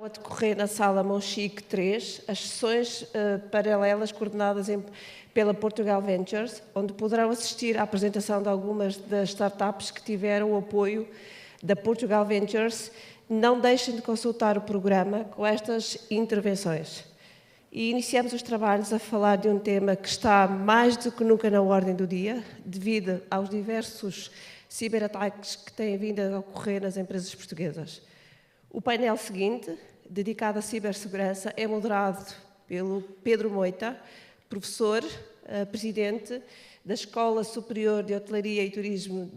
A decorrer na sala Monchique 3, as sessões paralelas coordenadas pela Portugal Ventures, onde poderão assistir à apresentação de algumas das startups que tiveram o apoio da Portugal Ventures. Não deixem de consultar o programa com estas intervenções. E iniciamos os trabalhos a falar de um tema que está mais do que nunca na ordem do dia, devido aos diversos ciberataques que têm vindo a ocorrer nas empresas portuguesas. O painel seguinte, dedicado à cibersegurança, é moderado pelo Pedro Moita, professor, presidente da Escola Superior de Hotelaria e Turismo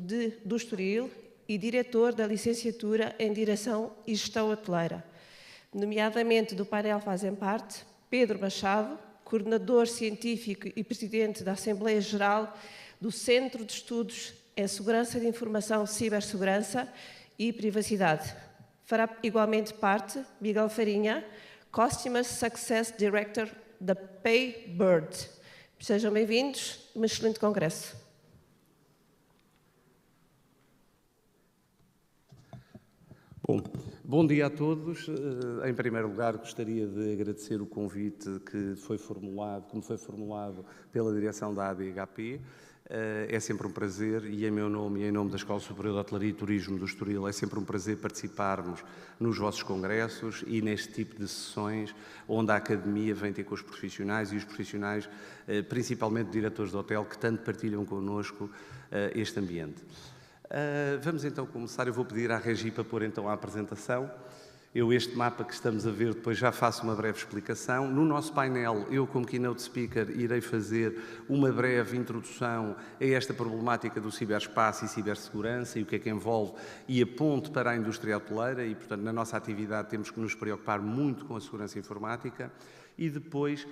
do Estoril e diretor da licenciatura em Direção e Gestão Hoteleira. Nomeadamente do painel fazem parte Pedro Machado, coordenador científico e presidente da Assembleia-Geral do Centro de Estudos em Segurança de Informação, Cibersegurança e Privacidade. Fará igualmente parte Miguel Farinha, Customer Success Director da Paybyrd. Sejam bem-vindos, um excelente congresso. Bom dia a todos. Em primeiro lugar, gostaria de agradecer o convite que me foi formulado pela direção da Adhp. É sempre um prazer, e em meu nome e em nome da Escola Superior de Hotelaria e Turismo do Estoril, é sempre um prazer participarmos nos vossos congressos e neste tipo de sessões, onde a academia vem ter com os profissionais e os profissionais, principalmente diretores de hotel, que tanto partilham connosco este ambiente. Vamos então começar. Eu vou pedir à Regi para pôr então a apresentação. Este mapa que estamos a ver, depois já faço uma breve explicação. No nosso painel, eu como Keynote Speaker irei fazer uma breve introdução a esta problemática do ciberespaço e cibersegurança e o que é que envolve e aponto para a indústria hoteleira e, portanto, na nossa atividade temos que nos preocupar muito com a segurança informática. E depois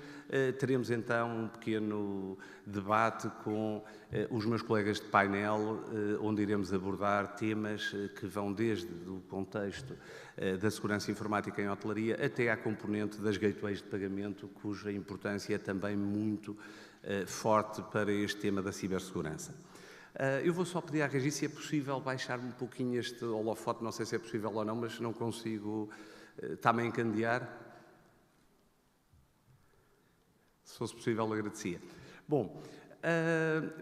teremos então um pequeno debate com os meus colegas de painel, onde iremos abordar temas que vão desde o contexto da segurança informática em hotelaria até à componente das gateways de pagamento, cuja importância é também muito forte para este tema da cibersegurança. Eu vou só pedir à Regi se é possível baixar um pouquinho este holofote, não sei se é possível ou não, mas não consigo, está-me a encandear. Se fosse possível, agradecia. Bom,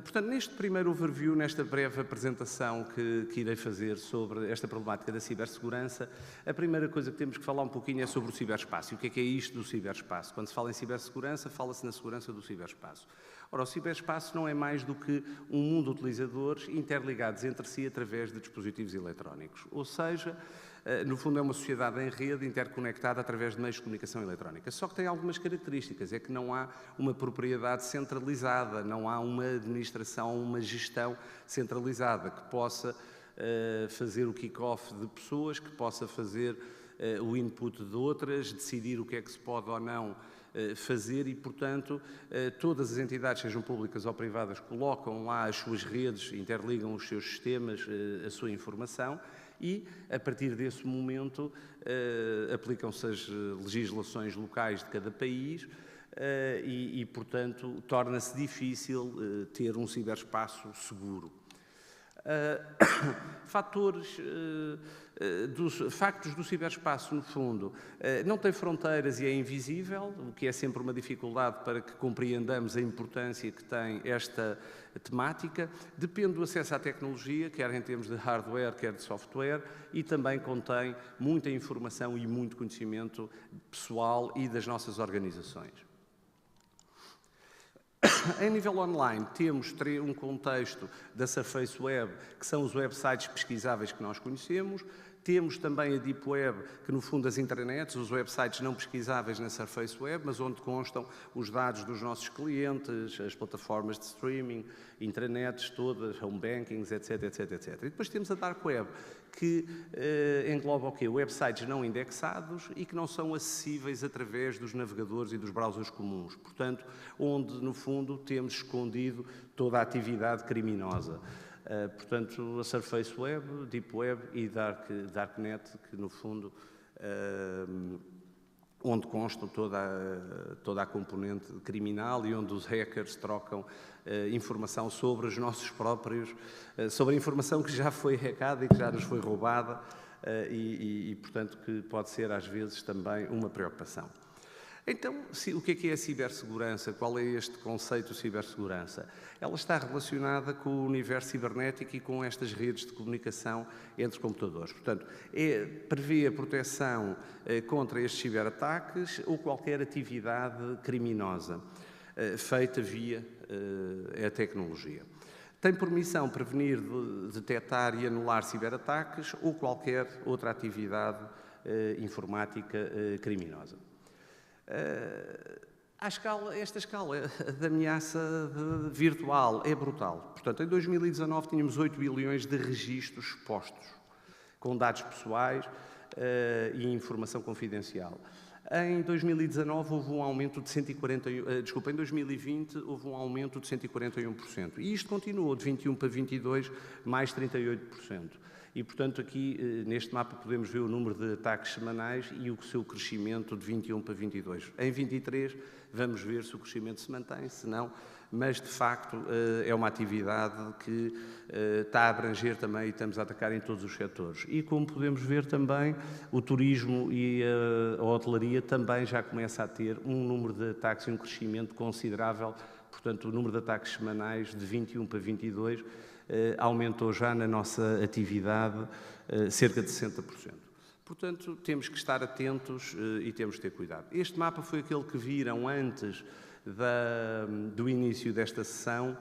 portanto, neste primeiro overview, nesta breve apresentação que irei fazer sobre esta problemática da cibersegurança, a primeira coisa que temos que falar um pouquinho é sobre o ciberespaço. E o que é isto do ciberespaço? Quando se fala em cibersegurança, fala-se na segurança do ciberespaço. Ora, o ciberespaço não é mais do que um mundo de utilizadores interligados entre si através de dispositivos eletrónicos. Ou seja, no fundo é uma sociedade em rede interconectada através de meios de comunicação eletrónica. Só que tem algumas características, é que não há uma propriedade centralizada, não há uma administração, uma gestão centralizada que possa fazer o kick-off de pessoas, que possa fazer o input de outras, decidir o que é que se pode ou não fazer e, portanto, todas as entidades, sejam públicas ou privadas, colocam lá as suas redes, interligam os seus sistemas, a sua informação e, a partir desse momento, aplicam-se as legislações locais de cada país e portanto, torna-se difícil ter um ciberespaço seguro. Factos do ciberespaço, no fundo, não tem fronteiras e é invisível, o que é sempre uma dificuldade para que compreendamos a importância que tem esta temática. Depende do acesso à tecnologia, quer em termos de hardware, quer de software, e também contém muita informação e muito conhecimento pessoal e das nossas organizações. Em nível online, temos um contexto da Surface Web, que são os websites pesquisáveis que nós conhecemos. Temos também a Deep Web, que no fundo as intranets, os websites não pesquisáveis na Surface Web, mas onde constam os dados dos nossos clientes, as plataformas de streaming, intranets todas, home bankings, etc, etc, etc. E depois temos a Dark Web, que engloba o quê? Websites não indexados e que não são acessíveis através dos navegadores e dos browsers comuns. Portanto, onde, no fundo, temos escondido toda a atividade criminosa. Portanto, a Surface Web, Deep Web e Darknet, que no fundo, onde consta toda a componente criminal e onde os hackers trocam informação sobre os nossos próprios, sobre a informação que já foi hackada e que já nos foi roubada portanto, que pode ser às vezes também uma preocupação. Então, o que é a cibersegurança? Qual é este conceito de cibersegurança? Ela está relacionada com o universo cibernético e com estas redes de comunicação entre computadores. Portanto, prevê a proteção contra estes ciberataques ou qualquer atividade criminosa feita via a tecnologia. Tem por missão prevenir, detectar e anular ciberataques ou qualquer outra atividade informática criminosa. Esta escala de ameaça virtual é brutal. Portanto, em 2019 tínhamos 8 bilhões de registros expostos, com dados pessoais e informação confidencial. Em 2019 houve um aumento de em 2020 houve um aumento de 141%. E isto continuou de 21 para 22, mais 38%. E, portanto, aqui neste mapa podemos ver o número de ataques semanais e o seu crescimento de 21 para 22. Em 23 vamos ver se o crescimento se mantém, se não, mas de facto é uma atividade que está a abranger também e estamos a atacar em todos os setores. E como podemos ver também, o turismo e a hotelaria também já começa a ter um número de ataques e um crescimento considerável. Portanto, o número de ataques semanais de 21 para 22 aumentou já na nossa atividade cerca de 60%. Portanto, temos que estar atentos e temos que ter cuidado. Este mapa foi aquele que viram antes do início desta sessão,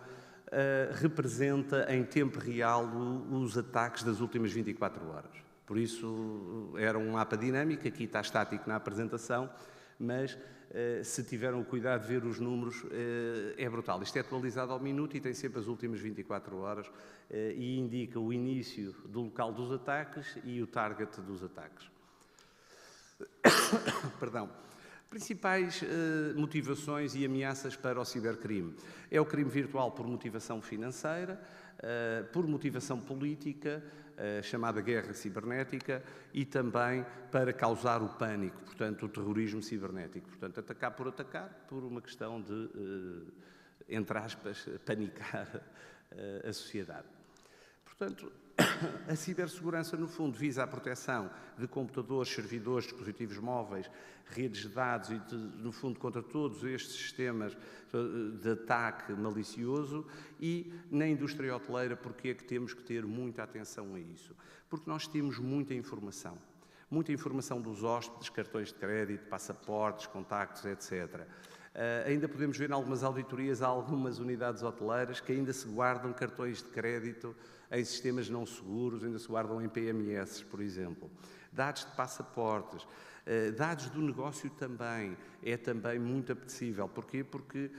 representa em tempo real os ataques das últimas 24 horas. Por isso, era um mapa dinâmico, aqui está estático na apresentação, mas se tiveram o cuidado de ver os números, é brutal. Isto é atualizado ao minuto e tem sempre as últimas 24 horas e indica o início do local dos ataques e o target dos ataques. Perdão. Principais motivações e ameaças para o cibercrime. É o crime virtual por motivação financeira, por motivação política, chamada guerra cibernética, e também para causar o pânico, portanto, o terrorismo cibernético. Portanto, atacar por uma questão de, entre aspas, panicar a sociedade. Portanto, a cibersegurança, no fundo, visa a proteção de computadores, servidores, dispositivos móveis, redes de dados e, no fundo, contra todos estes sistemas de ataque malicioso. E na indústria hoteleira, porque é que temos que ter muita atenção a isso? Porque nós temos muita informação dos hóspedes, cartões de crédito, passaportes, contactos, etc. Ainda podemos ver em algumas auditorias algumas unidades hoteleiras que ainda se guardam cartões de crédito em sistemas não seguros, ainda se guardam em PMS, por exemplo. Dados de passaportes, dados do negócio também, é também muito apetecível. Porquê? Porque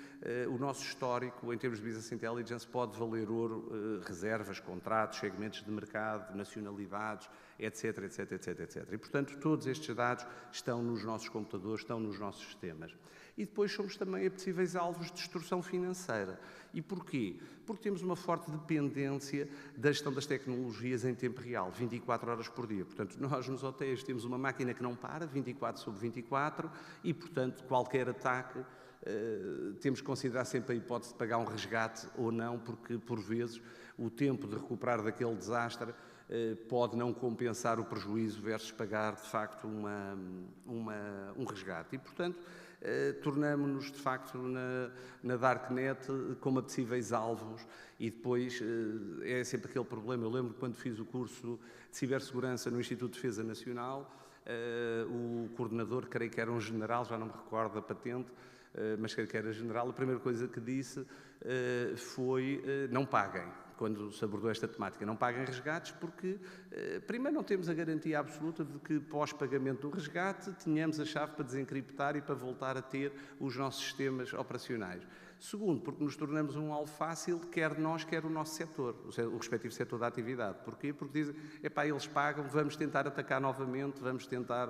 o nosso histórico, em termos de Business Intelligence, pode valer ouro, reservas, contratos, segmentos de mercado, nacionalidades, etc, etc, etc, etc. E, portanto, todos estes dados estão nos nossos computadores, estão nos nossos sistemas. E depois somos também apetecíveis alvos de extorsão financeira. E porquê? Porque temos uma forte dependência da gestão das tecnologias em tempo real, 24 horas por dia. Portanto, nós nos hotéis temos uma máquina que não para, 24/24, e, portanto, qualquer ataque, temos que considerar sempre a hipótese de pagar um resgate ou não, porque, por vezes, o tempo de recuperar daquele desastre pode não compensar o prejuízo versus pagar, de facto, um resgate. E, portanto, tornamos-nos, de facto, na Darknet como apetecíveis alvos e depois é sempre aquele problema. Eu lembro quando fiz o curso de Cibersegurança no Instituto de Defesa Nacional, o coordenador, creio que era um general, já não me recordo da patente, mas creio que era general, a primeira coisa que disse foi não paguem. Quando se abordou esta temática, não paguem resgates porque, primeiro, não temos a garantia absoluta de que, pós-pagamento do resgate, tenhamos a chave para desencriptar e para voltar a ter os nossos sistemas operacionais. Segundo, porque nos tornamos um alvo fácil, quer nós, quer o nosso setor, o respectivo setor da atividade. Porquê? Porque dizem, eles pagam, vamos tentar atacar novamente, vamos tentar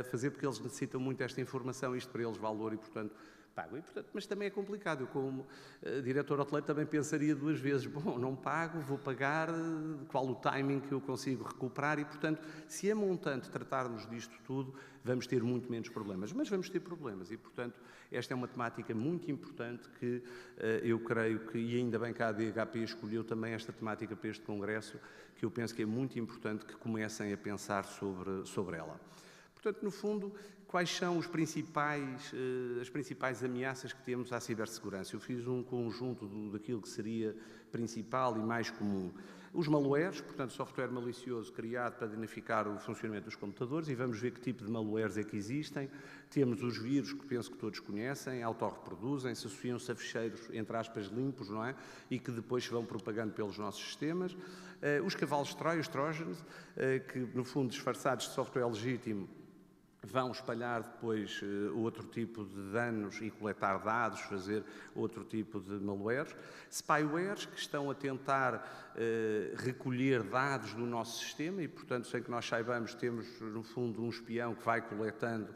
fazer, porque eles necessitam muito desta informação, isto para eles valor e, portanto, pago. E, portanto, mas também é complicado. Eu, como diretor hoteleiro, também pensaria 2 vezes. Bom, não pago, vou pagar, qual o timing que eu consigo recuperar e, portanto, se a montante tratarmos disto tudo, vamos ter muito menos problemas. Mas vamos ter problemas e, portanto, esta é uma temática muito importante que eu creio que, e ainda bem que a ADHP escolheu também esta temática para este Congresso, que eu penso que é muito importante que comecem a pensar sobre ela. Portanto, no fundo, quais são as principais ameaças que temos à cibersegurança? Eu fiz um conjunto daquilo que seria principal e mais comum. Os malwares, portanto, software malicioso criado para danificar o funcionamento dos computadores, e vamos ver que tipo de malwares é que existem. Temos os vírus, que penso que todos conhecem, autorreproduzem-se, associam-se a ficheiros, entre aspas, limpos, não é? E que depois se vão propagando pelos nossos sistemas. Os cavalos de Troia, os Trojans, que, no fundo, disfarçados de software legítimo, vão espalhar depois outro tipo de danos e coletar dados, fazer outro tipo de malwares. Spywares, que estão a tentar recolher dados do nosso sistema e, portanto, sem que nós saibamos, temos, no fundo, um espião que vai coletando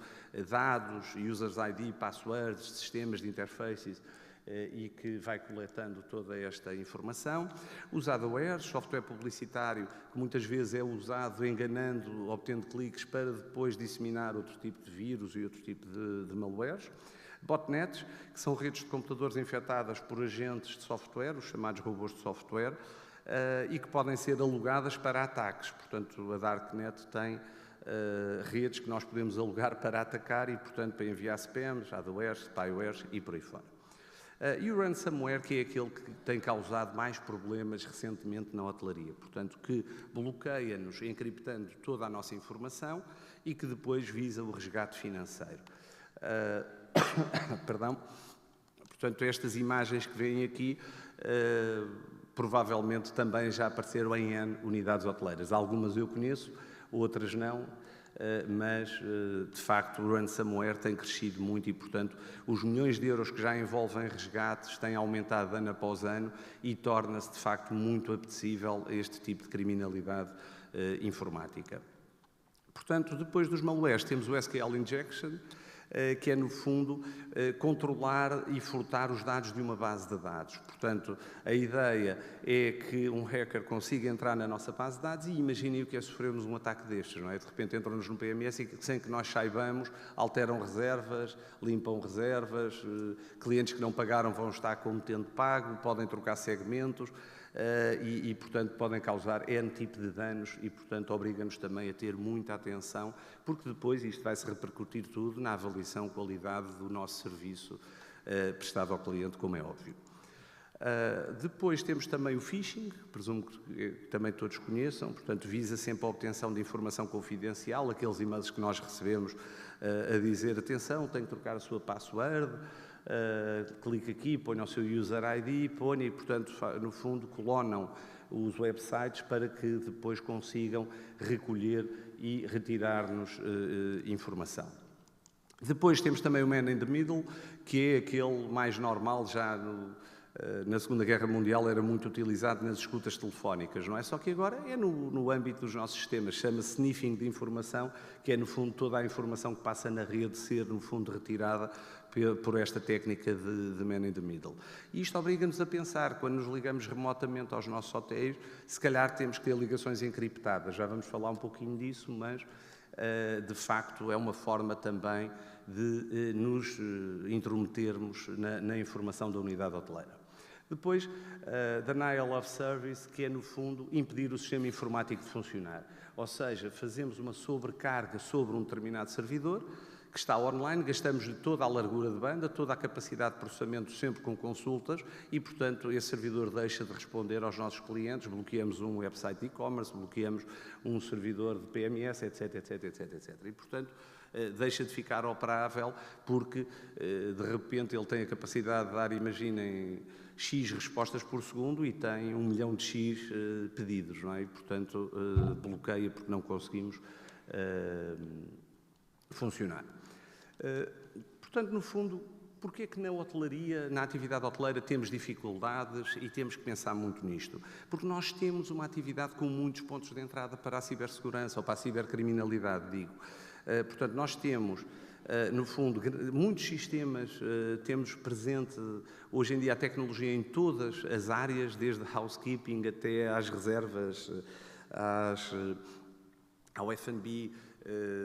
dados, users ID, passwords, sistemas de interfaces, e que vai coletando toda esta informação. Os adwares, software publicitário, que muitas vezes é usado enganando, obtendo cliques para depois disseminar outro tipo de vírus e outro tipo de malwares. Botnets, que são redes de computadores infectadas por agentes de software, os chamados robôs de software, e que podem ser alugadas para ataques. Portanto, a Darknet tem redes que nós podemos alugar para atacar e, portanto, para enviar spams, adwares, spywares e por aí fora. E o ransomware, que é aquele que tem causado mais problemas recentemente na hotelaria, portanto, que bloqueia-nos encriptando toda a nossa informação e que depois visa o resgate financeiro. Perdão. Portanto, estas imagens que vêm aqui provavelmente também já apareceram em N unidades hoteleiras. Algumas eu conheço, outras não. Mas, de facto, o ransomware tem crescido muito e, portanto, os milhões de euros que já envolvem resgates têm aumentado ano após ano e torna-se, de facto, muito apetecível este tipo de criminalidade informática. Portanto, depois dos malwares, temos o SQL Injection, que é, no fundo, controlar e furtar os dados de uma base de dados. Portanto, a ideia é que um hacker consiga entrar na nossa base de dados e imaginem o que é sofrermos um ataque destes, não é? De repente entram-nos no PMS e, sem que nós saibamos, alteram reservas, limpam reservas, clientes que não pagaram vão estar como tendo pago, podem trocar segmentos, e, portanto, podem causar N tipo de danos e, portanto, obriga-nos também a ter muita atenção, porque depois isto vai se repercutir tudo na avaliação qualidade do nosso serviço prestado ao cliente, como é óbvio. Depois temos também o phishing, que presumo que também todos conheçam, portanto, visa sempre a obtenção de informação confidencial, aqueles e-mails que nós recebemos a dizer, atenção, tem que trocar a sua password, clique aqui, ponha o seu user ID, ponha e, portanto, no fundo, clonam os websites para que depois consigam recolher e retirar-nos informação. Depois temos também o man in the middle, que é aquele mais normal já na Segunda Guerra Mundial era muito utilizado nas escutas telefónicas, não é? Só que agora é no âmbito dos nossos sistemas, chama-se sniffing de informação, que é, no fundo, toda a informação que passa na rede ser, no fundo, retirada por esta técnica de man in the middle. E isto obriga-nos a pensar, quando nos ligamos remotamente aos nossos hotéis, se calhar temos que ter ligações encriptadas. Já vamos falar um pouquinho disso, mas, de facto, é uma forma também de nos intrometermos na informação da unidade hoteleira. Depois, denial of service, que é, no fundo, impedir o sistema informático de funcionar. Ou seja, fazemos uma sobrecarga sobre um determinado servidor, que está online, gastamos-lhe toda a largura de banda, toda a capacidade de processamento sempre com consultas e, portanto, esse servidor deixa de responder aos nossos clientes, bloqueamos um website de e-commerce, bloqueamos um servidor de PMS, etc, etc, etc, etc. E, portanto, deixa de ficar operável porque, de repente, ele tem a capacidade de dar, imaginem, X respostas por segundo e tem 1 milhão de X pedidos, não é? E, portanto, bloqueia porque não conseguimos funcionar. Portanto, no fundo, porquê é que na hotelaria, na atividade hoteleira, temos dificuldades e temos que pensar muito nisto? Porque nós temos uma atividade com muitos pontos de entrada para a cibersegurança ou para a cibercriminalidade, digo. Portanto, nós temos, no fundo, muitos sistemas, temos presente hoje em dia a tecnologia em todas as áreas, desde housekeeping até às reservas, ao F&B,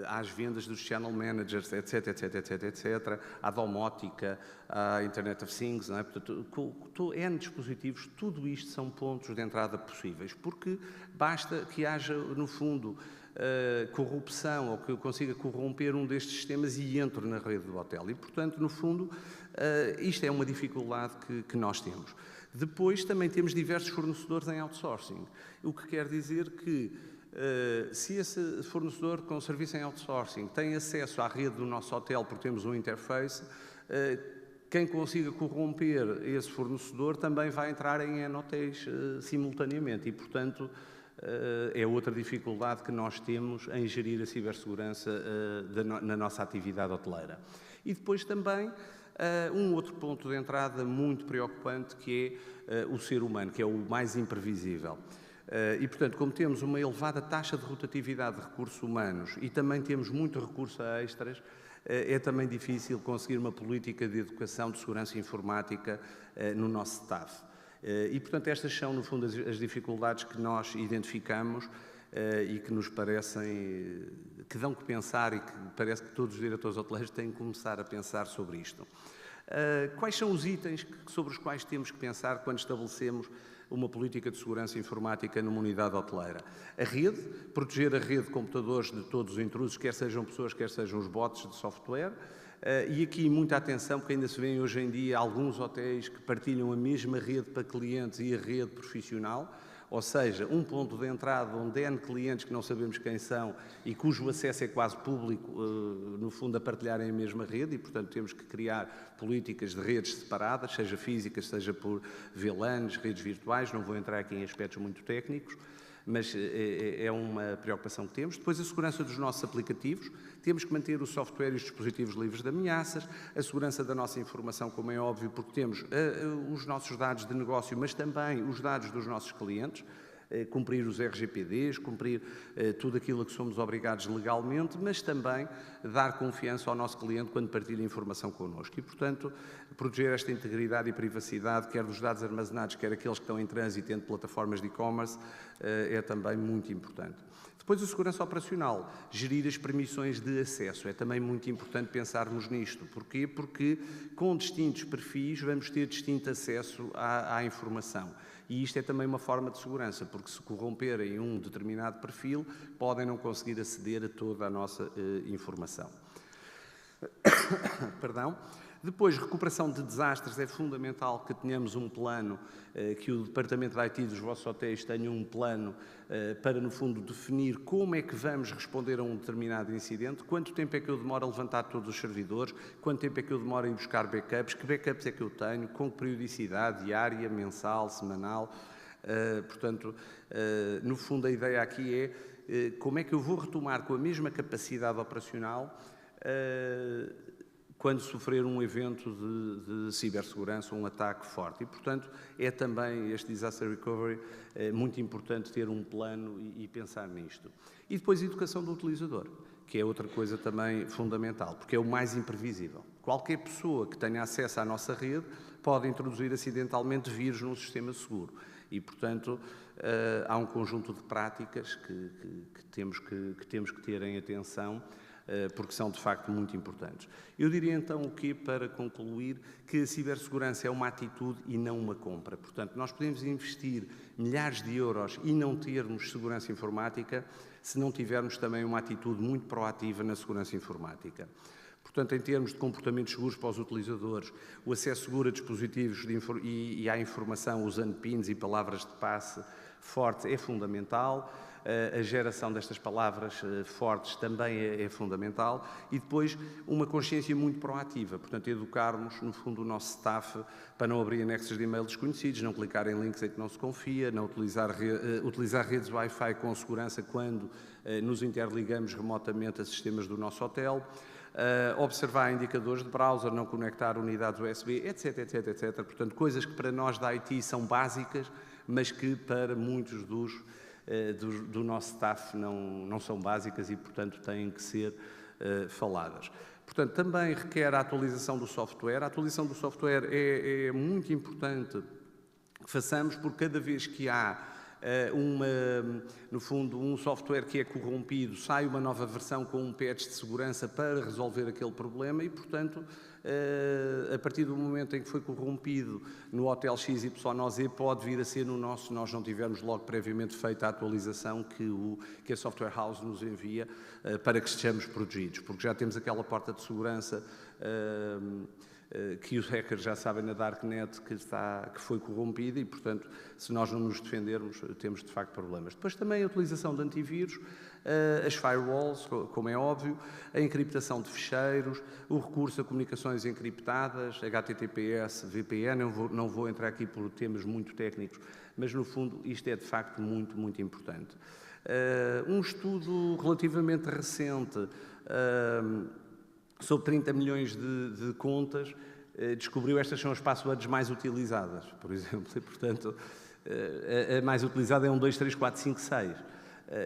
às vendas dos channel managers, etc, etc, etc, etc, à domótica, à Internet of Things, não é? Portanto, N dispositivos, tudo isto são pontos de entrada possíveis, porque basta que haja, no fundo, corrupção ou que eu consiga corromper um destes sistemas e entre na rede do hotel. E, portanto, no fundo, isto é uma dificuldade que nós temos. Depois, também temos diversos fornecedores em outsourcing, o que quer dizer que se esse fornecedor com serviço em outsourcing tem acesso à rede do nosso hotel, porque temos um interface, quem consiga corromper esse fornecedor também vai entrar em N hotéis simultaneamente e, portanto, é outra dificuldade que nós temos em gerir a cibersegurança na nossa atividade hoteleira. E depois também um outro ponto de entrada muito preocupante, que é o ser humano, que é o mais imprevisível. E, portanto, como temos uma elevada taxa de rotatividade de recursos humanos e também temos muito recurso a extras, é também difícil conseguir uma política de educação de segurança informática no nosso staff. E, portanto, estas são, no fundo, as dificuldades que nós identificamos e que nos parecem, que dão que pensar e que parece que todos os diretores hoteleiros têm que começar a pensar sobre isto. Quais são os itens sobre os quais temos que pensar quando estabelecemos uma política de segurança informática numa unidade hoteleira? A rede, proteger a rede de computadores de todos os intrusos, quer sejam pessoas, quer sejam os bots de software. E aqui muita atenção, porque ainda se vêem hoje em dia alguns hotéis que partilham a mesma rede para clientes e a rede profissional, ou seja, um ponto de entrada onde N clientes que não sabemos quem são e cujo acesso é quase público, no fundo, a partilharem a mesma rede e, portanto, temos que criar políticas de redes separadas, seja físicas, seja por VLANs, redes virtuais, não vou entrar aqui em aspectos muito técnicos, mas é uma preocupação que temos. Depois, a segurança dos nossos aplicativos. Temos que manter o software e os dispositivos livres de ameaças, a segurança da nossa informação, como é óbvio, porque temos os nossos dados de negócio, mas também os dados dos nossos clientes, cumprir os RGPDs, cumprir tudo aquilo a que somos obrigados legalmente, mas também dar confiança ao nosso cliente quando partilha informação connosco. E, portanto, proteger esta integridade e privacidade, quer dos dados armazenados, quer aqueles que estão em trânsito entre plataformas de e-commerce, é também muito importante. Depois, a segurança operacional, gerir as permissões de acesso. É também muito importante pensarmos nisto. Porquê? Porque com distintos perfis vamos ter distinto acesso à informação. E isto é também uma forma de segurança, porque se corromperem um determinado perfil, podem não conseguir aceder a toda a nossa informação. Perdão. Depois, recuperação de desastres. É fundamental que tenhamos um plano, que o Departamento de IT dos vossos hotéis tenha um plano para, no fundo, definir como é que vamos responder a um determinado incidente, quanto tempo é que eu demoro a levantar todos os servidores, quanto tempo é que eu demoro a ir buscar backups, que backups é que eu tenho, com que periodicidade, diária, mensal, semanal. Portanto, no fundo, a ideia aqui é como é que eu vou retomar com a mesma capacidade operacional quando sofrer um evento de cibersegurança, um ataque forte. E, portanto, é também este disaster recovery muito importante ter um plano e pensar nisto. E depois a educação do utilizador, que é outra coisa também fundamental, porque é o mais imprevisível. Qualquer pessoa que tenha acesso à nossa rede pode introduzir acidentalmente vírus num sistema seguro. E, portanto, há um conjunto de práticas que temos que ter em atenção, porque são, de facto, muito importantes. Eu diria, então, o quê, para concluir, que a cibersegurança é uma atitude e não uma compra. Portanto, nós podemos investir milhares de euros e não termos segurança informática se não tivermos também uma atitude muito proativa na segurança informática. Portanto, em termos de comportamentos seguros para os utilizadores, o acesso seguro a dispositivos e à informação usando PINs e palavras de passe fortes é fundamental. A geração destas palavras fortes também é fundamental e depois uma consciência muito proativa, portanto educarmos no fundo o nosso staff para não abrir anexos de e-mail desconhecidos, não clicar em links em que não se confia, não utilizar redes Wi-Fi com segurança quando nos interligamos remotamente a sistemas do nosso hotel, observar indicadores de browser, não conectar unidades USB, etc, etc, etc. Portanto, coisas que para nós da IT são básicas, mas que para muitos do nosso staff não são básicas e, portanto, têm que ser faladas. Portanto, também requer a atualização do software. A atualização do software é muito importante que façamos, porque cada vez que há no fundo, um software que é corrompido, sai uma nova versão com um patch de segurança para resolver aquele problema e, portanto, a partir do momento em que foi corrompido no hotel XYZ, pode vir a ser no nosso, se nós não tivermos logo previamente feita a atualização que a software house nos envia para que estejamos protegidos, porque já temos aquela porta de segurança que os hackers já sabem na Darknet que foi corrompida e, portanto, se nós não nos defendermos, temos de facto problemas. Depois também a utilização de antivírus, as firewalls, como é óbvio, a encriptação de ficheiros, o recurso a comunicações encriptadas, HTTPS, VPN, não vou entrar aqui por temas muito técnicos, mas no fundo isto é de facto muito, muito importante. Um estudo relativamente recente sobre 30 milhões de contas, descobriu estas são as passwords mais utilizadas, por exemplo, e, portanto, a mais utilizada é 1, 2, 3, 4, 5, 6.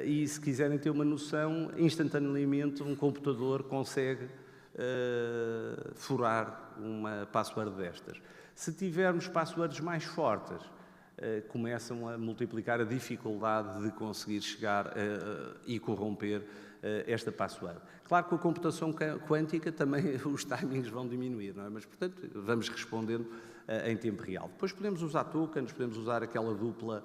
E, se quiserem ter uma noção, instantaneamente um computador consegue furar uma password destas. Se tivermos passwords mais fortes, começam a multiplicar a dificuldade de conseguir chegar e corromper esta password. Claro que com a computação quântica também os timings vão diminuir, não é? Mas, portanto, vamos respondendo em tempo real. Depois podemos usar tokens, podemos usar aquela dupla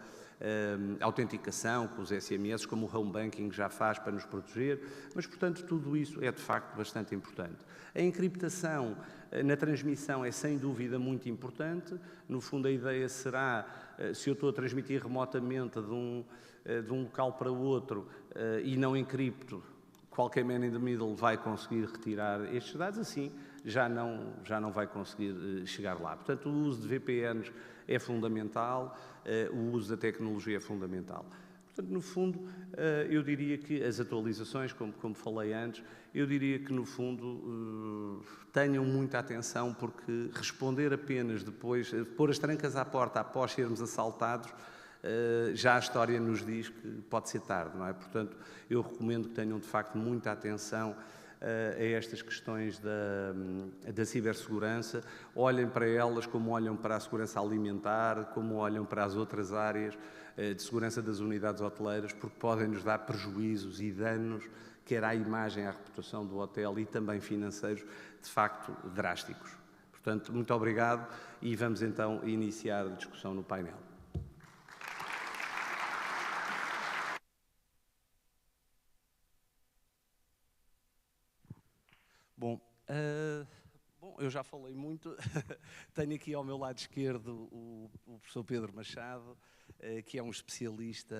autenticação com os SMS, como o home banking já faz para nos proteger, mas, portanto, tudo isso é de facto bastante importante. A encriptação na transmissão é sem dúvida muito importante. No fundo, a ideia será, se eu estou a transmitir remotamente de um local para outro e não encripto, qualquer man in the middle vai conseguir retirar estes dados, assim já não vai conseguir chegar lá. Portanto, o uso de VPNs é fundamental, o uso da tecnologia é fundamental. Portanto, no fundo, eu diria que as atualizações, como falei antes, eu diria que, no fundo, tenham muita atenção, porque responder apenas depois, pôr as trancas à porta após sermos assaltados, já a história nos diz que pode ser tarde, não é? Portanto, eu recomendo que tenham, de facto, muita atenção a estas questões da cibersegurança, olhem para elas como olham para a segurança alimentar, como olham para as outras áreas de segurança das unidades hoteleiras, porque podem nos dar prejuízos e danos, quer à imagem, à reputação do hotel e também financeiros, de facto, drásticos. Portanto, muito obrigado e vamos então iniciar a discussão no painel. Bom, eu já falei muito. Tenho aqui ao meu lado esquerdo o professor Pedro Machado, que é um especialista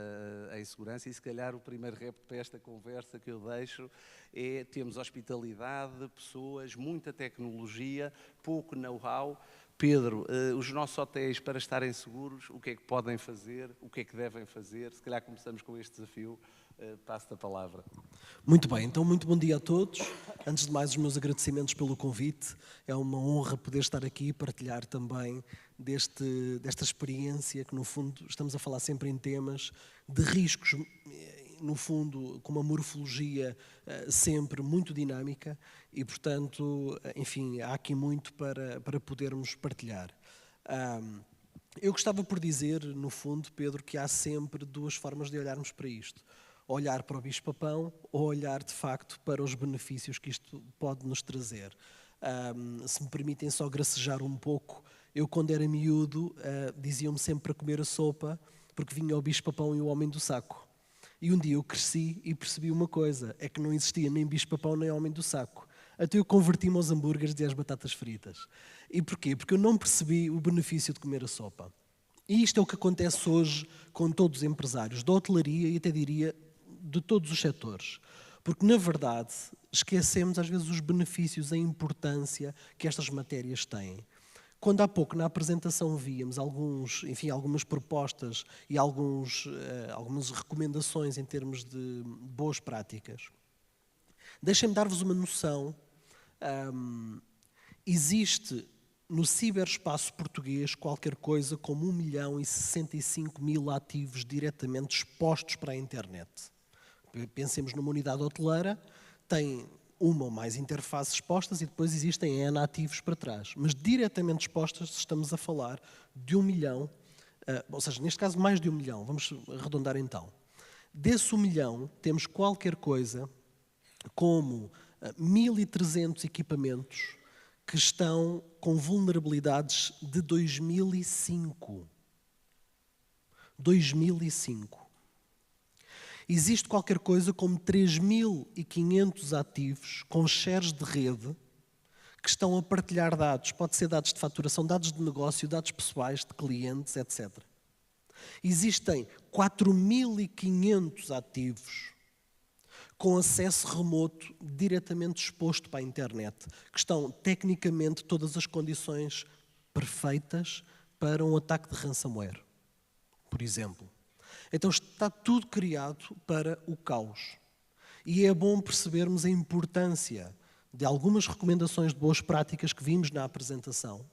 em segurança, e se calhar o primeiro repto para esta conversa que eu deixo é: temos hospitalidade, pessoas, muita tecnologia, pouco know-how. Pedro, os nossos hotéis, para estarem seguros, o que é que podem fazer, o que é que devem fazer? Se calhar começamos com este desafio. Passo-te a palavra. Muito bem, então muito bom dia a todos. Antes de mais, os meus agradecimentos pelo convite. É uma honra poder estar aqui e partilhar também desta experiência que, no fundo, estamos a falar sempre em temas de riscos, no fundo, com uma morfologia sempre muito dinâmica e, portanto, enfim, há aqui muito para podermos partilhar. Eu gostava por dizer, no fundo, Pedro, que há sempre duas formas de olharmos para isto. Olhar para o bicho-papão ou olhar, de facto, para os benefícios que isto pode nos trazer. Se me permitem só gracejar um pouco, eu, quando era miúdo, diziam-me sempre para comer a sopa, porque vinha o bicho-papão e o homem do saco. E um dia eu cresci e percebi uma coisa, é que não existia nem bicho-papão nem homem do saco. Até eu converti-me aos hambúrgueres e às batatas fritas. E porquê? Porque eu não percebi o benefício de comer a sopa. E isto é o que acontece hoje com todos os empresários da hotelaria e até diria de todos os setores. Porque, na verdade, esquecemos às vezes os benefícios, a importância que estas matérias têm. Quando há pouco na apresentação víamos algumas propostas e algumas recomendações em termos de boas práticas, deixem-me dar-vos uma noção. Existe no ciberespaço português qualquer coisa como 1.065.000 ativos diretamente expostos para a internet. Pensemos numa unidade hoteleira, tem uma ou mais interfaces expostas e depois existem N ativos para trás. Mas diretamente expostas estamos a falar de 1 milhão, ou seja, neste caso mais de 1 milhão, vamos arredondar então. Desse 1 milhão temos qualquer coisa como 1.300 equipamentos que estão com vulnerabilidades de 2005. 2005. Existe qualquer coisa como 3.500 ativos com shares de rede que estão a partilhar dados. Pode ser dados de faturação, dados de negócio, dados pessoais de clientes, etc. Existem 4.500 ativos com acesso remoto diretamente exposto para a internet, que estão tecnicamente todas as condições perfeitas para um ataque de ransomware, por exemplo. Então está tudo criado para o caos. E é bom percebermos a importância de algumas recomendações de boas práticas que vimos na apresentação,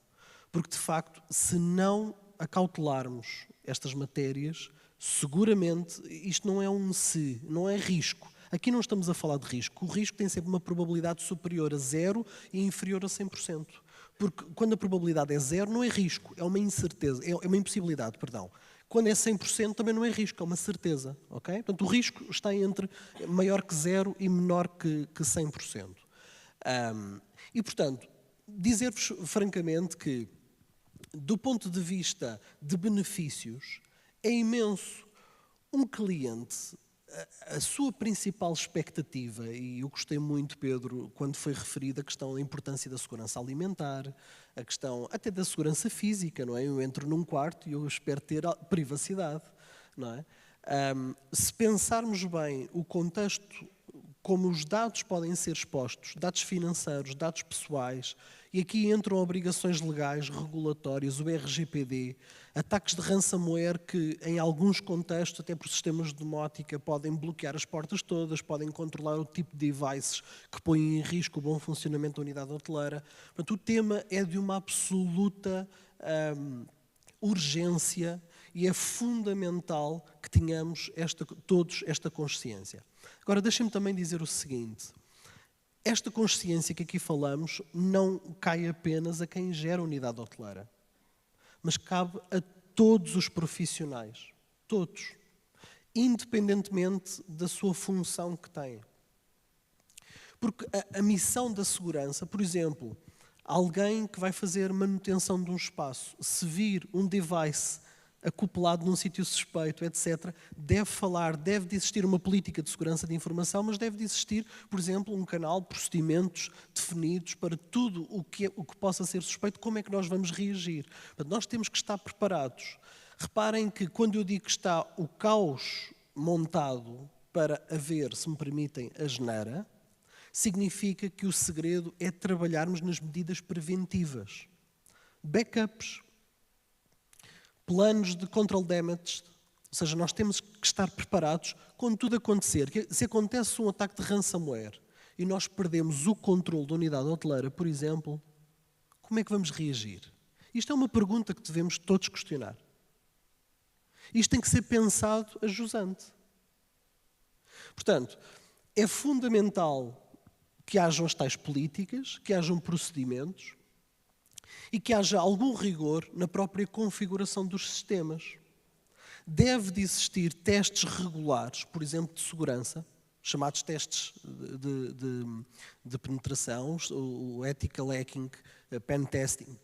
porque de facto, se não acautelarmos estas matérias, seguramente isto não é um se, não é risco. Aqui não estamos a falar de risco. O risco tem sempre uma probabilidade superior a 0 e inferior a 100%. Porque quando a probabilidade é 0, não é risco, é uma incerteza, é uma impossibilidade, perdão. Quando é 100% também não é risco, é uma certeza. Okay? Portanto, o risco está entre maior que 0 e menor que 100%. E, portanto, dizer-vos francamente que, do ponto de vista de benefícios, é imenso. Um cliente, a sua principal expectativa, e eu gostei muito, Pedro, quando foi referida a questão da importância da segurança alimentar, a questão até da segurança física, não é? Eu entro num quarto e eu espero ter privacidade, não é? Se pensarmos bem o contexto, como os dados podem ser expostos, dados financeiros, dados pessoais, e aqui entram obrigações legais, regulatórias, o RGPD, ataques de ransomware que, em alguns contextos, até por sistemas de domótica, podem bloquear as portas todas, podem controlar o tipo de devices que põem em risco o bom funcionamento da unidade hoteleira. Portanto, o tema é de uma absoluta urgência e é fundamental que tenhamos todos esta consciência. Agora, deixem-me também dizer o seguinte. Esta consciência que aqui falamos não cai apenas a quem gera a unidade hoteleira, mas cabe a todos os profissionais, todos, independentemente da sua função que têm. Porque a missão da segurança, por exemplo, alguém que vai fazer manutenção de um espaço, se vir um device acoplado num sítio suspeito, etc., deve de existir uma política de segurança de informação, mas deve de existir, por exemplo, um canal, procedimentos definidos para tudo o que possa ser suspeito, como é que nós vamos reagir. Portanto, nós temos que estar preparados. Reparem que quando eu digo que está o caos montado para haver, se me permitem, a geneira, significa que o segredo é trabalharmos nas medidas preventivas. Backups, planos de control damage, ou seja, nós temos que estar preparados quando tudo acontecer. Se acontece um ataque de ransomware e nós perdemos o controle da unidade hoteleira, por exemplo, como é que vamos reagir? Isto é uma pergunta que devemos todos questionar. Isto tem que ser pensado a jusante. Portanto, é fundamental que hajam as tais políticas, que hajam procedimentos, e que haja algum rigor na própria configuração dos sistemas. Deve de existir testes regulares, por exemplo, de segurança, chamados testes de penetração, o ethical hacking, pen testing,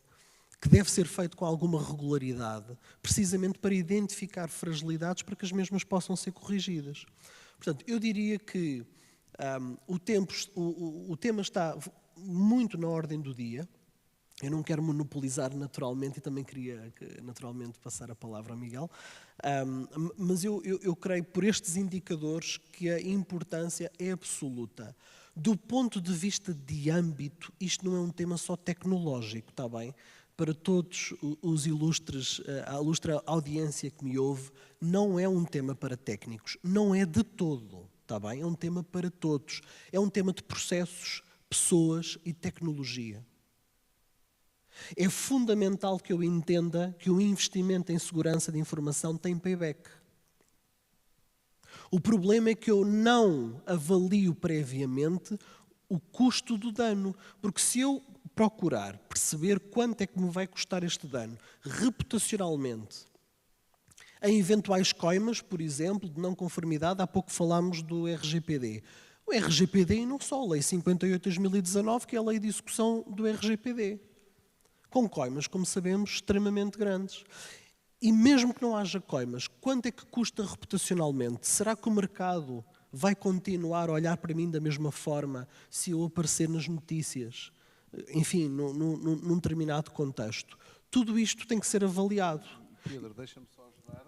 que deve ser feito com alguma regularidade, precisamente para identificar fragilidades para que as mesmas possam ser corrigidas. Portanto, eu diria que o tema está muito na ordem do dia. Eu não quero monopolizar naturalmente e também queria naturalmente passar a palavra ao Miguel, mas eu creio por estes indicadores que a importância é absoluta. Do ponto de vista de âmbito, isto não é um tema só tecnológico, está bem? Para todos os ilustres, a ilustre audiência que me ouve, não é um tema para técnicos, não é de todo, está bem? É um tema para todos. É um tema de processos, pessoas e tecnologia. É fundamental que eu entenda que o investimento em segurança de informação tem payback. O problema é que eu não avalio previamente o custo do dano. Porque se eu procurar perceber quanto é que me vai custar este dano reputacionalmente, em eventuais coimas, por exemplo, de não conformidade, há pouco falámos do RGPD. O RGPD e não só, a Lei 58 de 2019, que é a lei de execução do RGPD. Com coimas, como sabemos, extremamente grandes. E mesmo que não haja coimas, quanto é que custa reputacionalmente? Será que o mercado vai continuar a olhar para mim da mesma forma se eu aparecer nas notícias? Enfim, num determinado contexto. Tudo isto tem que ser avaliado. Pedro, deixa-me só ajudar,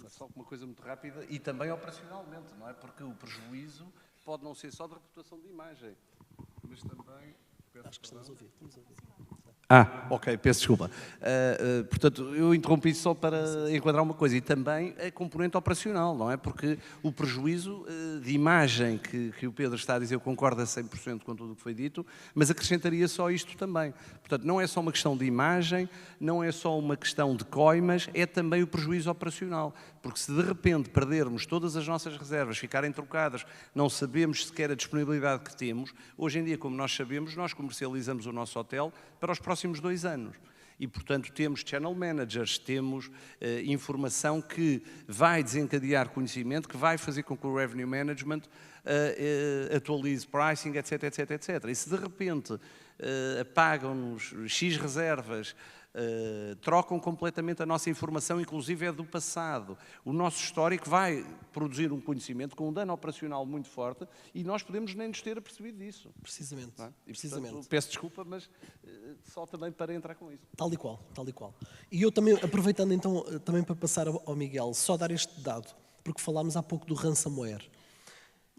só com uma coisa muito rápida, e também operacionalmente, não é? Porque o prejuízo pode não ser só de reputação de imagem, mas também... Acho que estamos a ouvir. Ok, peço desculpa. Portanto, eu interrompi só para enquadrar uma coisa, e também a componente operacional, não é? Porque o prejuízo de imagem que o Pedro está a dizer, eu concordo a 100% com tudo o que foi dito, mas acrescentaria só isto também. Portanto, não é só uma questão de imagem, não é só uma questão de coimas, é também o prejuízo operacional. Porque se de repente perdermos todas as nossas reservas, ficarem trocadas, não sabemos sequer a disponibilidade que temos, hoje em dia, como nós sabemos, nós comercializamos o nosso hotel para os próximos 2 anos. E, portanto, temos channel managers, temos informação que vai desencadear conhecimento, que vai fazer com que o revenue management atualize pricing, etc, etc, etc. E se de repente apagam-nos X reservas, trocam completamente a nossa informação, inclusive é do passado. O nosso histórico vai produzir um conhecimento com um dano operacional muito forte e nós podemos nem nos ter apercebido disso. Precisamente. Não é? E, precisamente. Portanto, peço desculpa, mas só também para entrar com isso. Tal e qual, tal e qual. E eu também, aproveitando então, também para passar ao Miguel, só dar este dado, porque falámos há pouco do ransomware.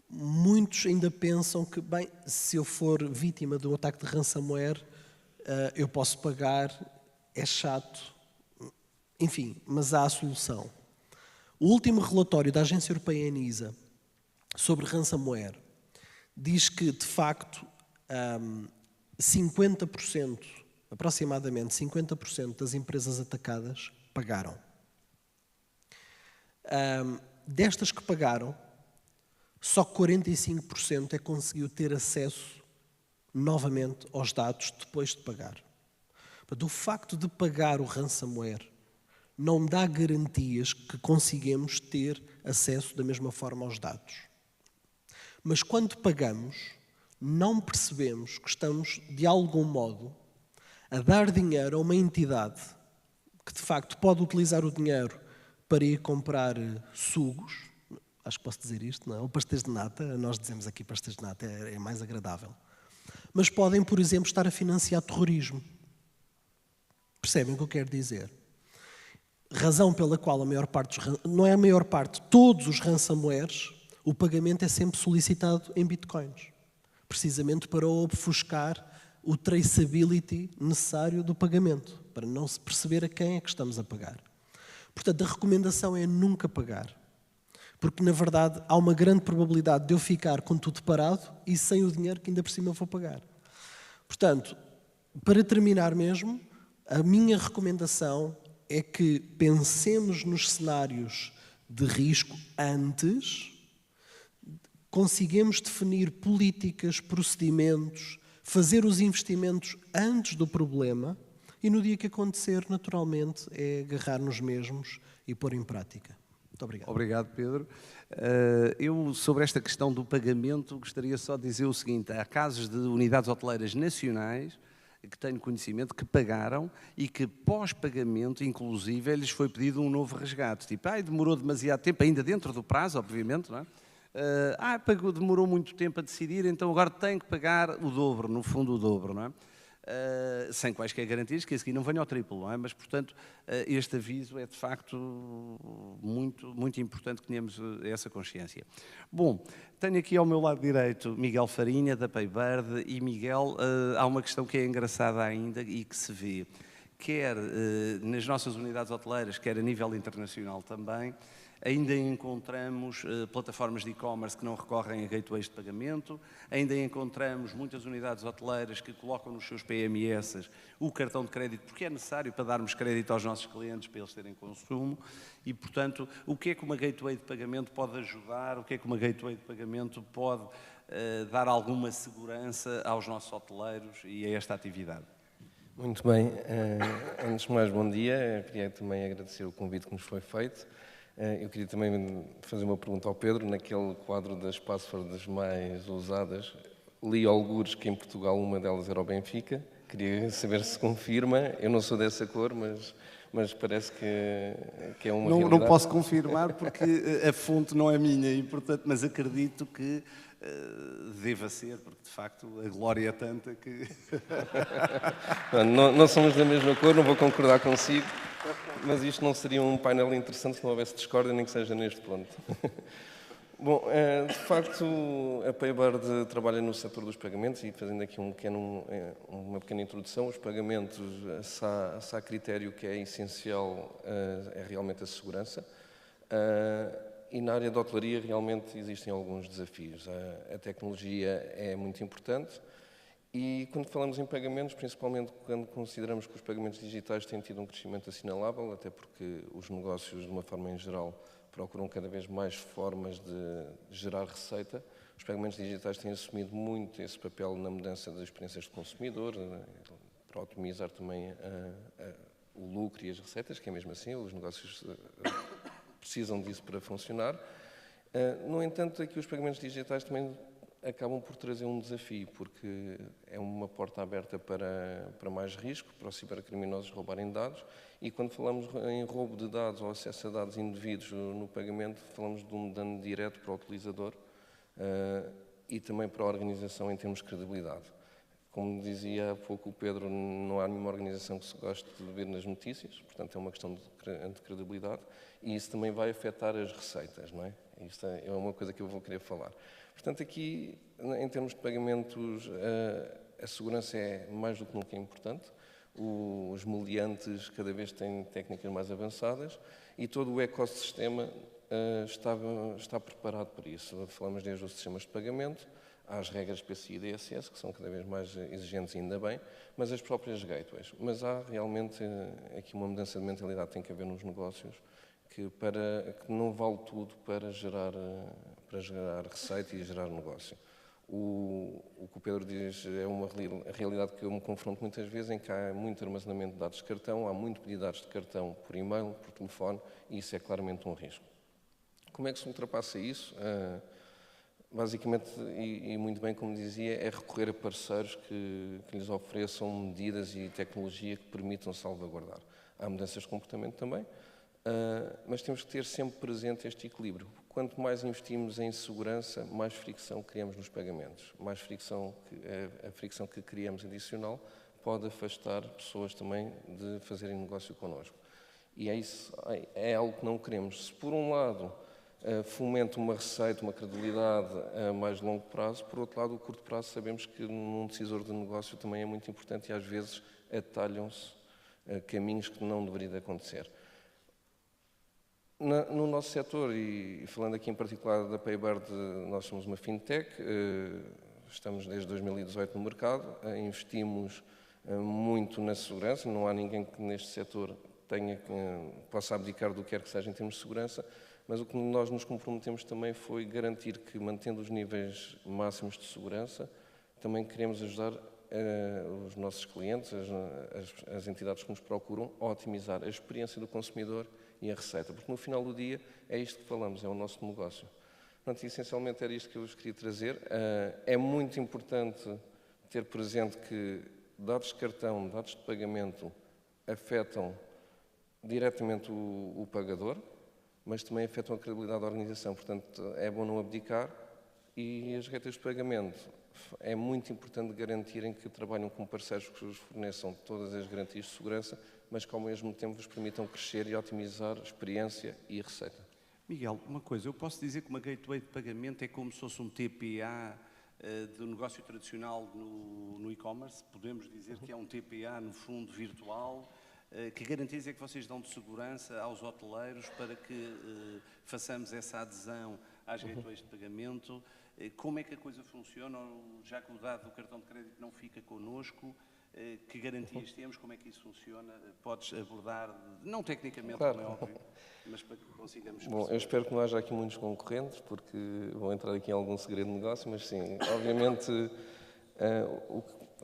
Muitos ainda pensam que, bem, se eu for vítima de um ataque de ransomware, eu posso pagar, é chato, enfim, mas há a solução. O último relatório da Agência Europeia ENISA sobre ransomware diz que, de facto, 50%, aproximadamente 50% das empresas atacadas pagaram. Destas que pagaram, só 45% é que conseguiu ter acesso novamente aos dados depois de pagar. O facto de pagar o ransomware não dá garantias que conseguimos ter acesso da mesma forma aos dados. Mas quando pagamos, não percebemos que estamos, de algum modo, a dar dinheiro a uma entidade que, de facto, pode utilizar o dinheiro para ir comprar sugos, acho que posso dizer isto, não é? Ou pastéis de nata, nós dizemos aqui pastéis de nata, é mais agradável. Mas podem, por exemplo, estar a financiar terrorismo. Percebem o que eu quero dizer? Razão pela qual a maior parte não é a maior parte, todos os ransomwares, o pagamento é sempre solicitado em bitcoins. Precisamente para obfuscar o traceability necessário do pagamento, para não se perceber a quem é que estamos a pagar. Portanto, a recomendação é nunca pagar. Porque, na verdade, há uma grande probabilidade de eu ficar com tudo parado e sem o dinheiro que ainda por cima eu vou pagar. Portanto, para terminar mesmo, a minha recomendação é que pensemos nos cenários de risco antes, consigamos definir políticas, procedimentos, fazer os investimentos antes do problema e no dia que acontecer, naturalmente, é agarrar nos mesmos e pôr em prática. Muito obrigado. Obrigado, Pedro. Eu, sobre esta questão do pagamento, gostaria só de dizer o seguinte. Há casos de unidades hoteleiras nacionais que tenho conhecimento que pagaram e que pós-pagamento, inclusive, lhes foi pedido um novo resgate. Tipo, demorou demasiado tempo, ainda dentro do prazo, obviamente, não é? Demorou muito tempo a decidir, então agora tem que pagar o dobro, no fundo o dobro, não é? Sem quaisquer garantias que a seguir não venha ao triplo, não é? Mas, portanto, este aviso é de facto muito, muito importante que tenhamos essa consciência. Bom, tenho aqui ao meu lado direito Miguel Farinha, da Paybyrd, e Miguel, há uma questão que é engraçada ainda e que se vê, quer nas nossas unidades hoteleiras, quer a nível internacional também. Ainda encontramos plataformas de e-commerce que não recorrem a gateways de pagamento, ainda encontramos muitas unidades hoteleiras que colocam nos seus PMS o cartão de crédito, porque é necessário para darmos crédito aos nossos clientes, para eles terem consumo, e, portanto, o que é que uma gateway de pagamento pode ajudar, o que é que uma gateway de pagamento pode dar alguma segurança aos nossos hoteleiros e a esta atividade. Muito bem. Antes de mais, bom dia. Eu queria também agradecer o convite que nos foi feito. Eu queria também fazer uma pergunta ao Pedro. Naquele quadro das passwords mais usadas, li algures que em Portugal uma delas era o Benfica. Queria saber se confirma. Eu não sou dessa cor, mas parece que é uma realidade. Não posso confirmar porque a fonte não é minha, e, portanto, mas acredito que deva ser, porque de facto a glória é tanta que... Não somos da mesma cor, não vou concordar consigo, mas isto não seria um painel interessante se não houvesse discórdia, nem que seja neste ponto. Bom, de facto, a Paybyrd trabalha no setor dos pagamentos e, fazendo aqui uma pequena introdução, os pagamentos, se há critério que é essencial, é realmente a segurança. E na área da hotelaria realmente existem alguns desafios. A tecnologia é muito importante e quando falamos em pagamentos, principalmente quando consideramos que os pagamentos digitais têm tido um crescimento assinalável, até porque os negócios, de uma forma em geral, procuram cada vez mais formas de gerar receita. Os pagamentos digitais têm assumido muito esse papel na mudança das experiências do consumidor, para otimizar também o lucro e as receitas, que é mesmo assim, os negócios precisam disso para funcionar. No entanto, aqui os pagamentos digitais também acabam por trazer um desafio, porque é uma porta aberta para mais risco, para os cibercriminosos roubarem dados, e quando falamos em roubo de dados ou acesso a dados indevidos no pagamento, falamos de um dano direto para o utilizador e também para a organização em termos de credibilidade. Como dizia há pouco o Pedro, não há nenhuma organização que se goste de ver nas notícias, portanto é uma questão de credibilidade, e isso também vai afetar as receitas, não é? Isto é uma coisa que eu vou querer falar. Portanto, aqui, em termos de pagamentos, a segurança é mais do que nunca importante. Os meliantes cada vez têm técnicas mais avançadas e todo o ecossistema está preparado para isso. Falamos desde os sistemas de pagamento, às regras PCI e DSS, que são cada vez mais exigentes, ainda bem, mas as próprias gateways. Mas há realmente aqui uma mudança de mentalidade que tem que haver nos negócios, que não vale tudo para gerar receita e gerar negócio. O que o Pedro diz é uma realidade que eu me confronto muitas vezes, em que há muito armazenamento de dados de cartão, há muito pedido de dados de cartão por e-mail, por telefone, e isso é claramente um risco. Como é que se ultrapassa isso? Basicamente, e muito bem como dizia, é recorrer a parceiros que lhes ofereçam medidas e tecnologia que permitam salvaguardar. Há mudanças de comportamento também, mas temos que ter sempre presente este equilíbrio. Quanto mais investimos em segurança, mais fricção criamos nos pagamentos. Mais fricção, a fricção que criamos adicional pode afastar pessoas também de fazerem negócio connosco. E é algo que não queremos. Se por um lado fomenta uma receita, uma credibilidade a mais longo prazo, por outro lado, o curto prazo sabemos que num decisor de negócio também é muito importante e às vezes atalham-se caminhos que não deveriam acontecer. No nosso setor, e falando aqui em particular da Paybyrd, nós somos uma fintech, estamos desde 2018 no mercado, investimos muito na segurança, não há ninguém que neste setor possa abdicar do que quer que seja em termos de segurança, mas o que nós nos comprometemos também foi garantir que, mantendo os níveis máximos de segurança, também queremos ajudar os nossos clientes, as entidades que nos procuram, a otimizar a experiência do consumidor e a receita, porque no final do dia é isto que falamos, é o nosso negócio. Portanto, essencialmente era isto que eu vos queria trazer. É muito importante ter presente que dados de cartão, dados de pagamento afetam diretamente o pagador, mas também afetam a credibilidade da organização. Portanto, é bom não abdicar e as regras de pagamento é muito importante garantirem que trabalham com parceiros que vos forneçam todas as garantias de segurança, mas que ao mesmo tempo vos permitam crescer e otimizar a experiência e a receita. Miguel, uma coisa, eu posso dizer que uma gateway de pagamento é como se fosse um TPA do negócio tradicional no e-commerce? Podemos dizer que é um TPA, no fundo, virtual? Que garantias é que vocês dão de segurança aos hoteleiros para que façamos essa adesão às gateways de pagamento? Como é que a coisa funciona, já que o dado do cartão de crédito não fica connosco? Que garantias temos? Como é que isso funciona? Podes abordar, não tecnicamente, Claro. como é óbvio, mas para que consigamos Bom, eu espero que não haja aqui muitos concorrentes, porque vão entrar aqui em algum segredo de negócio, mas sim, obviamente,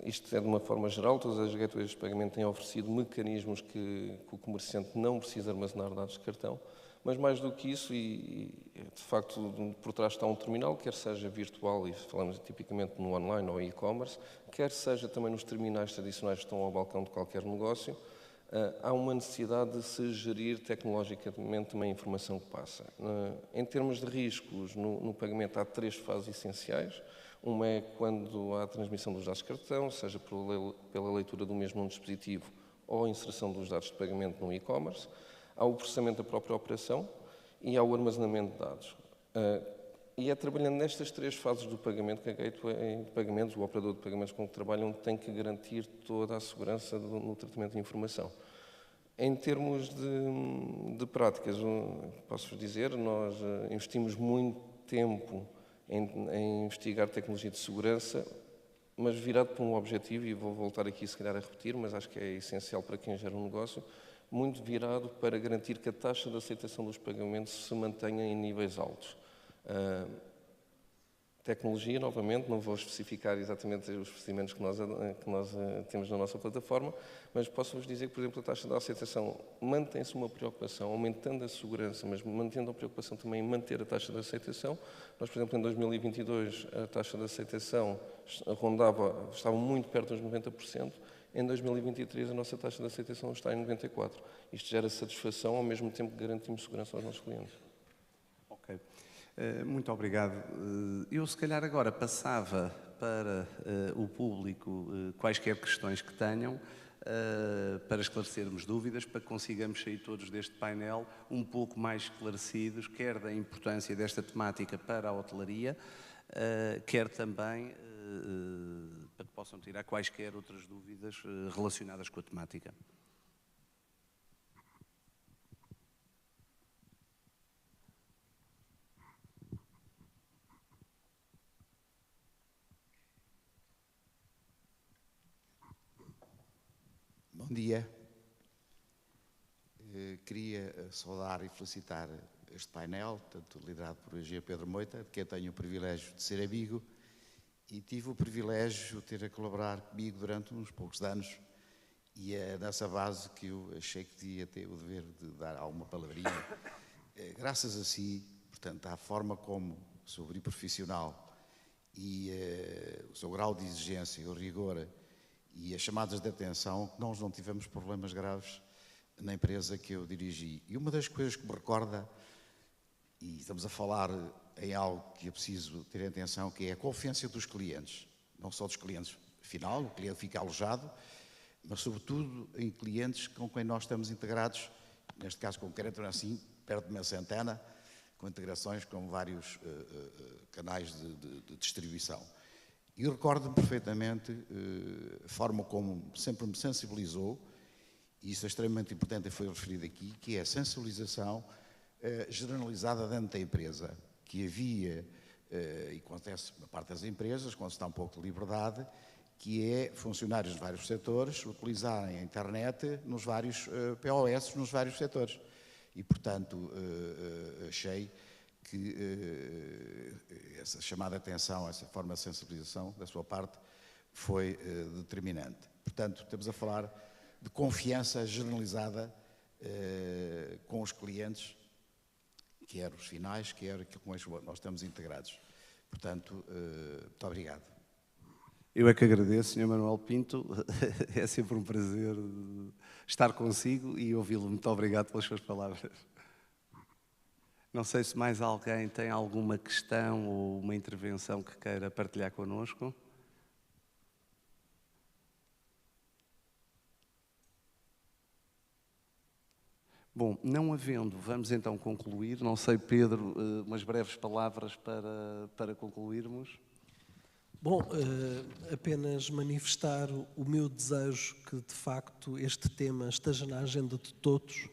isto é de uma forma geral, todas as gateways de pagamento têm oferecido mecanismos que o comerciante não precisa armazenar dados de cartão, mas mais do que isso, e de facto por trás está um terminal, quer seja virtual, e falamos tipicamente no online ou e-commerce, quer seja também nos terminais tradicionais que estão ao balcão de qualquer negócio, há uma necessidade de se gerir tecnologicamente também a informação que passa. Em termos de riscos, no pagamento há 3 fases essenciais. Uma é quando há a transmissão dos dados de cartão, seja pela leitura do mesmo num dispositivo ou a inserção dos dados de pagamento no e-commerce. Há o processamento da própria operação e há o armazenamento de dados. E é trabalhando nestas 3 fases do pagamento que a gateway de pagamentos, o operador de pagamentos com que trabalham, tem que garantir toda a segurança no tratamento de informação. Em termos de práticas, posso-vos dizer, nós investimos muito tempo em investigar tecnologia de segurança, mas virado para um objetivo, e vou voltar aqui se calhar a repetir, mas acho que é essencial para quem gera um negócio, muito virado para garantir que a taxa de aceitação dos pagamentos se mantenha em níveis altos. Tecnologia, novamente, não vou especificar exatamente os procedimentos que nós temos na nossa plataforma, mas posso-vos dizer que, por exemplo, a taxa de aceitação mantém-se uma preocupação, aumentando a segurança, mas mantendo a preocupação também em manter a taxa de aceitação. Nós, por exemplo, em 2022, a taxa de aceitação estava muito perto dos 90%. Em 2023, a nossa taxa de aceitação está em 94%. Isto gera satisfação, ao mesmo tempo que garantimos segurança aos nossos clientes. Ok. Muito obrigado. Eu, se calhar, agora passava para o público quaisquer questões que tenham, para esclarecermos dúvidas, para que consigamos sair todos deste painel um pouco mais esclarecidos, quer da importância desta temática para a hotelaria, quer também para que possam tirar quaisquer outras dúvidas relacionadas com a temática. Bom dia. Queria saudar e felicitar este painel, tanto liderado por Pedro Moita, de quem eu tenho o privilégio de ser amigo, e tive o privilégio de ter a colaborar comigo durante uns poucos anos, e é nessa base que eu achei que devia ter o dever de dar alguma palavrinha. Graças a si, portanto, à forma como sou profissional e o seu grau de exigência e o rigor e as chamadas de atenção, nós não tivemos problemas graves na empresa que eu dirigi. E uma das coisas que me recorda, e estamos a falar em algo que é preciso ter atenção, que é a confiança dos clientes. Não só dos clientes final, o cliente fica alojado, mas sobretudo em clientes com quem nós estamos integrados, neste caso concreto, assim, perto de uma centena, com integrações com vários canais de distribuição. E eu recordo-me perfeitamente a forma como sempre me sensibilizou, e isso é extremamente importante e foi referido aqui, que é a sensibilização generalizada dentro da empresa, que havia, e acontece na parte das empresas, quando se dá um pouco de liberdade, que é funcionários de vários setores utilizarem a internet nos vários POS, nos vários setores. E, portanto, achei que essa chamada atenção, essa forma de sensibilização da sua parte foi determinante. Portanto, estamos a falar de confiança generalizada com os clientes, quer os finais, quer com os que nós estamos integrados. Portanto, muito obrigado. Eu é que agradeço, Sr. Manuel Pinto. É sempre um prazer estar consigo e ouvi-lo. Muito obrigado pelas suas palavras. Não sei se mais alguém tem alguma questão ou uma intervenção que queira partilhar connosco. Bom, não havendo, vamos então concluir. Não sei, Pedro, umas breves palavras para concluirmos. Bom, apenas manifestar o meu desejo que, de facto, este tema esteja na agenda de todos.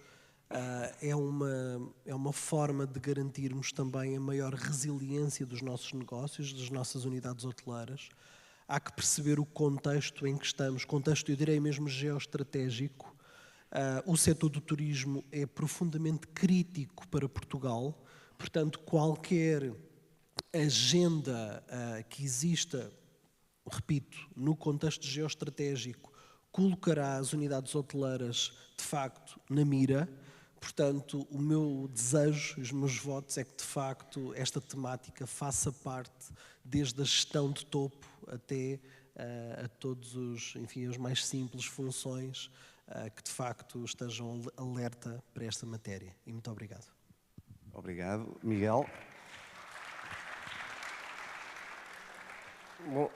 É uma forma de garantirmos também a maior resiliência dos nossos negócios, das nossas unidades hoteleiras. há que perceber o contexto em que estamos, contexto, eu direi mesmo geoestratégico. O setor do turismo é profundamente crítico para Portugal, portanto, qualquer agenda que exista, repito, no contexto geoestratégico, colocará as unidades hoteleiras, de facto, na mira. Portanto, o meu desejo, os meus votos é que, de facto, esta temática faça parte, desde a gestão de topo até a todos os, enfim, as mais simples funções, que, de facto, estejam alerta para esta matéria. E muito obrigado. Obrigado. Miguel? Bom,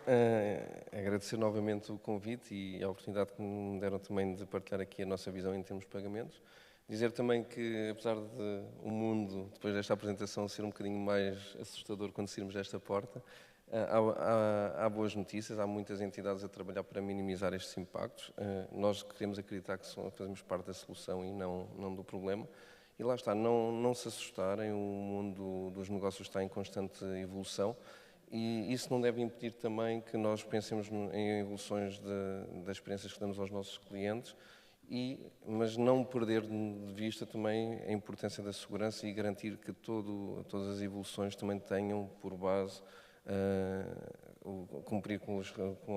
agradecer novamente o convite e a oportunidade que me deram também de partilhar aqui a nossa visão em termos de pagamentos. Dizer também que, apesar de o mundo, depois desta apresentação, ser um bocadinho mais assustador quando sairmos desta porta, há boas notícias, há muitas entidades a trabalhar para minimizar estes impactos. Nós queremos acreditar que fazemos parte da solução e não do problema. E lá está, não se assustarem, o mundo dos negócios está em constante evolução. E isso não deve impedir também que nós pensemos em evoluções das experiências que damos aos nossos clientes, mas não perder de vista também a importância da segurança e garantir que todas as evoluções também tenham por base cumprir com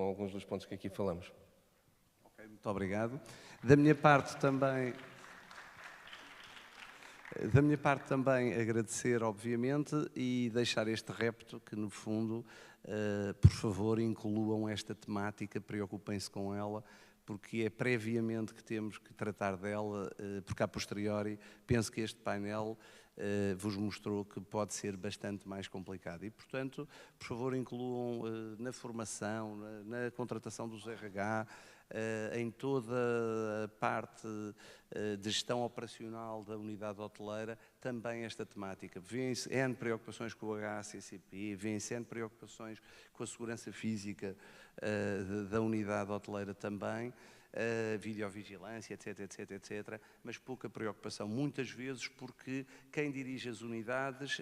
alguns dos pontos que aqui falamos. Ok, muito obrigado. Da minha parte também agradecer, obviamente, e deixar este repto que, no fundo, por favor, incluam esta temática, preocupem-se com ela, porque é previamente que temos que tratar dela, porque a posteriori penso que este painel vos mostrou que pode ser bastante mais complicado. E, portanto, por favor, incluam na formação, na contratação dos RH, em toda a parte de gestão operacional da unidade hoteleira, também esta temática. Vêem-se N preocupações com o CESICP, vêem-se N preocupações com a segurança física da unidade hoteleira também, videovigilância, etc, mas pouca preocupação, muitas vezes porque quem dirige as unidades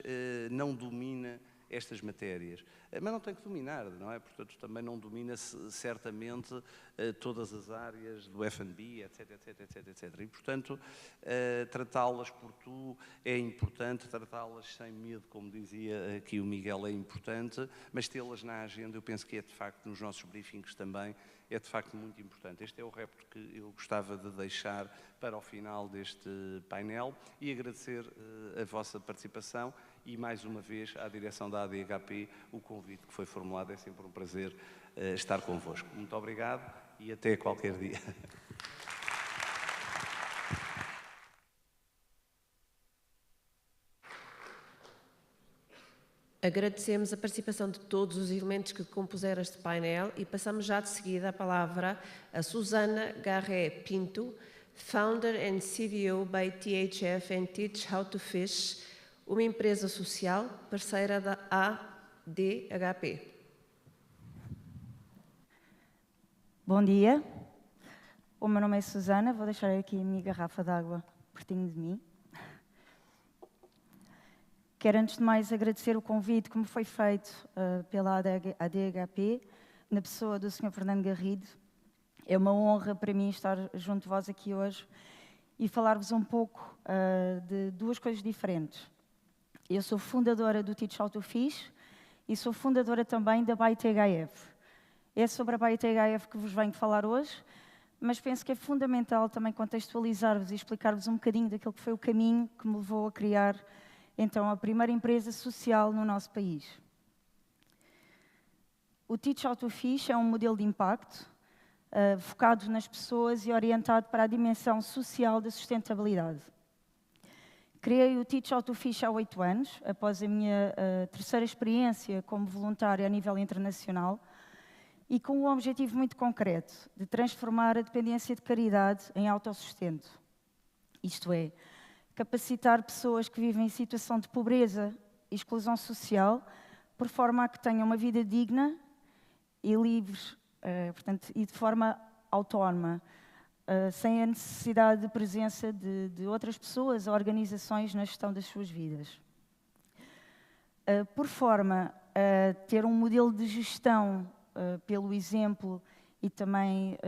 não domina estas matérias. Mas não tem que dominar, não é? Portanto, também não domina certamente todas as áreas do F&B, etc. E, portanto, tratá-las por tu é importante, tratá-las sem medo, como dizia aqui o Miguel, é importante, mas tê-las na agenda, eu penso que é, de facto, nos nossos briefings também, é, de facto, muito importante. Este é o repto que eu gostava de deixar para o final deste painel e agradecer a vossa participação e, mais uma vez, à direção da ADHP, o convite que foi formulado. É sempre um prazer estar convosco. Muito obrigado e até qualquer dia. Agradecemos a participação de todos os elementos que compuseram este painel e passamos já de seguida a palavra a Susana Garrett Pinto, Founder and CVO by THF and Teach How to Fish, uma empresa social parceira da ADHP. Bom dia, o meu nome é Susana, vou deixar aqui a minha garrafa de água pertinho de mim. Quero, antes de mais, agradecer o convite que me foi feito pela ADHP, na pessoa do Sr. Fernando Garrido. É uma honra para mim estar junto de vós aqui hoje e falar-vos um pouco de duas coisas diferentes. Eu sou fundadora do Teach How to Fish e sou fundadora também da ByTHF. É sobre a ByTHF que vos venho falar hoje, mas penso que é fundamental também contextualizar-vos e explicar-vos um bocadinho daquilo que foi o caminho que me levou a criar então a primeira empresa social no nosso país. O Teach How to Fish é um modelo de impacto focado nas pessoas e orientado para a dimensão social da sustentabilidade. Criei o Teach How to Fish há 8 anos, após a minha terceira experiência como voluntária a nível internacional, e com um objetivo muito concreto, de transformar a dependência de caridade em autossustento. Isto é, capacitar pessoas que vivem em situação de pobreza e exclusão social, por forma a que tenham uma vida digna e livres, portanto, e de forma autónoma, sem a necessidade de presença de outras pessoas ou organizações na gestão das suas vidas. Por forma a ter um modelo de gestão pelo exemplo e também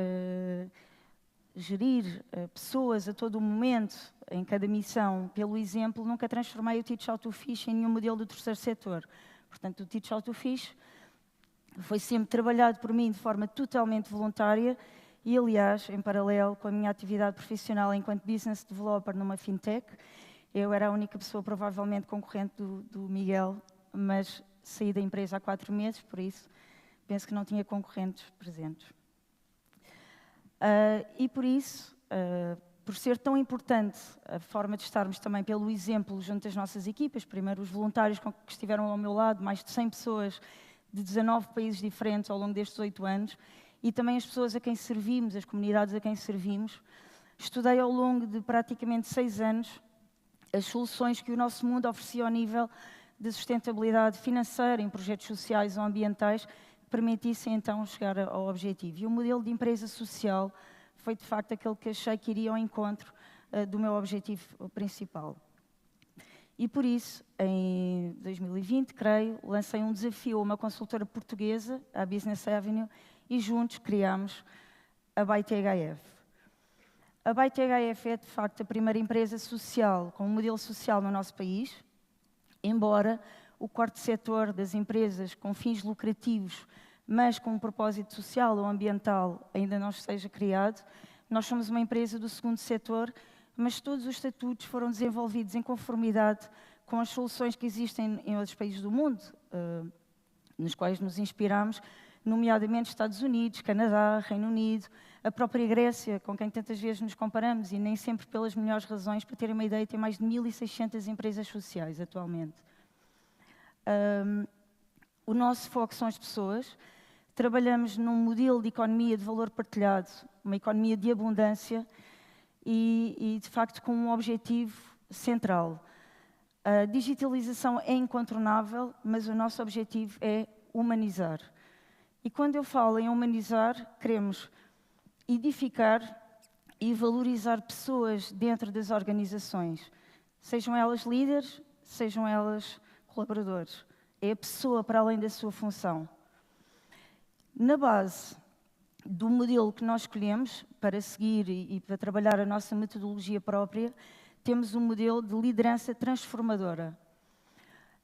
gerir pessoas a todo o momento, em cada missão, pelo exemplo, nunca transformei o Teach How to Fish em nenhum modelo do terceiro setor. Portanto, o Teach How to Fish foi sempre trabalhado por mim de forma totalmente voluntária e, aliás, em paralelo com a minha atividade profissional enquanto business developer numa fintech. Eu era a única pessoa, provavelmente, concorrente do Miguel, mas saí da empresa há 4 meses, por isso penso que não tinha concorrentes presentes. E por isso, por ser tão importante a forma de estarmos também pelo exemplo junto às nossas equipas, primeiro os voluntários que estiveram ao meu lado, mais de 100 pessoas de 19 países diferentes ao longo destes 8 anos, e também as pessoas a quem servimos, as comunidades a quem servimos, estudei ao longo de praticamente 6 anos as soluções que o nosso mundo oferecia ao nível de sustentabilidade financeira em projetos sociais ou ambientais que permitissem então chegar ao objetivo. E o modelo de empresa social foi de facto aquele que achei que iria ao encontro do meu objetivo principal. E por isso, em 2020, creio, lancei um desafio a uma consultora portuguesa, a Business Avenue, e juntos criámos a ByteHF. A ByteHF é, de facto, a primeira empresa social com um modelo social no nosso país, embora o quarto setor das empresas com fins lucrativos, mas com um propósito social ou ambiental ainda não esteja criado. Nós somos uma empresa do segundo setor, mas todos os estatutos foram desenvolvidos em conformidade com as soluções que existem em outros países do mundo, nos quais nos inspiramos, nomeadamente Estados Unidos, Canadá, Reino Unido, a própria Grécia, com quem tantas vezes nos comparamos, e nem sempre pelas melhores razões. Para terem uma ideia, tem mais de 1.600 empresas sociais atualmente. O nosso foco são as pessoas. Trabalhamos num modelo de economia de valor partilhado, uma economia de abundância e de facto, com um objetivo central. A digitalização é incontornável, mas o nosso objetivo é humanizar. E quando eu falo em humanizar, queremos edificar e valorizar pessoas dentro das organizações, sejam elas líderes, sejam elas colaboradores. É a pessoa para além da sua função. Na base do modelo que nós escolhemos para seguir e para trabalhar a nossa metodologia própria, temos um modelo de liderança transformadora.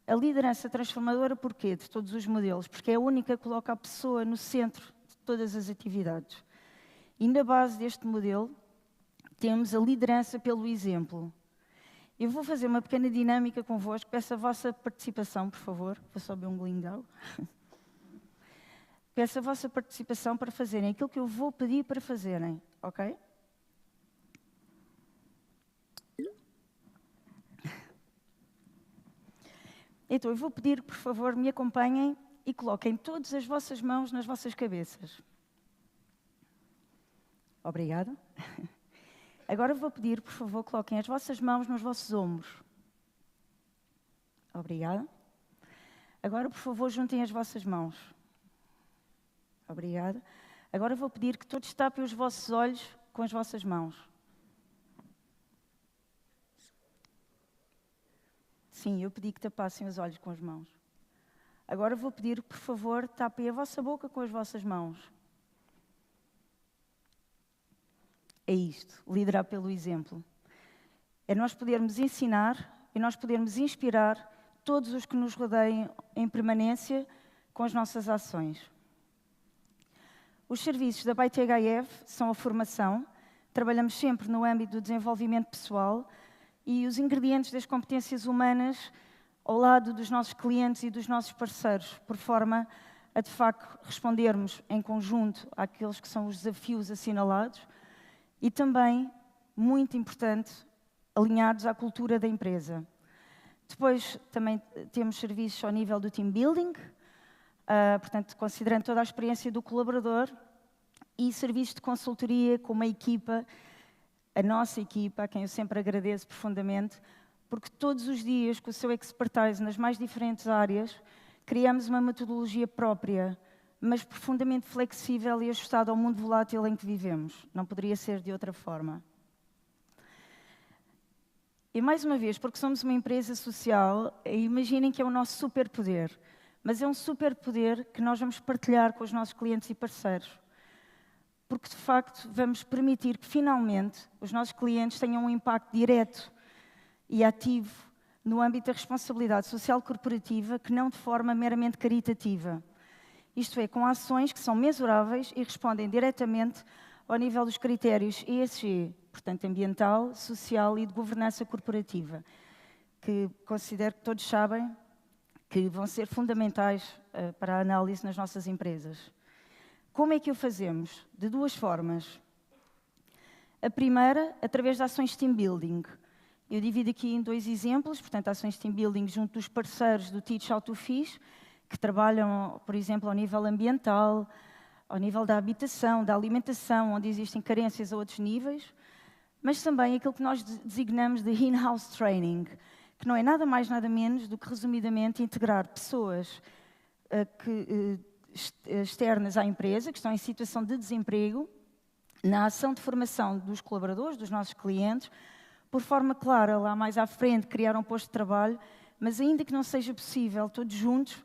A liderança transformadora, porquê? De todos os modelos? Porque é a única que coloca a pessoa no centro de todas as atividades. E na base deste modelo, temos a liderança pelo exemplo. Eu vou fazer uma pequena dinâmica convosco, peço a vossa participação, por favor. Vou só beber um golinho de água. Peço a vossa participação para fazerem aquilo que eu vou pedir para fazerem, ok? Então, eu vou pedir que, por favor, me acompanhem e coloquem todas as vossas mãos nas vossas cabeças. Obrigada. Agora vou pedir, por favor, coloquem as vossas mãos nos vossos ombros. Obrigada. Agora, por favor, juntem as vossas mãos. Obrigada. Agora vou pedir que todos tapem os vossos olhos com as vossas mãos. Sim, eu pedi que tapassem os olhos com as mãos. Agora vou pedir que, por favor, tapem a vossa boca com as vossas mãos. É isto, liderar pelo exemplo. É nós podermos ensinar e nós podermos inspirar todos os que nos rodeiam em permanência com as nossas ações. Os serviços da ByteHF são a formação, trabalhamos sempre no âmbito do desenvolvimento pessoal e os ingredientes das competências humanas ao lado dos nossos clientes e dos nossos parceiros, por forma a, de facto, respondermos em conjunto àqueles que são os desafios assinalados e também, muito importante, alinhados à cultura da empresa. Depois, também temos serviços ao nível do team building, portanto, considerando toda a experiência do colaborador, e serviços de consultoria com uma equipa, a nossa equipa, a quem eu sempre agradeço profundamente, porque todos os dias, com o seu expertise nas mais diferentes áreas, criamos uma metodologia própria, mas profundamente flexível e ajustada ao mundo volátil em que vivemos. Não poderia ser de outra forma. E mais uma vez, porque somos uma empresa social, imaginem que é o nosso superpoder. mas é um superpoder que nós vamos partilhar com os nossos clientes e parceiros. Porque, de facto, vamos permitir que, finalmente, os nossos clientes tenham um impacto direto e ativo no âmbito da responsabilidade social corporativa, que não de forma meramente caritativa. Isto é, com ações que são mensuráveis e respondem diretamente ao nível dos critérios ESG, portanto, ambiental, social e de governança corporativa, que considero que todos sabem que vão ser fundamentais para a análise nas nossas empresas. Como é que o fazemos? De duas formas. A primeira, através de ações de team building. Eu divido aqui em dois exemplos, portanto, ações de team building junto dos parceiros do Teach How to Fish, que trabalham, por exemplo, ao nível ambiental, ao nível da habitação, da alimentação, onde existem carências a outros níveis, mas também aquilo que nós designamos de in-house training, que não é nada mais, nada menos do que, resumidamente, integrar pessoas externas à empresa, que estão em situação de desemprego, na ação de formação dos colaboradores, dos nossos clientes, por forma clara, lá mais à frente, criar um posto de trabalho, mas ainda que não seja possível, todos juntos,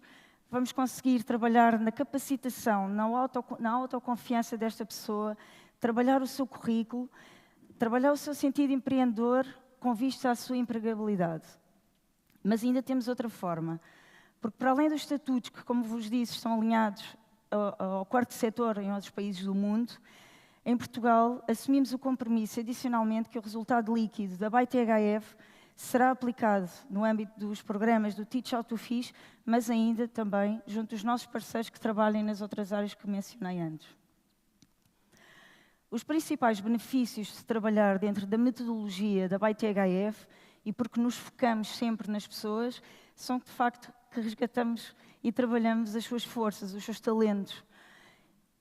vamos conseguir trabalhar na capacitação, na autoconfiança desta pessoa, trabalhar o seu currículo, trabalhar o seu sentido empreendedor com vista à sua empregabilidade. Mas ainda temos outra forma, porque para além dos estatutos que, como vos disse, estão alinhados ao quarto setor em outros países do mundo, em Portugal assumimos o compromisso, adicionalmente, que o resultado líquido da BAI-THF será aplicado no âmbito dos programas do Teach How to Fish, mas ainda também junto dos nossos parceiros que trabalhem nas outras áreas que mencionei antes. Os principais benefícios de trabalhar dentro da metodologia da BAI-THF, e porque nos focamos sempre nas pessoas, são de facto que resgatamos e trabalhamos as suas forças, os seus talentos.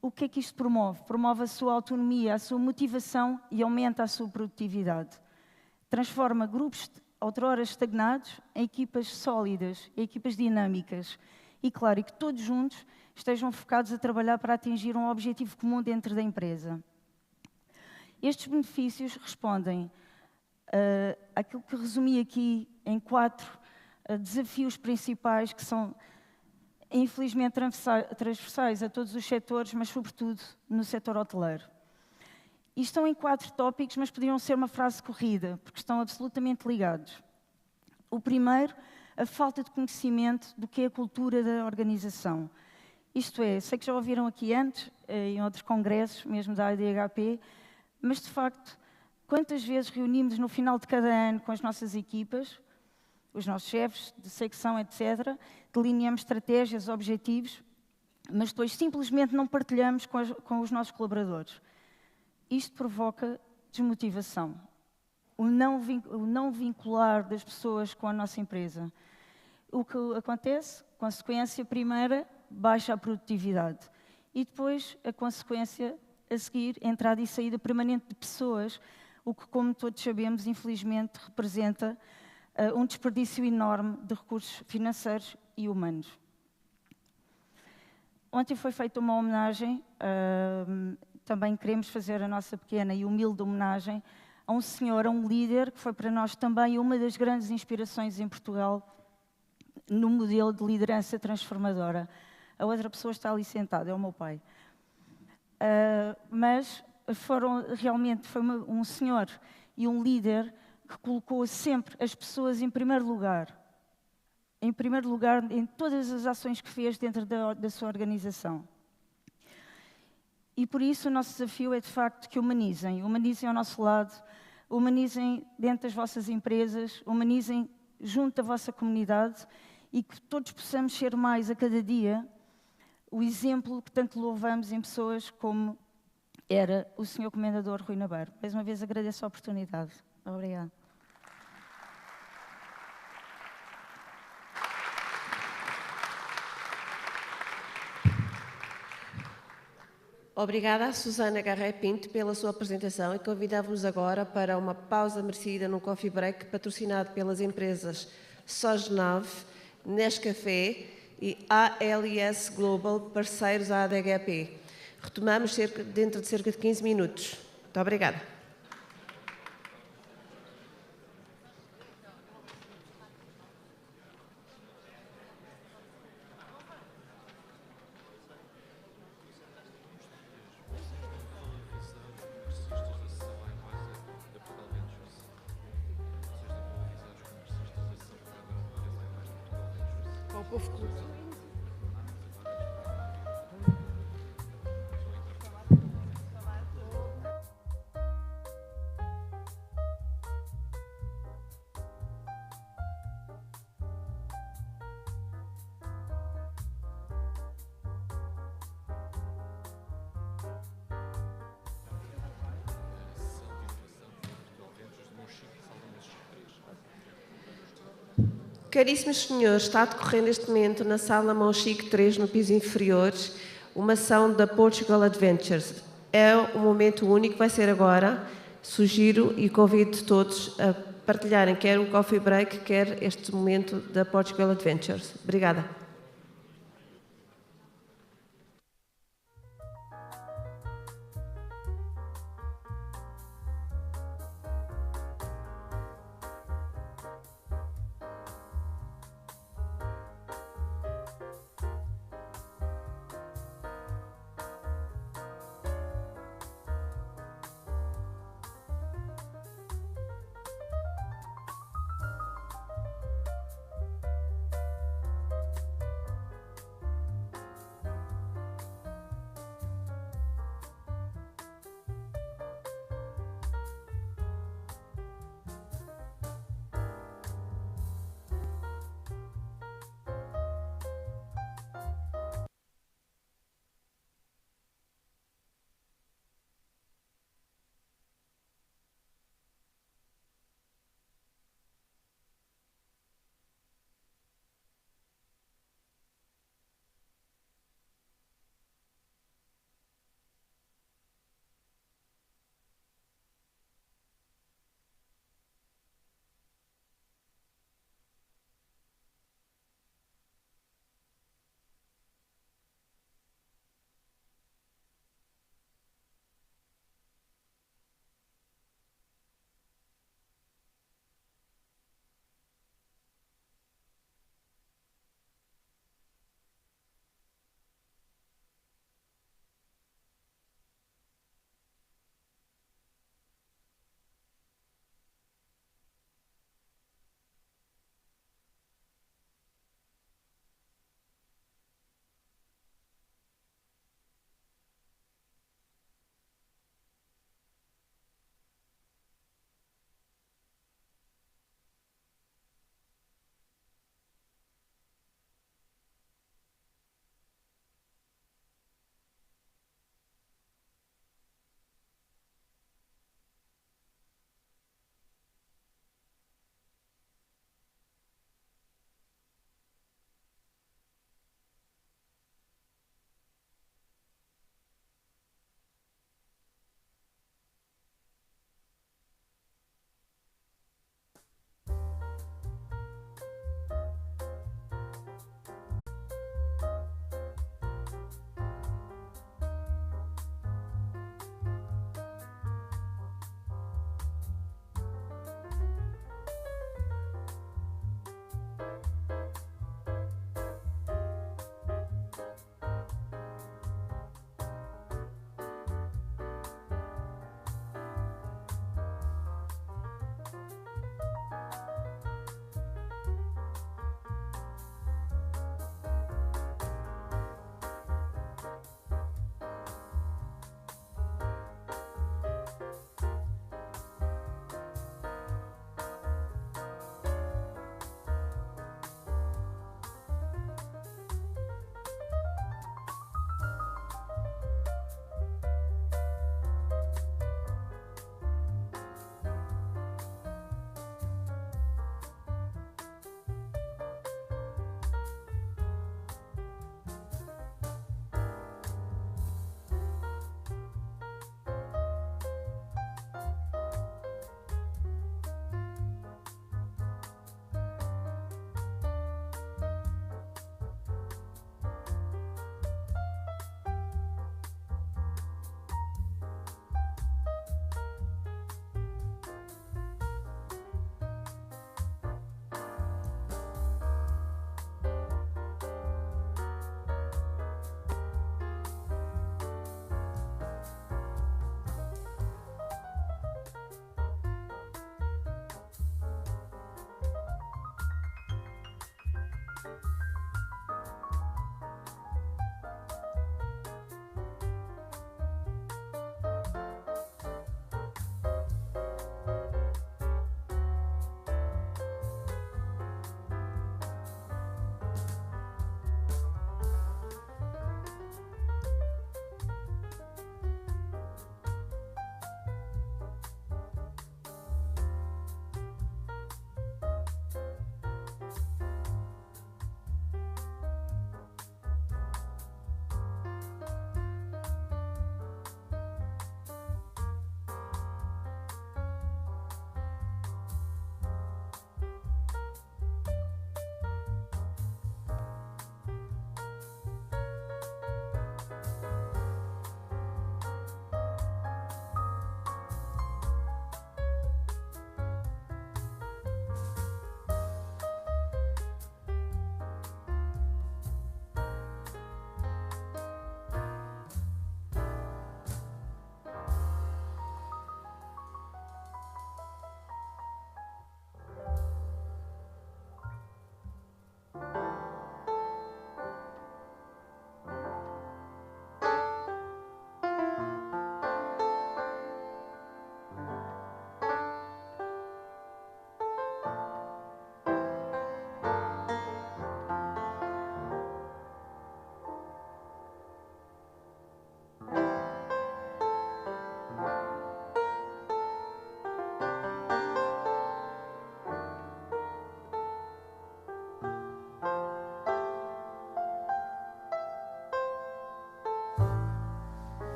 O que é que isto promove? Promove a sua autonomia, a sua motivação e aumenta a sua produtividade. Transforma grupos outrora estagnados em equipas sólidas, em equipas dinâmicas. E claro, e que todos juntos estejam focados a trabalhar para atingir um objetivo comum dentro da empresa. Estes benefícios respondem àquilo que resumi aqui em 4 desafios principais que são, infelizmente, transversais a todos os setores, mas sobretudo no setor hoteleiro. E estão em 4 tópicos, mas poderiam ser uma frase corrida, porque estão absolutamente ligados. O primeiro, a falta de conhecimento do que é a cultura da organização. Isto é, sei que já ouviram aqui antes, em outros congressos, mesmo da Adhp, mas de facto, quantas vezes reunimos no final de cada ano com as nossas equipas, os nossos chefes de secção, etc., delineamos estratégias, objetivos, mas depois simplesmente não partilhamos com os nossos colaboradores. Isto provoca desmotivação, o não vincular das pessoas com a nossa empresa. O que acontece? Consequência primeira, baixa a produtividade. E depois, a consequência a seguir, entrada e saída permanente de pessoas, o que, como todos sabemos, infelizmente, representa um desperdício enorme de recursos financeiros e humanos. Ontem foi feita uma homenagem, também queremos fazer a nossa pequena e humilde homenagem a um senhor, a um líder, que foi para nós também uma das grandes inspirações em Portugal no modelo de liderança transformadora. A outra pessoa está ali sentada, é o meu pai. Mas realmente foi um senhor e um líder que colocou sempre as pessoas em primeiro lugar em todas as ações que fez dentro da sua organização. E por isso o nosso desafio é de facto que humanizem ao nosso lado, humanizem dentro das vossas empresas, humanizem junto da vossa comunidade e que todos possamos ser mais a cada dia o exemplo que tanto louvamos em pessoas como era o Sr. Comendador Rui Nabeiro. Mais uma vez agradeço a oportunidade. Obrigada. Obrigada a Susana Garrett Pinto pela sua apresentação e convidamos-nos agora para uma pausa merecida num coffee break patrocinado pelas empresas Sogenave, Nescafé e ALS Global, parceiros da ADHP. Retomamos dentro de cerca de 15 minutos. Muito obrigada. Ao povo clube. Caríssimos senhores, está a decorrer neste momento na sala Mão Chique 3, no piso inferior, uma ação da Portugal Adventures. É um momento único, vai ser agora. Sugiro e convido todos a partilharem quer o coffee break, quer este momento da Portugal Adventures. Obrigada.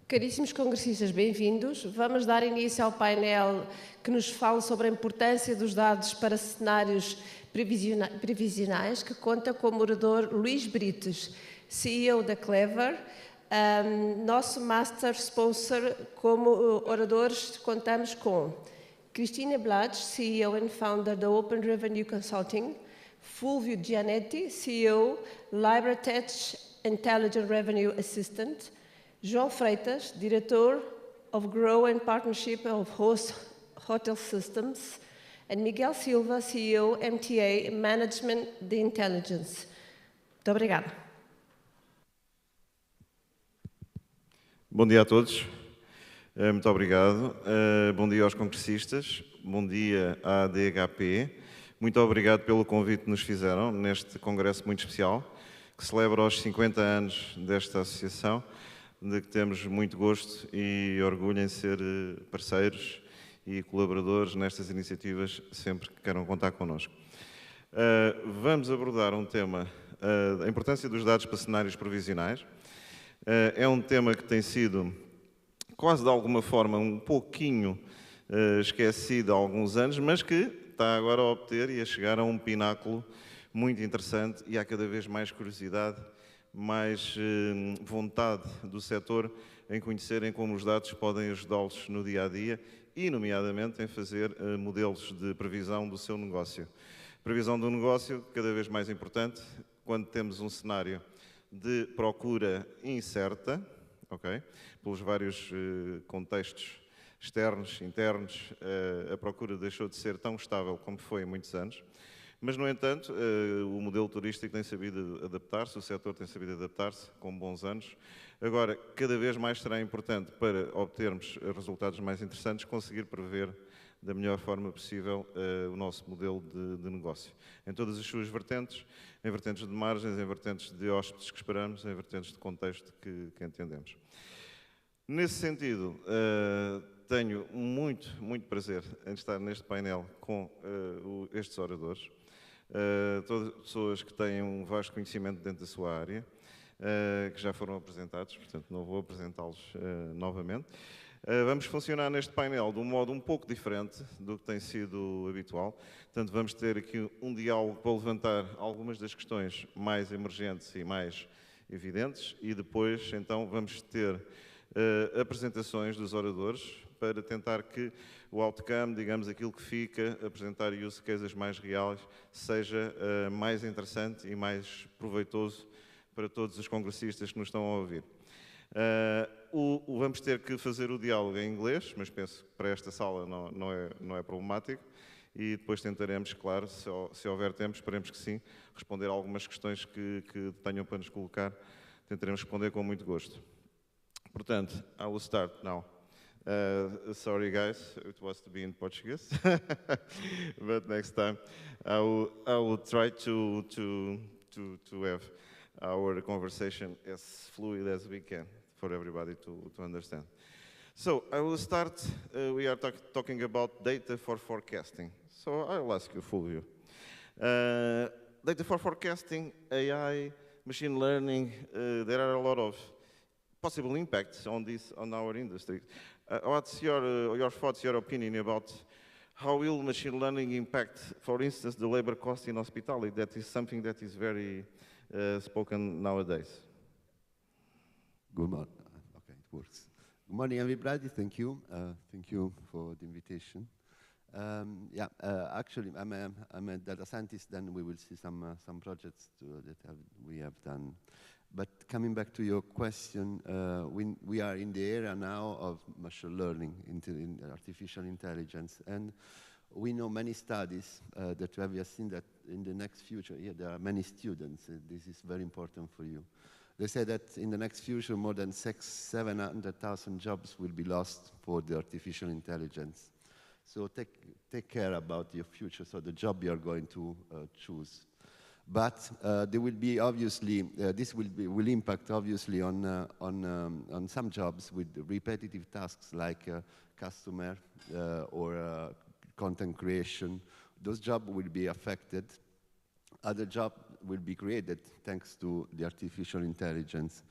Caríssimos congressistas, bem-vindos. Vamos dar início ao painel que nos fala sobre a importância dos dados para cenários previsionais, que conta com o orador Luís Brites, CEO da Clever. Nosso Master Sponsor, como oradores, contamos com Cristina Blades, CEO and Founder da Open Revenue Consulting, Fulvio Gianetti, CEO, LibraTech Intelligent Revenue Assistant, João Freitas, Diretor of Grow and Partnership of Host Hotel Systems, and Miguel Silva, CEO, MTA Management de Intelligence. Muito obrigada. Bom dia a todos. Muito obrigado. Bom dia aos congressistas. Bom dia à ADHP. Muito obrigado pelo convite que nos fizeram neste congresso muito especial, que celebra os 50 anos desta associação, de que temos muito gosto e orgulho em ser parceiros e colaboradores nestas iniciativas, sempre que queiram contar connosco. Vamos abordar um tema, a importância dos dados para cenários previsionais. É um tema que tem sido, quase de alguma forma, um pouquinho esquecido há alguns anos, mas que está agora a obter e a chegar a um pináculo muito interessante, e há cada vez mais curiosidade, mais vontade do setor em conhecerem como os dados podem ajudá-los no dia-a-dia e, nomeadamente, em fazer modelos de previsão do seu negócio. Previsão do negócio cada vez mais importante quando temos um cenário de procura incerta, okay? Pelos vários contextos externos, internos, a procura deixou de ser tão estável como foi em muitos anos. Mas, no entanto, o modelo turístico tem sabido adaptar-se, o setor tem sabido adaptar-se com bons anos. Agora, cada vez mais será importante, para obtermos resultados mais interessantes, conseguir prever da melhor forma possível o nosso modelo de negócio. Em todas as suas vertentes, em vertentes de margens, em vertentes de hóspedes que esperamos, em vertentes de contexto que entendemos. Nesse sentido, tenho muito prazer em estar neste painel com estes oradores. Todas pessoas que têm um vasto conhecimento dentro da sua área, que já foram apresentados, portanto não vou apresentá-los novamente. Vamos funcionar neste painel de um modo um pouco diferente do que tem sido habitual. Portanto, vamos ter aqui um diálogo para levantar algumas das questões mais emergentes e mais evidentes, e depois, então, vamos ter apresentações dos oradores para tentar que o outcome, digamos, aquilo que fica, apresentar use cases mais reais, seja mais interessante e mais proveitoso para todos os congressistas que nos estão a ouvir. Vamos ter que fazer o diálogo em inglês, mas penso que para esta sala não é problemático, e depois tentaremos, claro, se houver tempo, esperemos que sim, responder a algumas questões que tenham para nos colocar, tentaremos responder com muito gosto. Portanto, I will start now. Sorry guys, it was to be in Portuguese, but next time I will try to have our conversation as fluid as we can for everybody to understand. So I will start. We are talking about data for forecasting. So I will ask you, Fulvio. Data for forecasting, AI, machine learning. There are a lot of possible impacts on our industry. What's your thoughts, your opinion about how will machine learning impact, for instance, the labor cost in hospitality? That is something that is very spoken nowadays. Good morning. Okay, it works. Good morning, everybody. Thank you. Thank you for the invitation. Actually, I'm a data scientist. Then we will see some projects we have done. But coming back to your question, we are in the era now of machine learning, in artificial intelligence, and we know many studies that we have seen that in the next future, there are many students. This is very important for you. They say that in the next future, more than 700,000 jobs will be lost for the artificial intelligence. So take care about your future, so the job you are going to choose. But there will be obviously this will impact obviously on some jobs with repetitive tasks like customer or content creation. Those jobs will be affected. Other jobs will be created thanks to the artificial intelligence.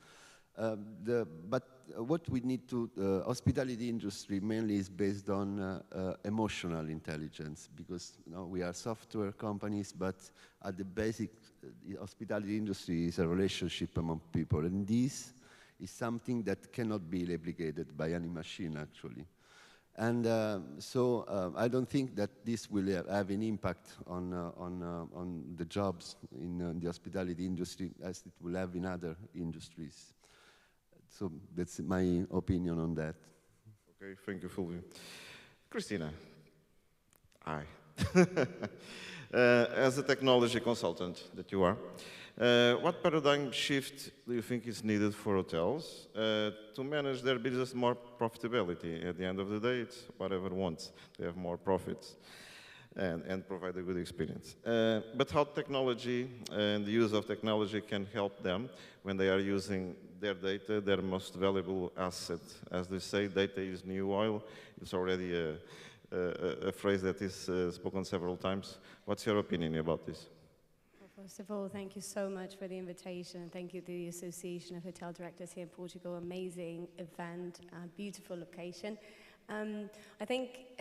But what we need to, hospitality industry mainly is based on emotional intelligence, because we are software companies, but at the basic, the hospitality industry is a relationship among people, and this is something that cannot be replicated by any machine, actually. And so I don't think that this will have an impact on the jobs in the hospitality industry as it will have in other industries. So that's my opinion on that. Okay, thank you, Fulvio. Christina. Hi. As a technology consultant that you are, what paradigm shift do you think is needed for hotels to manage their business more profitability? At the end of the day, it's whatever wants. They have more profits and provide a good experience. But how technology and the use of technology can help them when they are using their data, their most valuable asset. As they say, data is new oil. It's already a phrase that is spoken several times. What's your opinion about this? First of all, thank you so much for the invitation. Thank you to the Association of Hotel Directors here in Portugal. Amazing event, beautiful location. I think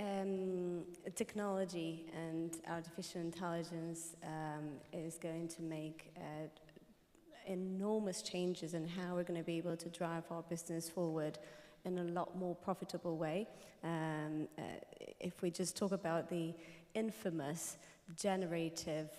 technology and artificial intelligence is going to make enormous changes in how we're going to be able to drive our business forward in a lot more profitable way. If we just talk about the infamous generative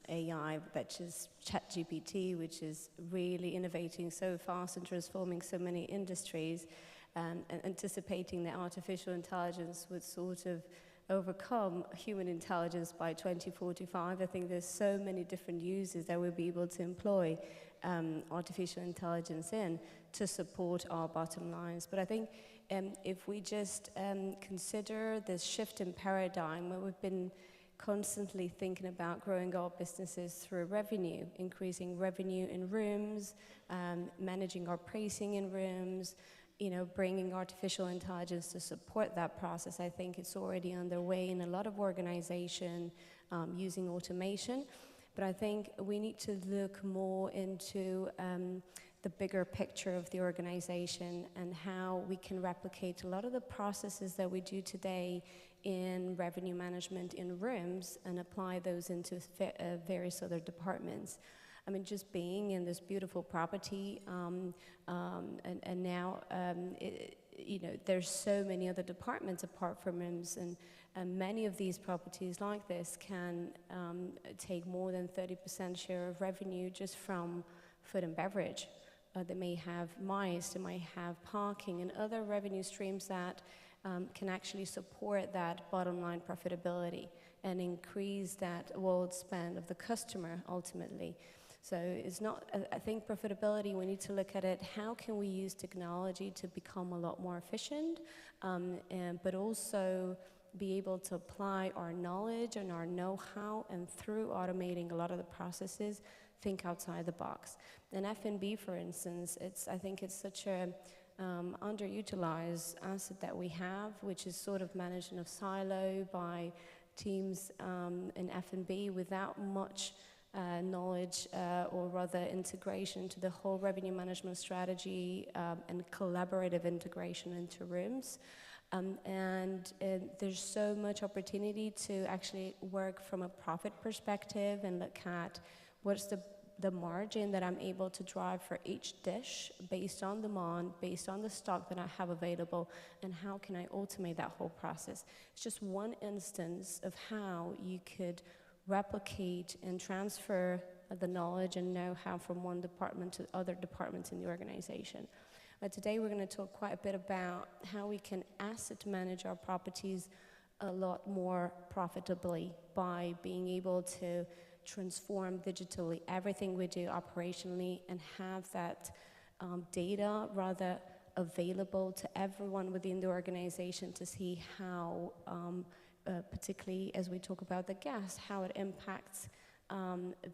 AI, which is ChatGPT, which is really innovating so fast and transforming so many industries, and anticipating that artificial intelligence would sort of overcome human intelligence by 2045. I think there's so many different uses that we'll be able to employ artificial intelligence in to support our bottom lines. But I think if we just consider this shift in paradigm where we've been constantly thinking about growing our businesses through revenue, increasing revenue in rooms, managing our pricing in rooms, bringing artificial intelligence to support that process. I think it's already underway in a lot of organizations using automation. But I think we need to look more into the bigger picture of the organization and how we can replicate a lot of the processes that we do today in revenue management in rooms and apply those into various other departments. I mean, just being in this beautiful property, and now, there's so many other departments apart from rooms, and many of these properties like this can take more than 30% share of revenue just from food and beverage. They may have MICE, they might have parking and other revenue streams that can actually support that bottom line profitability and increase that wallet spend of the customer ultimately. So it's not, I think profitability, we need to look at it, how can we use technology to become a lot more efficient, but also be able to apply our knowledge and our know-how, and through automating a lot of the processes, think outside the box. In F&B, for instance, I think it's such a underutilized asset that we have, which is sort of managed in a silo by teams in F&B without much knowledge or rather integration to the whole revenue management strategy and collaborative integration into rooms. And there's so much opportunity to actually work from a profit perspective and look at what's the margin that I'm able to drive for each dish based on demand, based on the stock that I have available, and how can I automate that whole process. It's just one instance of how you could replicate and transfer the knowledge and know-how from one department to other departments in the organization. Today we're going to talk quite a bit about how we can asset manage our properties a lot more profitably by being able to transform digitally everything we do operationally and have that data rather available to everyone within the organization to see how, particularly as we talk about the guests, how it impacts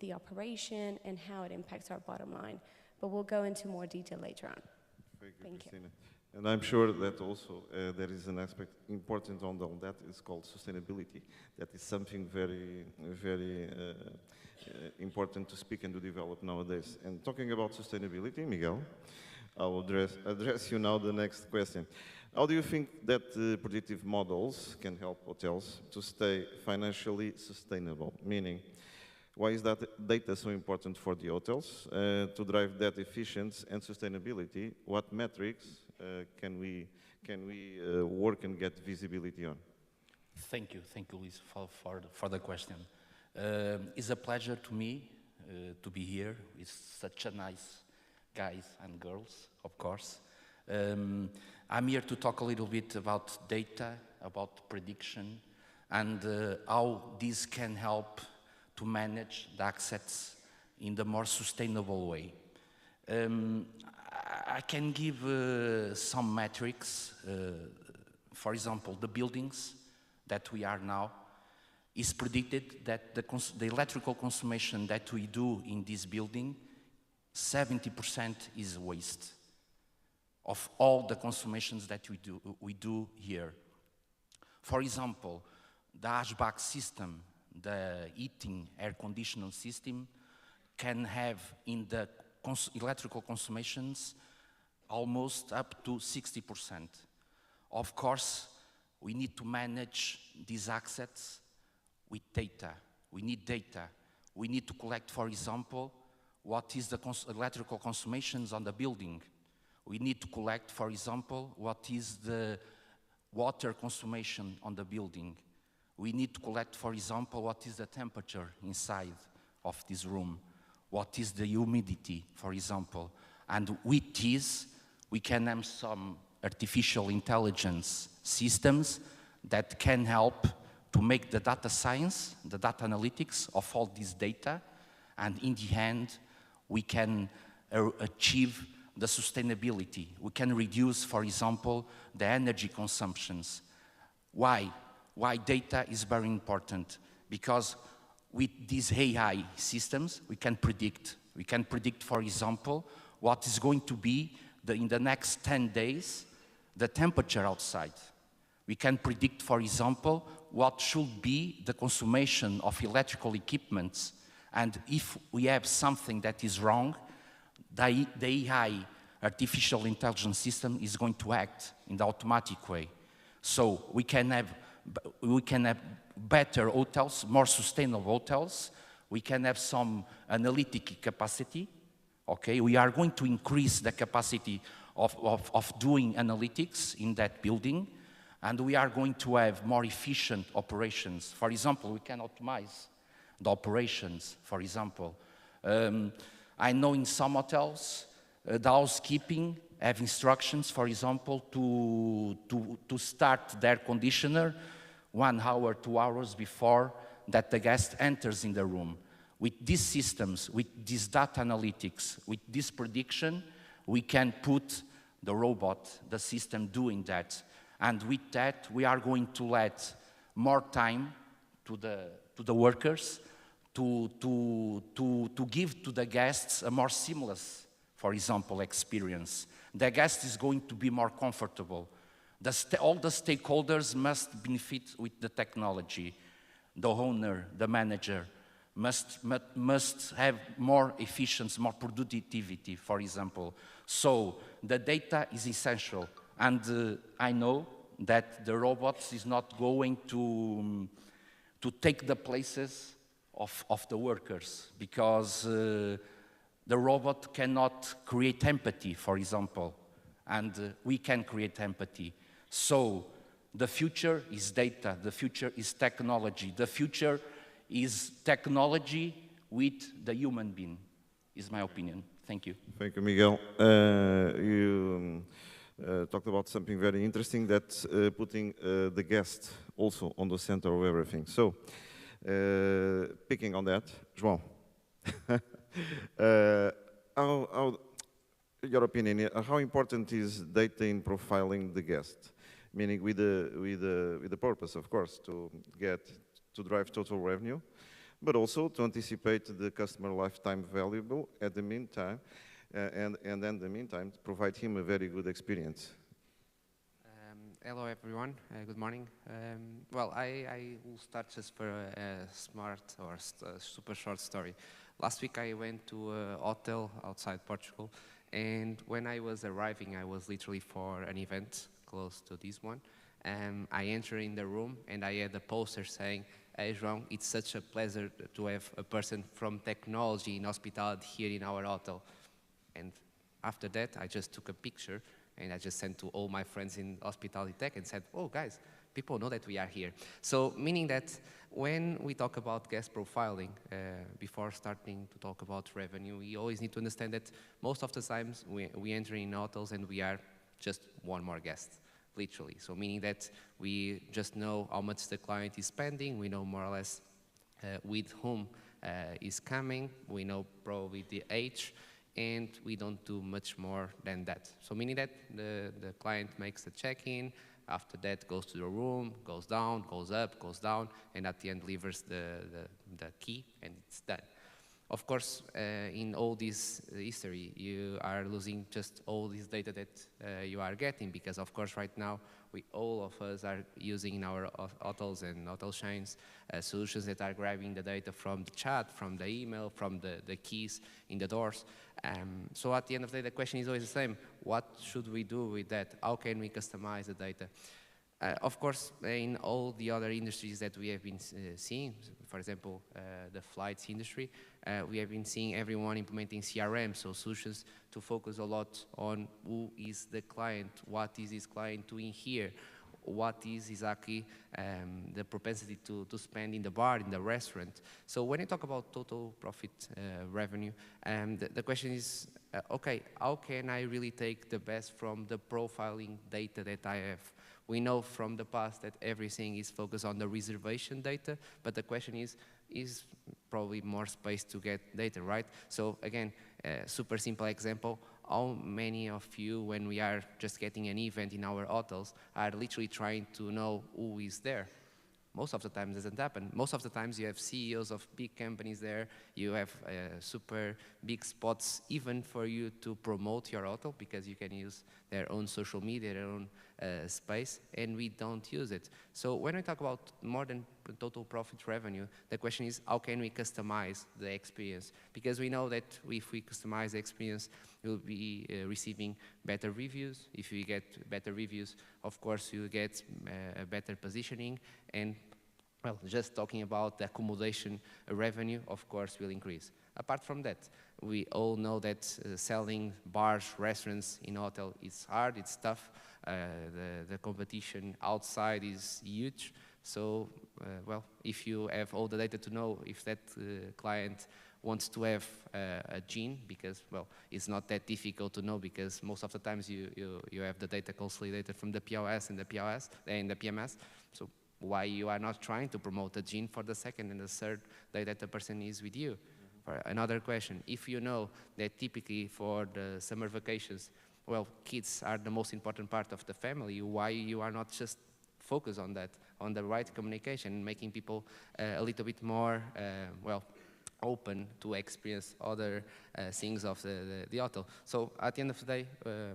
the operation and how it impacts our bottom line. But we'll go into more detail later on. Thank you. And I'm sure that also there is an aspect important on that is called sustainability. That is something very, very important to speak and to develop nowadays. And talking about sustainability, Miguel, I'll address you now the next question. How do you think that predictive models can help hotels to stay financially sustainable? Meaning, why is that data so important for the hotels to drive that efficiency and sustainability? What metrics can we work and get visibility on? Thank you, Luis, for the question. It's a pleasure to me to be here with such a nice guys and girls, of course. I'm here to talk a little bit about data, about prediction, and how this can help to manage the assets in the more sustainable way. I can give some metrics. For example, the buildings that we are now, is predicted that the electrical consumption that we do in this building, 70% is waste of all the consummations that we do here. For example, the HVAC system, the heating air conditioning system, can have in the electrical consummations almost up to 60%. Of course, we need to manage these assets with data. We need data. We need to collect, for example, what is the electrical consummations on the building. We need to collect, for example, what is the water consumption on the building. We need to collect, for example, what is the temperature inside of this room. What is the humidity, for example. And with this, we can have some artificial intelligence systems that can help to make the data science, the data analytics of all this data, and in the end, we can achieve the sustainability. We can reduce, for example, the energy consumptions. Why? Why data is very important? Because with these AI systems, we can predict. We can predict, for example, what is going to be in the next 10 days, the temperature outside. We can predict, for example, what should be the consumption of electrical equipments. And if we have something that is wrong, the AI, artificial intelligence system, is going to act in the automatic way. So we can have better hotels, more sustainable hotels. We can have some analytic capacity. Okay, we are going to increase the capacity of doing analytics in that building, and we are going to have more efficient operations. For example, we can optimize the operations, for example. I know in some hotels, the housekeeping have instructions, for example, to start the air conditioner 1 hour, 2 hours before that the guest enters in the room. With these systems, with this data analytics, with this prediction, we can put the robot, the system doing that. And with that, we are going to let more time to the workers to give to the guests a more seamless, for example, experience. The guest is going to be more comfortable. All the stakeholders must benefit with the technology. The owner, the manager, must have more efficiency, more productivity, for example. So the data is essential. And I know that the robots is not going to take the places of the workers, because the robot cannot create empathy, for example, and we can create empathy. So the future is data, the future is technology, the future is technology with the human being, is my opinion. Thank you. Thank you, Miguel. You talked about something very interesting, that's putting the guest also on the center of everything. So, picking on that, João, your opinion, how important is data in profiling the guest? Meaning with the purpose, of course, to drive total revenue, but also to anticipate the customer lifetime value at the meantime, and then in the meantime, to provide him a very good experience. Hello, everyone. Good morning. Well, I will start just for a super short story. Last week, I went to a hotel outside Portugal, And when I was arriving, I was literally for an event close to this one. I entered in the room and I had a poster saying, "Hey, João, it's such a pleasure to have a person from technology in hospitality here in our hotel." And after that, I just took a picture and I just sent to all my friends in hospitality tech and said, "Oh, guys, people know that we are here." So meaning that when we talk about guest profiling, before starting to talk about revenue, we always need to understand that most of the times we enter in hotels and we are just one more guest, literally. So meaning that we just know how much the client is spending, we know more or less with whom is coming, we know probably the age, and we don't do much more than that. So meaning that the client makes the check-in, after that goes to the room, goes down, goes up, goes down, and at the end delivers the key, and it's done. Of course, in all this history, you are losing just all this data that you are getting, because of course right now, all of us are using in our hotels and hotel chains solutions that are grabbing the data from the chat, from the email, from the keys in the doors. So at the end of the day, the question is always the same. What should we do with that? How can we customize the data? Of course, in all the other industries that we have been seeing, for example, the flights industry, we have been seeing everyone implementing CRM, so solutions to focus a lot on who is the client, what is his client doing here, what is exactly the propensity to spend in the bar, in the restaurant. So when you talk about total profit revenue, the question is, okay, how can I really take the best from the profiling data that I have? We know from the past that everything is focused on the reservation data, but the question is probably more space to get data, right? So again, super simple example, how many of you, when we are just getting an event in our hotels, are literally trying to know who is there? Most of the time it doesn't happen. Most of the times you have CEOs of big companies there, you have super big spots even for you to promote your hotel, because you can use their own social media, their own space, and we don't use it. So when we talk about more than total profit revenue, the question is, how can we customize the experience? Because we know that if we customize the experience, we'll be receiving better reviews. If we get better reviews, of course, you'll get better positioning, and well, just talking about the accommodation revenue, of course, will increase. Apart from that, we all know that selling bars, restaurants in hotel is hard, it's tough. The competition outside is huge. So, well, if you have all the data to know if that client wants to have a gene, because, well, it's not that difficult to know, because most of the times you have the data consolidated from the POS and the PMS. So why you are not trying to promote a gene for the second and the third day that the person is with you? For another question, if you know that typically for the summer vacations, well, kids are the most important part of the family, why you are not just focused on that, on the right communication, making people a little bit more, well, open to experience other things of the hotel. So at the end of the day,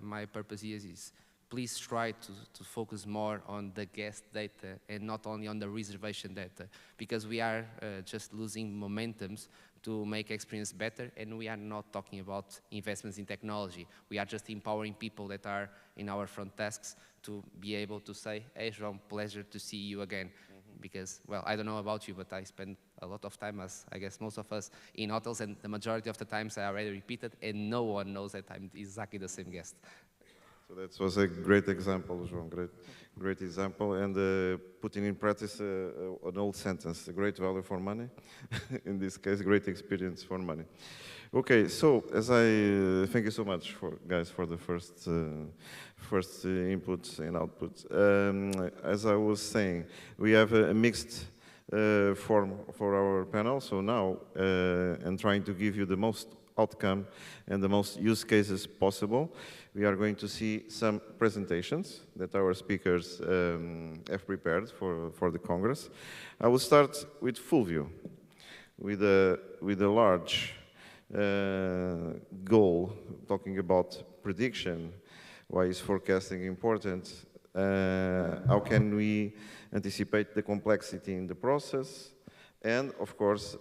my purpose here is please try to focus more on the guest data and not only on the reservation data, because we are just losing momentums to make experience better, and we are not talking about investments in technology. We are just empowering people that are in our front desks to be able to say, "Hey, João, pleasure to see you again." Because, well, I don't know about you, but I spend a lot of time, as I guess most of us, in hotels, and the majority of the times I already repeated, and no one knows that I'm exactly the same guest. So that was a great example, João, great example, and putting in practice an old sentence, a great value for money, in this case, great experience for money. Okay, so as thank you so much, guys, for the first inputs and outputs. As I was saying, we have a mixed form for our panel, so now, and trying to give you the most outcome and the most use cases possible, we are going to see some presentations that our speakers have prepared for the Congress. I will start with Fulvio, with a large goal, talking about prediction, why is forecasting important, how can we anticipate the complexity in the process, And, of course,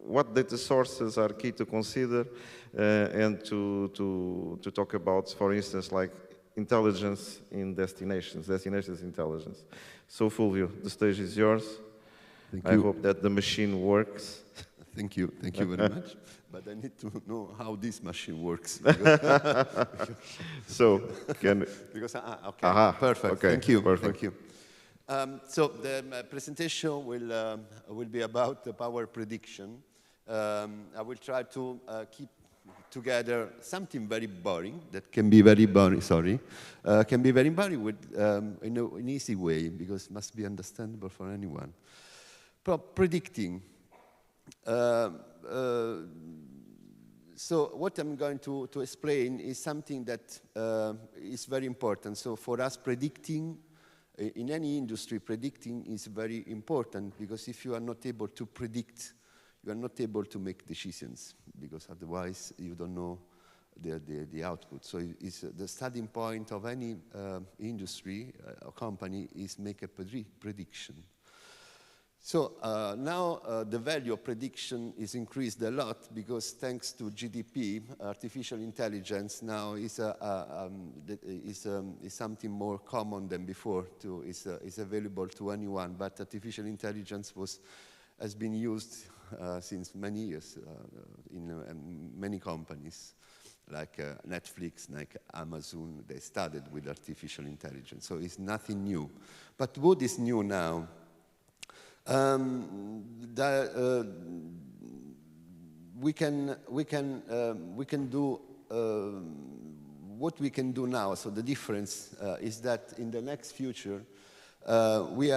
what data sources are key to consider and to talk about, for instance, like intelligence in destinations intelligence. So, Fulvio, the stage is yours. Thank I you. hope that the machine works. Thank you very much. But I need to know how this machine works. So, can... Because, okay, perfect, okay, thank you, perfect. thank you. So the presentation will be about the power prediction. I will try to keep together something very boring, that can be very boring, can be very boring with, in an easy way, because it must be understandable for anyone. Predicting. So what I'm going to explain is something that is very important. So for us, predicting, in any industry, predicting is very important, because if you are not able to predict, you are not able to make decisions, because otherwise you don't know the output. So it's the starting point of any industry or company is make a prediction. So now the value of prediction is increased a lot, because thanks to GDP, artificial intelligence now is something more common than before. Is available to anyone, but artificial intelligence has been used since many years in many companies, like Netflix, like Amazon. They started with artificial intelligence, so it's nothing new. But what is new now? We can do what we can do now. So the difference is that in the next future we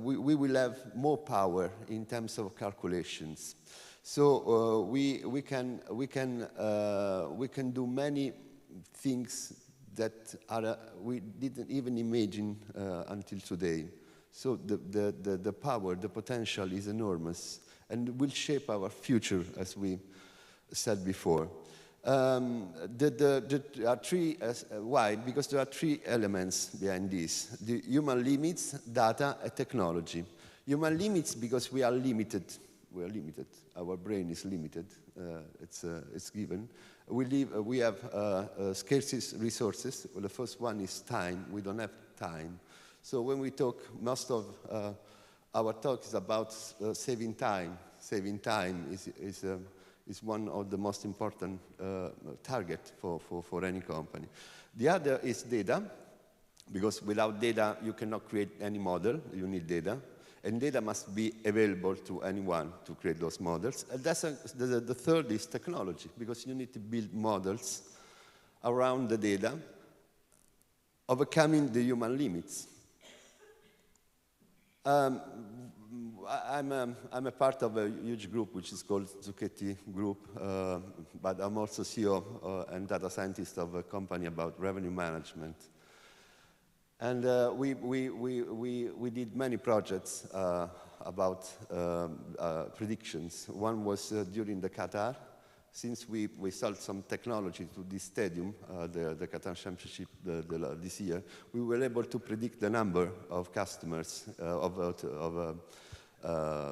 will have more power in terms of calculations. So we can do many things that we didn't even imagine until today. So the power, the potential is enormous, and will shape our future, as we said before. There are three, why? Because there are three elements behind this: the human limits, data, and technology. Human limits because we are limited. We are limited. Our brain is limited. It's given. We have scarce resources. Well, the first one is time. We don't have time. So when we talk, most of our talk is about saving time. Saving time is one of the most important target for any company. The other is data, because without data you cannot create any model. You need data, and data must be available to anyone to create those models. And the third is technology, because you need to build models around the data, overcoming the human limits. I'm a part of a huge group which is called Zucchetti Group, but I'm also CEO and data scientist of a company about revenue management. And we did many projects about predictions. One was during the Qatar. Since we sold some technology to this stadium, the Qatar Championship this year, we were able to predict the number of customers, of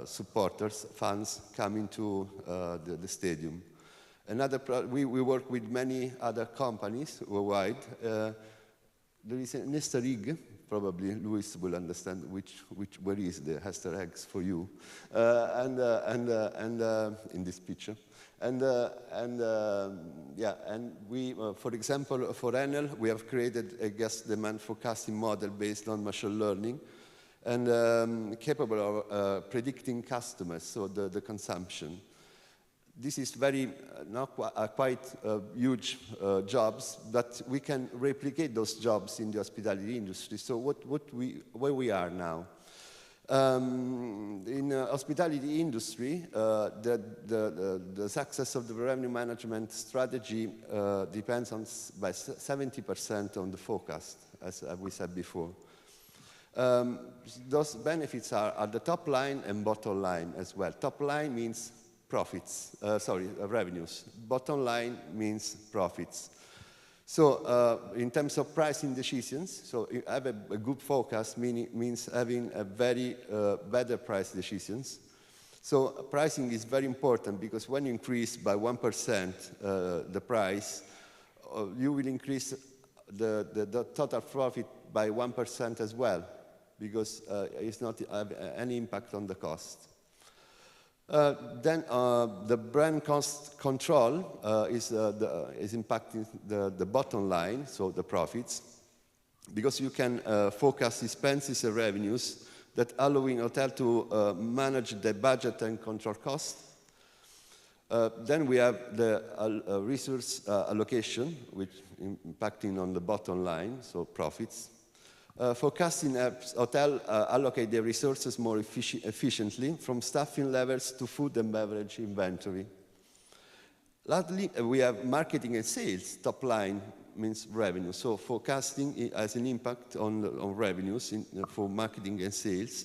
supporters, fans coming to the stadium. We work with many other companies worldwide. There is an Easter egg. Probably Luis will understand where is the Easter eggs for you, and in this picture. And we, for example, for Enel, we have created a gas demand forecasting model based on machine learning, and capable of predicting customers, so the consumption. This is quite huge jobs, but we can replicate those jobs in the hospitality industry. So where we are now? In the hospitality industry, the success of the revenue management strategy depends by 70% on the forecast, as we said before. Those benefits are at the top line and bottom line as well. Top line means profits, revenues. Bottom line means profits. So in terms of pricing decisions, so have a good forecast means having a very better price decisions. So pricing is very important because when you increase by 1% the price, you will increase the total profit by 1% as well, because it's not have any impact on the cost. Then the brand cost control is impacting the bottom line, so the profits, because you can forecast expenses and revenues that allowing hotel to manage the budget and control costs. Then we have the resource allocation, which impacting on the bottom line, so profits. Forecasting helps hotel allocate their resources more efficiently, from staffing levels to food and beverage inventory. Lastly, we have marketing and sales. Top line means revenue. So forecasting has an impact on revenues for marketing and sales,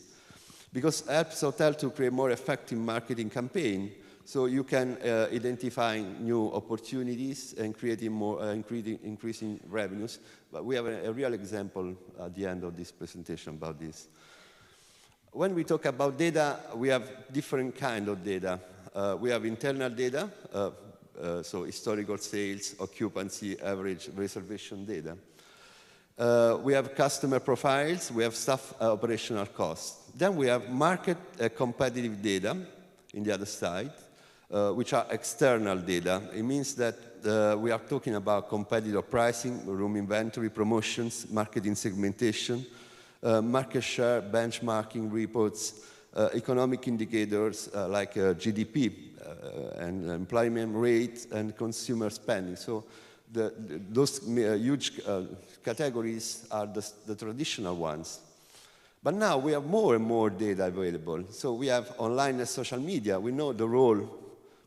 because it helps hotel to create more effective marketing campaign. So you can identify new opportunities and creating more, increasing revenues. But we have a real example at the end of this presentation about this. When we talk about data, we have different kind of data. We have internal data, so historical sales, occupancy, average reservation data. We have customer profiles, we have staff operational costs. Then we have market competitive data in the other side, which are external data. It means that we are talking about competitor pricing, room inventory, promotions, marketing segmentation, market share, benchmarking reports, economic indicators like GDP and employment rate and consumer spending. So those huge categories are the traditional ones. But now we have more and more data available. So we have online and social media. We know the role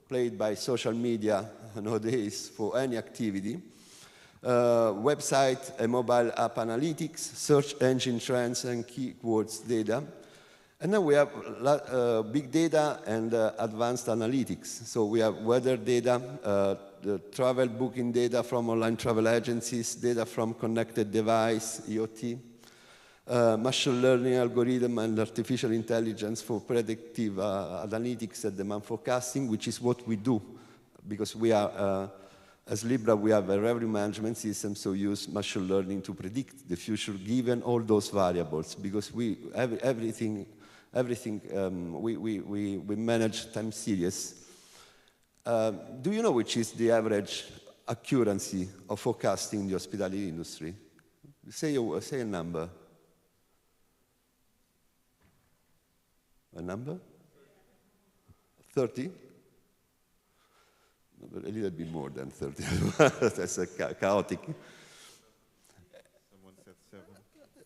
played by social media nowadays for any activity. Website and mobile app analytics, search engine trends and keywords data. And then we have big data and advanced analytics. So we have weather data, the travel booking data from online travel agencies, data from connected device, IoT, machine learning algorithm and artificial intelligence for predictive analytics and demand forecasting, which is what we do, because we are, as Libra, we have a revenue management system, so use machine learning to predict the future given all those variables, because we manage time series. Do you know which is the average accuracy of forecasting in the hospitality industry? Say a number. A number? 30? A little bit more than 30. That's chaotic. Someone said 7.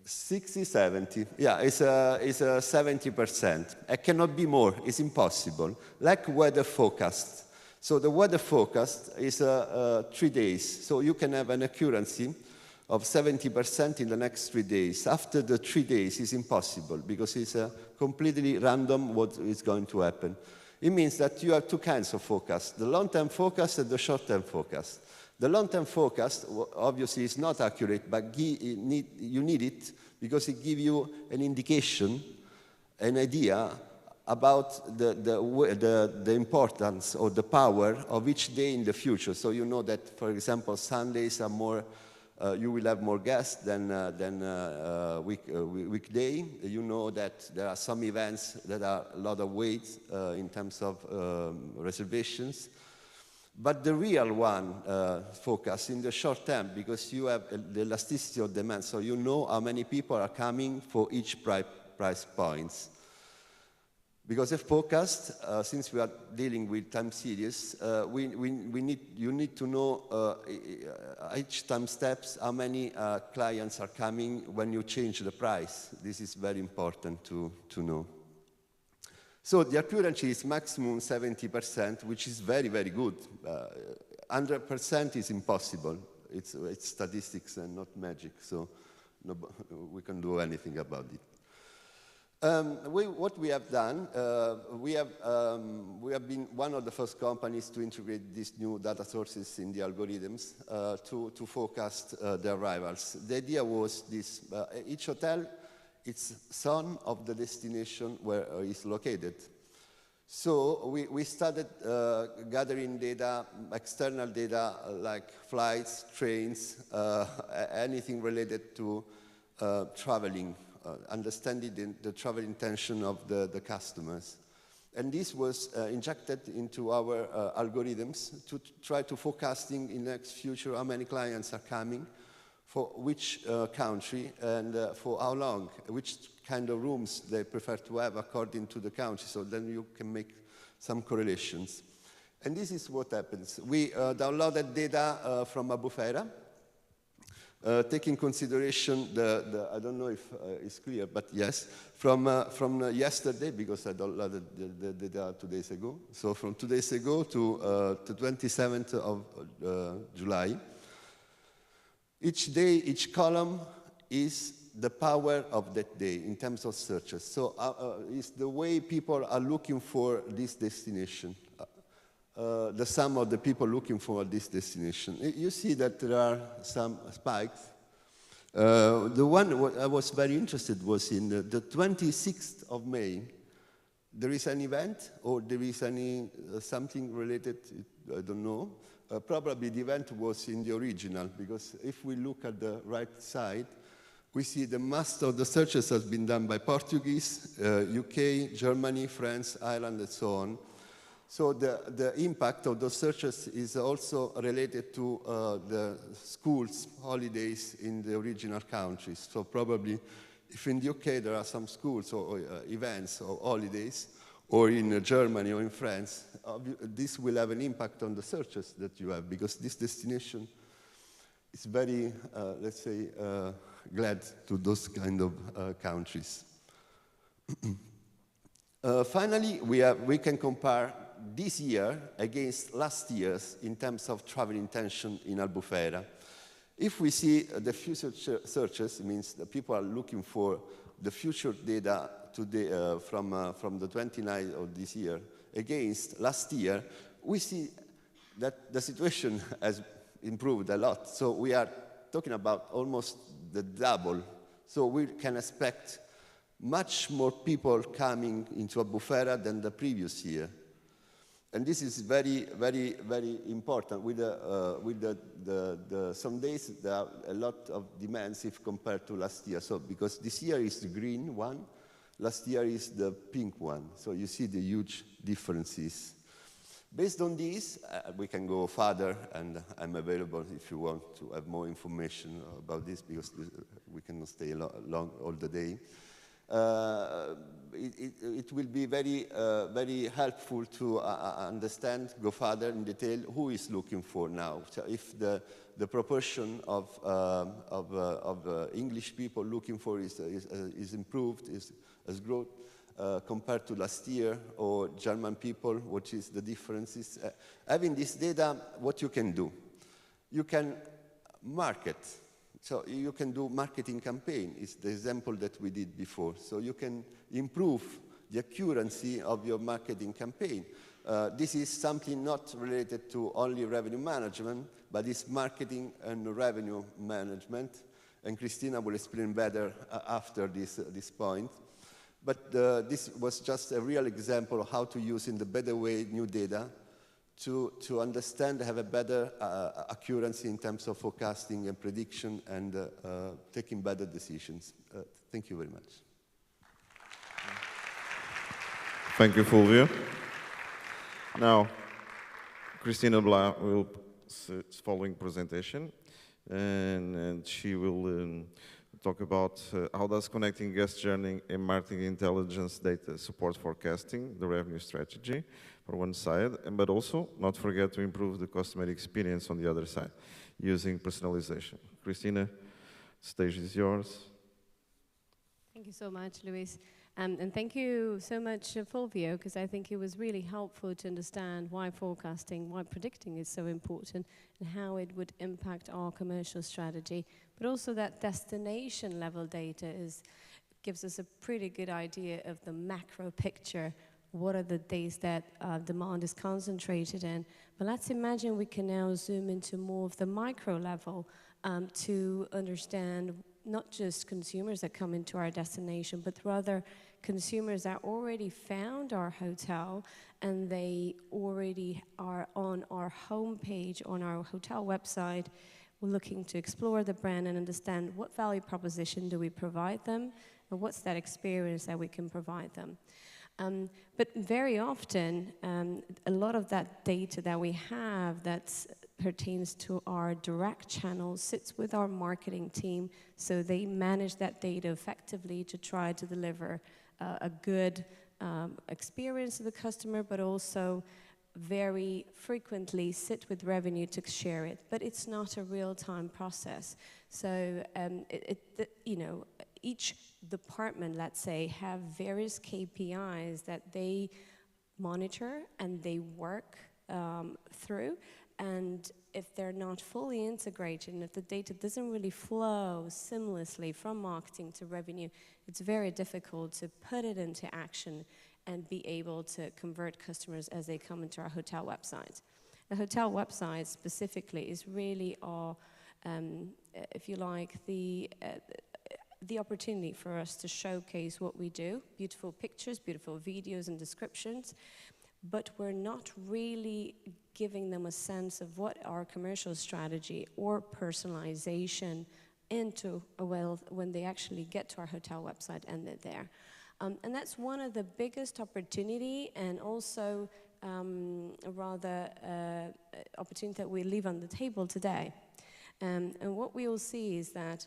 60, 70. Yeah, it's 70%. It cannot be more. It's impossible. Like weather forecast. So the weather forecast is 3 days. So you can have an accuracy of 70% in the next 3 days. After the 3 days, it's impossible because it's completely random what is going to happen. It means that you have two kinds of forecasts, the long-term forecast and the short-term forecast. The long-term forecast, obviously, is not accurate, but you need it because it gives you an indication, an idea about the importance or the power of each day in the future. So you know that, for example, Sundays are more, you will have more guests than weekday. You know that there are some events that are a lot of weight in terms of reservations. But the real one focus in the short term, because you have the elasticity of demand, so you know how many people are coming for each price points. Because of forecast, since we are dealing with time series, you need to know each time steps how many clients are coming when you change the price. This is very important to know. So the accuracy is maximum 70%, which is very, very good. 100% is impossible. It's statistics and not magic, so we can't do anything about it. What we have done, we have been one of the first companies to integrate these new data sources in the algorithms to forecast the arrivals. The idea was this: each hotel is son of the destination where it's located. So we started gathering data, external data like flights, trains, anything related to traveling. Understanding the travel intention of the customers. And this was injected into our algorithms to try to forecasting in the next future how many clients are coming, for which country, and for how long, which kind of rooms they prefer to have according to the country, so then you can make some correlations. And this is what happens. We downloaded data from Albufeira, taking consideration I don't know if it's clear, but yes, from yesterday, because I downloaded the data 2 days ago. So from 2 days ago to the 27th of July. Each day, each column is the power of that day in terms of searches. So it's the way people are looking for this destination. The sum of the people looking for this destination. You see that there are some spikes. The one I was very interested was in the 26th of May. There is an event, or there is something related, I don't know. Probably the event was in the original, because if we look at the right side, we see the most of the searches has been done by Portuguese, UK, Germany, France, Ireland, and so on. So the impact of those searches is also related to the schools' holidays in the original countries. So probably if in the UK there are some schools or events or holidays, or in Germany or in France, this will have an impact on the searches that you have, because this destination is very, let's say, glad to those kind of countries. Finally, we can compare this year against last year's in terms of travel intention in Albufeira. If we see the future searches, it means that people are looking for the future data today, from the 29th of this year against last year, we see that the situation has improved a lot. So we are talking about almost the double. So we can expect much more people coming into Albufeira than the previous year. And this is very, very, very important. With some days, there are a lot of demands if compared to last year. So because this year is the green one, last year is the pink one. So you see the huge differences. Based on this, we can go further, and I'm available if you want to have more information about this, because we cannot stay long all the day. It will be very, very helpful to understand, go further in detail, who is looking for now. So if the proportion of English people looking for is improved, has grown compared to last year, or German people, what is the differences. Having this data, what you can do? You can market. So you can do marketing campaign, is the example that we did before. So you can improve the accuracy of your marketing campaign. This is something not related to only revenue management, but it's marketing and revenue management. And Christina will explain better after this point. But this was just a real example of how to use in the better way new data to understand, have a better accuracy in terms of forecasting and prediction, and taking better decisions. Thank you very much. Thank you, Fulvio. Now, Christina Bla will following presentation, and she will talk about how does connecting guest journey and marketing intelligence data support forecasting the revenue strategy for one side, but also not forget to improve the customer experience on the other side using personalization. Christina, stage is yours. Thank you so much, Luis. And thank you so much, Fulvio, because I think it was really helpful to understand why forecasting, why predicting is so important, and how it would impact our commercial strategy. But also that destination level data is gives us a pretty good idea of the macro picture. What are the days that demand is concentrated in? But let's imagine we can now zoom into more of the micro level to understand not just consumers that come into our destination, but rather consumers that already found our hotel and they already are on our homepage, on our hotel website. We're looking to explore the brand and understand what value proposition do we provide them and what's that experience that we can provide them. But very often, a lot of that data that we have that pertains to our direct channels sits with our marketing team, so they manage that data effectively to try to deliver a good experience to the customer, but also very frequently sit with revenue to share it. But it's not a real-time process. So, you know, each department, let's say, have various KPIs that they monitor and they work through. And if they're not fully integrated, and if the data doesn't really flow seamlessly from marketing to revenue, it's very difficult to put it into action and be able to convert customers as they come into our hotel website. The hotel website specifically is really our, if you like, the opportunity for us to showcase what we do, beautiful pictures, beautiful videos and descriptions, but we're not really giving them a sense of what our commercial strategy or personalization into when they actually get to our hotel website and they're there. And that's one of the biggest opportunity and also a rather opportunity that we leave on the table today. And what we will see is that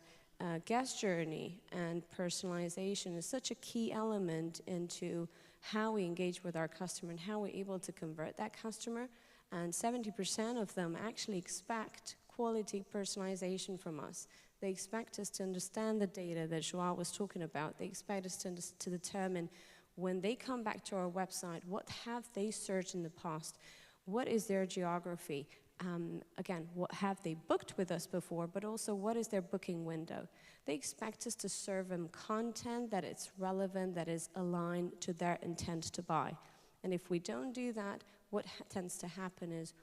guest journey and personalization is such a key element into how we engage with our customer and how we're able to convert that customer. And 70% of them actually expect quality personalization from us. They expect us to understand the data that Joao was talking about. They expect us to determine when they come back to our website, what have they searched in the past? What is their geography? Again, what have they booked with us before, but also what is their booking window? They expect us to serve them content that is relevant, that is aligned to their intent to buy. And if we don't do that, what tends to happen is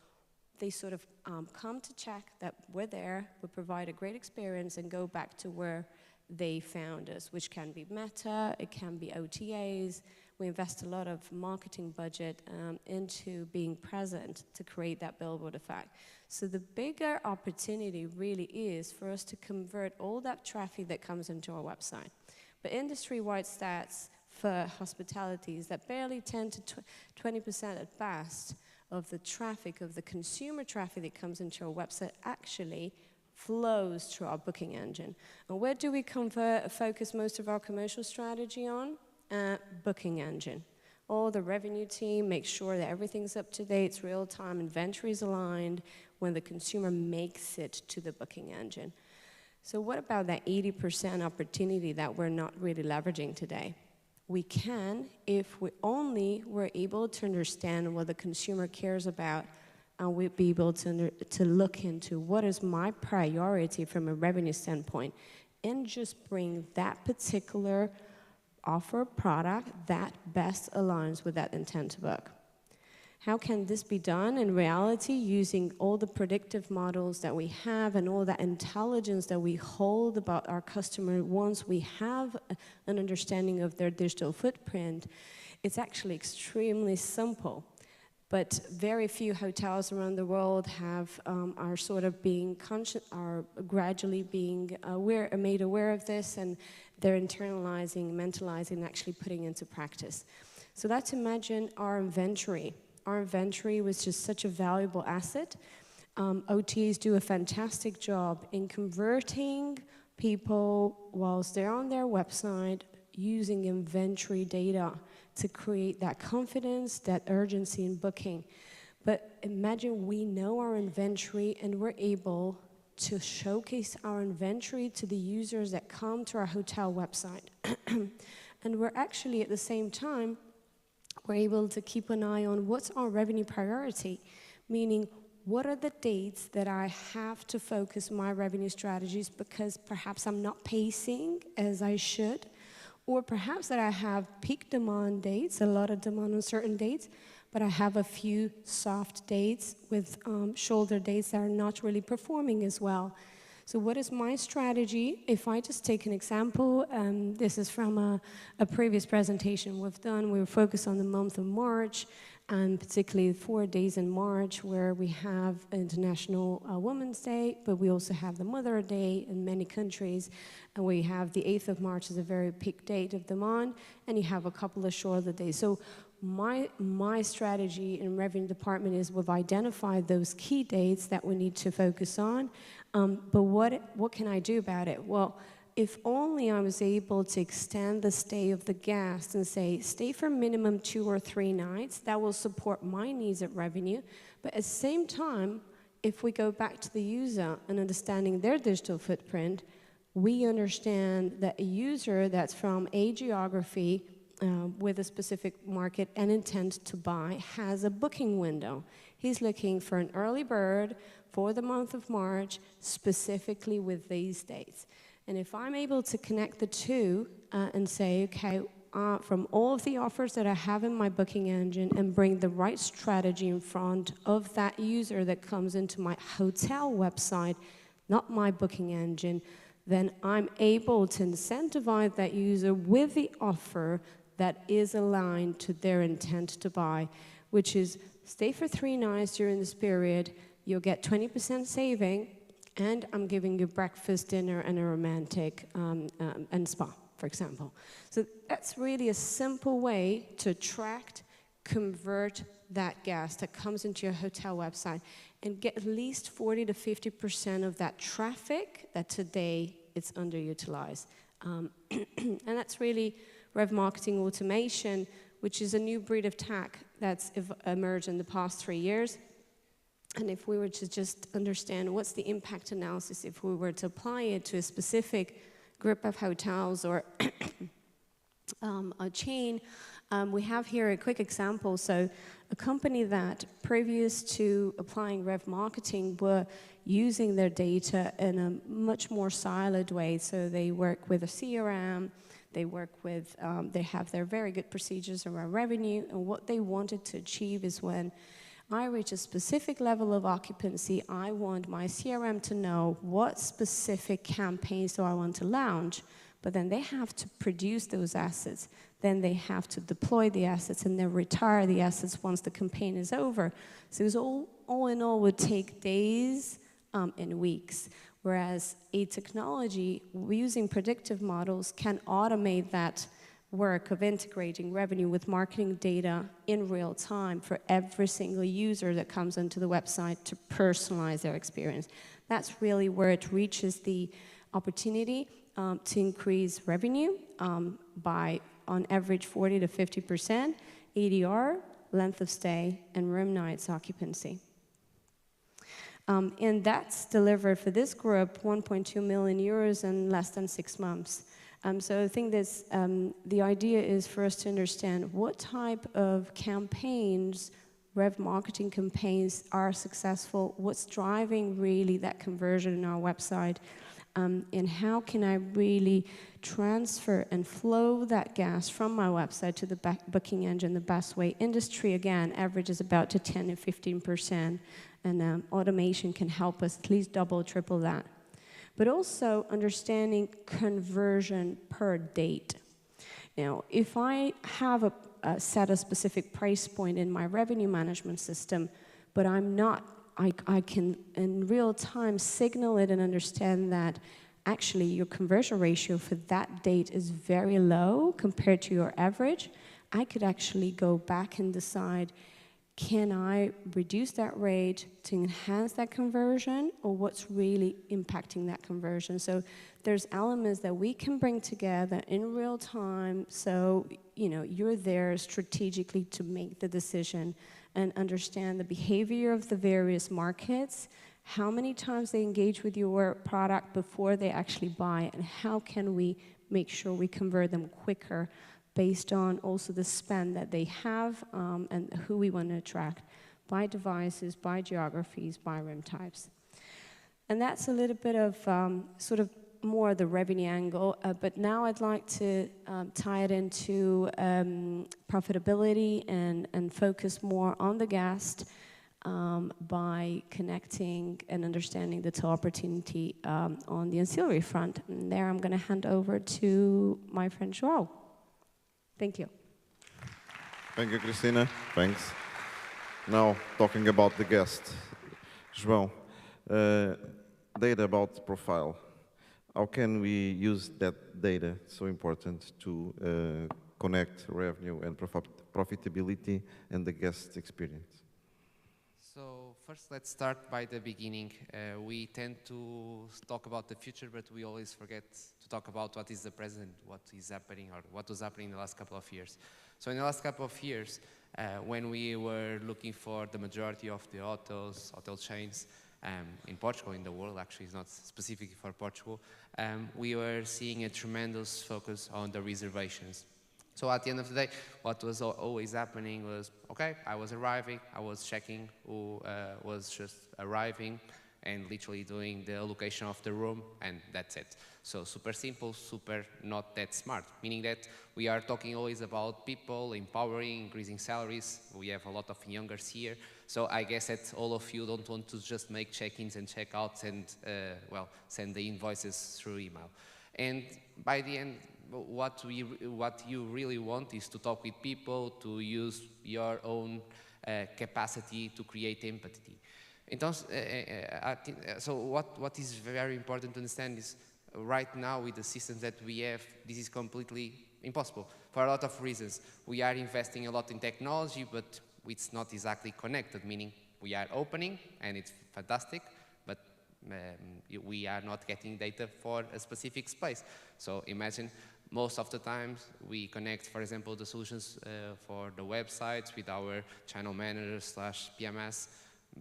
they sort of come to check that we're there, we provide a great experience, and go back to where they found us, which can be Meta, it can be OTAs. We invest a lot of marketing budget into being present to create that billboard effect. So the bigger opportunity really is for us to convert all that traffic that comes into our website. But industry-wide stats for hospitality is that barely 10 to 20% at best of the traffic, of the consumer traffic that comes into our website actually flows through our booking engine. And where do we focus most of our commercial strategy on? Booking engine. All the revenue team makes sure that everything's up to date, it's real time, inventory is aligned when the consumer makes it to the booking engine. So what about that 80% opportunity that we're not really leveraging today? We can if we only were able to understand what the consumer cares about, and we'd be able to look into what is my priority from a revenue standpoint and just bring that particular offer product that best aligns with that intent to book. How can this be done in reality using all the predictive models that we have and all that intelligence that we hold about our customer once we have an understanding of their digital footprint? It's actually extremely simple. But very few hotels around the world are sort of being are gradually being made aware of this, and they're internalizing, mentalizing, and actually putting into practice. So let's imagine our inventory. Our inventory was just such a valuable asset. OTAs do a fantastic job in converting people whilst they're on their website using inventory data to create that confidence, that urgency in booking. But imagine we know our inventory and we're able to showcase our inventory to the users that come to our hotel website. And we're actually at the same time, we're able to keep an eye on what's our revenue priority, meaning what are the dates that I have to focus my revenue strategies because perhaps I'm not pacing as I should, Or perhaps that I have peak demand dates, a lot of demand on certain dates, but I have a few soft dates with shoulder dates that are not really performing as well. So what is my strategy? If I just take an example, this is from a previous presentation we've done. We were focused on the month of March, and particularly 4 days in March where we have International Women's Day, but we also have the Mother Day in many countries, and we have the 8th of March as a very peak date of demand, and you have a couple of shorter days. So my strategy in revenue department is we've identified those key dates that we need to focus on, but what can I do about it? Well, if only I was able to extend the stay of the guest and say, stay for minimum 2 or 3 nights, that will support my needs at revenue. But at the same time, if we go back to the user and understanding their digital footprint, we understand that a user that's from a geography with a specific market and intent to buy has a booking window. He's looking for an early bird for the month of March, specifically with these dates. And if I'm able to connect the two and say, okay, from all of the offers that I have in my booking engine and bring the right strategy in front of that user that comes into my hotel website, not my booking engine, then I'm able to incentivize that user with the offer that is aligned to their intent to buy, which is stay for 3 nights during this period, you'll get 20% saving, and I'm giving you breakfast, dinner, and a romantic and spa, for example. So that's really a simple way to attract, convert that guest that comes into your hotel website and get at least 40 to 50% of that traffic that today it's underutilized. And that's really Rev Marketing Automation, which is a new breed of tech that's emerged in the past 3 years. And if we were to just understand what's the impact analysis if we were to apply it to a specific group of hotels or a chain, we have here a quick example. So a company that previous to applying Rev Marketing were using their data in a much more siloed way. So they work with a CRM, they work with, they have their very good procedures around revenue, and what they wanted to achieve is when I reach a specific level of occupancy, I want my CRM to know what specific campaigns do I want to launch, but then they have to produce those assets. Then they have to deploy the assets and then retire the assets once the campaign is over. So it was all in all would take days and weeks, whereas a technology using predictive models can automate that work of integrating revenue with marketing data in real time for every single user that comes onto the website to personalize their experience. That's really where it reaches the opportunity to increase revenue by, on average, 40 to 50%, ADR, length of stay, and room nights occupancy. And that's delivered for this group 1.2 million euros in less than 6 months. So I think this, the idea is for us to understand what type of campaigns, Rev Marketing campaigns are successful, what's driving really that conversion in our website, and how can I really transfer and flow that gas from my website to the booking engine the best way. Industry, again, averages about to 10 to 15%, and automation can help us at least double, triple that. But also understanding conversion per date. Now, if I have set a specific price point in my revenue management system, but I'm not, I can in real time signal it and understand that actually your conversion ratio for that date is very low compared to your average, I could actually go back and decide, can I reduce that rate to enhance that conversion, or what's really impacting that conversion? So there's elements that we can bring together in real time, so you're there strategically to make the decision and understand the behavior of the various markets, how many times they engage with your product before they actually buy, and how can we make sure we convert them quicker based on also the spend that they have and who we want to attract by devices, by geographies, by room types. And that's a little bit of sort of more the revenue angle, but now I'd like to tie it into profitability and focus more on the guest by connecting and understanding the total opportunity on the ancillary front. And there I'm going to hand over to my friend João. Thank you. Thank you, Cristina. Thanks. Now, talking about the guest. João, data about profile. How can we use that data, so important, to connect revenue and profitability and the guest experience? So first, let's start by the beginning. We tend to talk about the future, but we always forget to talk about what is the present, what is happening, or what was happening in the last couple of years. So in the last couple of years, when we were looking for the majority of the hotel chains in Portugal, in the world, actually it's not specifically for Portugal, we were seeing a tremendous focus on the reservations. So at the end of the day, what was always happening was, okay, I was arriving, I was checking who was just arriving, and literally doing the allocation of the room, and that's it. So super simple, super not that smart, meaning that we are talking always about people, empowering, increasing salaries. We have a lot of youngers here, so I guess that all of you don't want to just make check-ins and check-outs and, well, send the invoices through email. And by the end, what you really want is to talk with people, to use your own capacity to create empathy. So what is very important to understand is right now with the systems that we have, this is completely impossible for a lot of reasons. We are investing a lot in technology, but it's not exactly connected, meaning we are opening and it's fantastic, but we are not getting data for a specific space. So imagine most of the times we connect, for example, the solutions for the websites with our channel managers / PMS,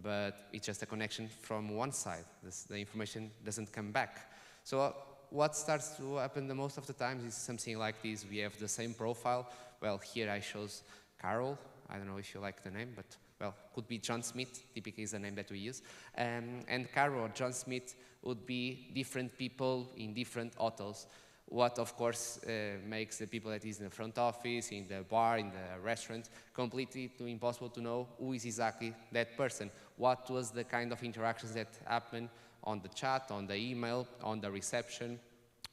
but it's just a connection from one side. The information doesn't come back. So what starts to happen the most of the times is something like this. We have the same profile. Well, here I shows Carol. I don't know if you like the name, but well, could be John Smith, typically is the name that we use. And Carol or John Smith would be different people in different hotels. What, of course, makes the people that is in the front office, in the bar, in the restaurant, completely impossible to know who is exactly that person. What was the kind of interactions that happened on the chat, on the email, on the reception,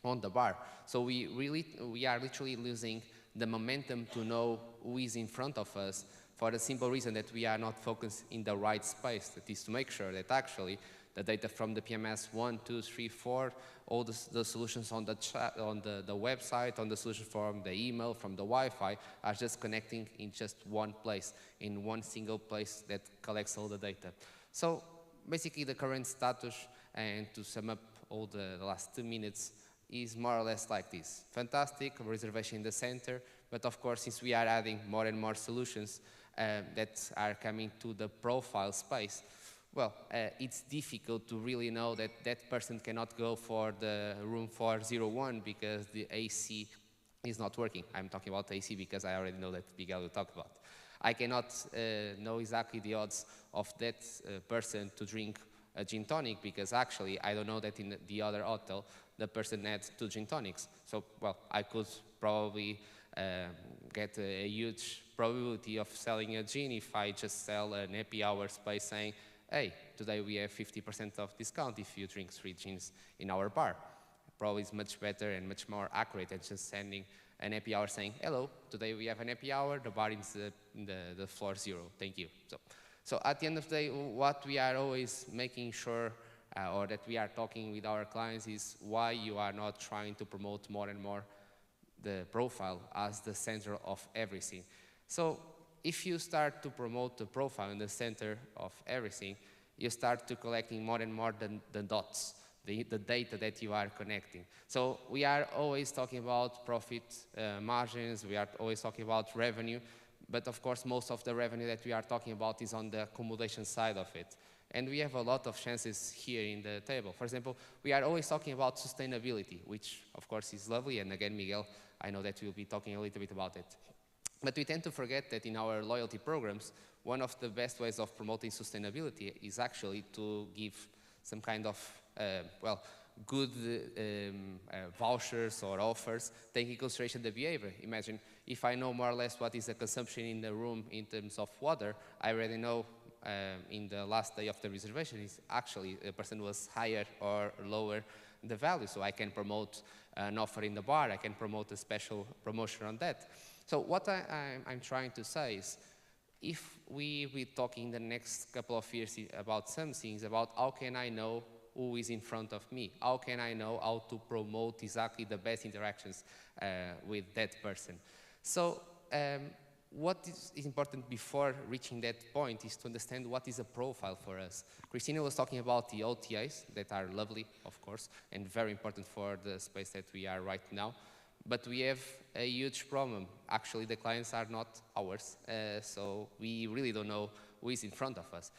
on the bar. So we are literally losing the momentum to know who is in front of us for the simple reason that we are not focused in the right space. That is to make sure that actually the data from the PMS 1, 2, 3, 4, all the solutions on the chat, on the website, on the solution from the email, from the Wi-Fi, are just connecting in just one place, in one single place that collects all the data. So basically the current status, and to sum up all the last 2 minutes, is more or less like this. Fantastic, reservation in the center, but of course, since we are adding more and more solutions that are coming to the profile space, well, it's difficult to really know that that person cannot go for the room 401 because the AC is not working. I'm talking about AC because I already know that Miguel will talk about. I cannot know exactly the odds of that person to drink a gin tonic because actually I don't know that in the other hotel the person had 2 gin tonics. So, well, I could probably get a huge probability of selling a gin if I just sell an happy hour space saying, hey, today we have 50% of discount if you drink 3 gins in our bar. Probably it's much better and much more accurate than just sending an happy hour saying, hello, today we have an happy hour, the bar is the floor 0, thank you. So at the end of the day, what we are always making sure or that we are talking with our clients is why you are not trying to promote more and more the profile as the center of everything. So if you start to promote the profile in the center of everything, you start to collecting more and more the dots, the data that you are connecting. So we are always talking about profit margins, we are always talking about revenue, but of course most of the revenue that we are talking about is on the accommodation side of it. And we have a lot of chances here in the table. For example, we are always talking about sustainability, which of course is lovely, and again, Miguel, I know that we'll be talking a little bit about it. But we tend to forget that in our loyalty programs, one of the best ways of promoting sustainability is actually to give some kind of, well, good vouchers or offers, taking into consideration the behavior. Imagine if I know more or less what is the consumption in the room in terms of water, I already know in the last day of the reservation is actually the person was higher or lower the value. So I can promote an offer in the bar, I can promote a special promotion on that. So what I'm trying to say is, if we be talking the next couple of years about some things, about how can I know who is in front of me? How can I know how to promote exactly the best interactions with that person? So what is important before reaching that point is to understand what is a profile for us. Christina was talking about the OTAs that are lovely, of course, and very important for the space that we are right now. But we have a huge problem. Actually, the clients are not ours, so we really don't know who is in front of us.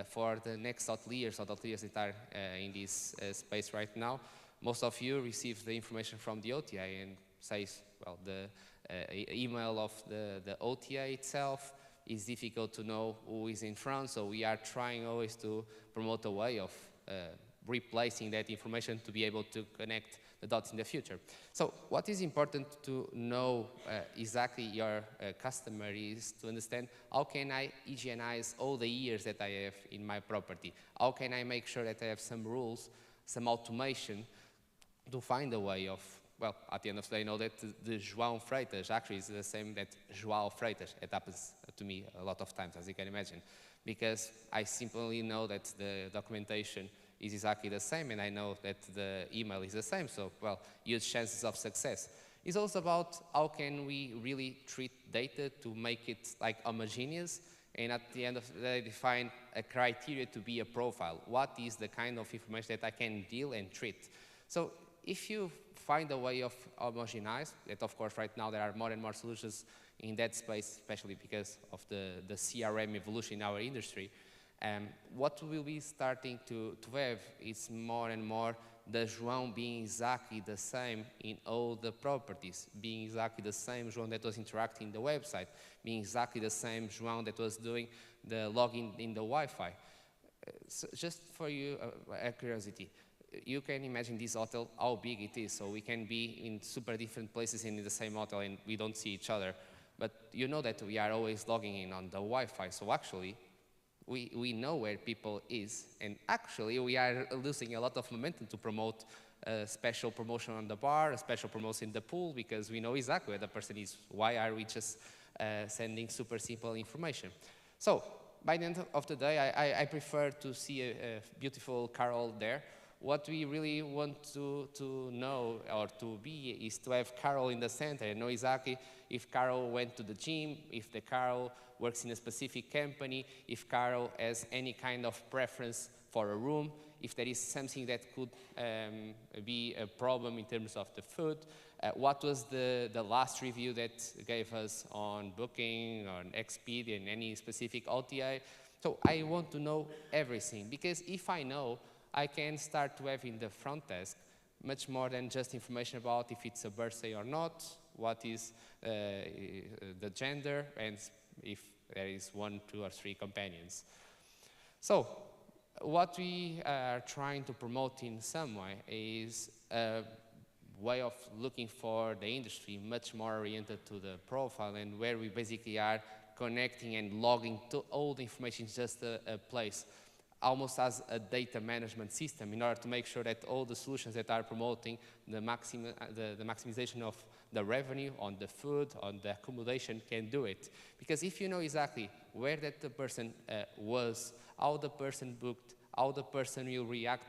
For the next hoteliers that are in this space right now, most of you receive the information from the OTA and says, well, the email of the OTA itself is difficult to know who is in front, so we are trying always to promote a way of replacing that information to be able to connect the dots in the future. So what is important to know exactly your customer is to understand how can I hygienize all the years that I have in my property? How can I make sure that I have some rules, some automation to find a way of, well, at the end of the day, I know that the João Freitas actually is the same that João Freitas. It happens to me a lot of times, as you can imagine, because I simply know that the documentation is exactly the same, and I know that the email is the same, so, well, huge chances of success. It's also about how can we really treat data to make it like homogeneous, and at the end of the day, define a criteria to be a profile. What is the kind of information that I can deal and treat? So if you find a way of homogenize, that of course right now there are more and more solutions in that space, especially because of the CRM evolution in our industry, what we'll be starting to have is more and more the João being exactly the same in all the properties, being exactly the same João that was interacting in the website, being exactly the same João that was doing the login in the Wi-Fi. So just for you, a curiosity, you can imagine this hotel, how big it is, so we can be in super different places in the same hotel and we don't see each other. But you know that we are always logging in on the Wi-Fi, so actually, we know where people is, and actually we are losing a lot of momentum to promote a special promotion on the bar, a special promotion in the pool, because we know exactly where the person is. Why are we just sending super simple information? So by the end of the day, I prefer to see a beautiful Carol there. What we really want to know or to be is to have Carol in the center and know exactly if Carol went to the gym, if the Carol works in a specific company, if Carol has any kind of preference for a room, if there is something that could be a problem in terms of the food, what was the last review that gave us on Booking, on Expedia, and any specific OTA. So I want to know everything, because if I know, I can start to have in the front desk much more than just information about if it's a birthday or not, what is the gender, and if there is 1, 2, or 3 companions. So what we are trying to promote in some way is a way of looking for the industry much more oriented to the profile, and where we basically are connecting and logging to all the information in just a place, almost as a data management system, in order to make sure that all the solutions that are promoting the maximization of the revenue on the food, on the accommodation, can do it. Because if you know exactly where that the person was, how the person booked, how the person will react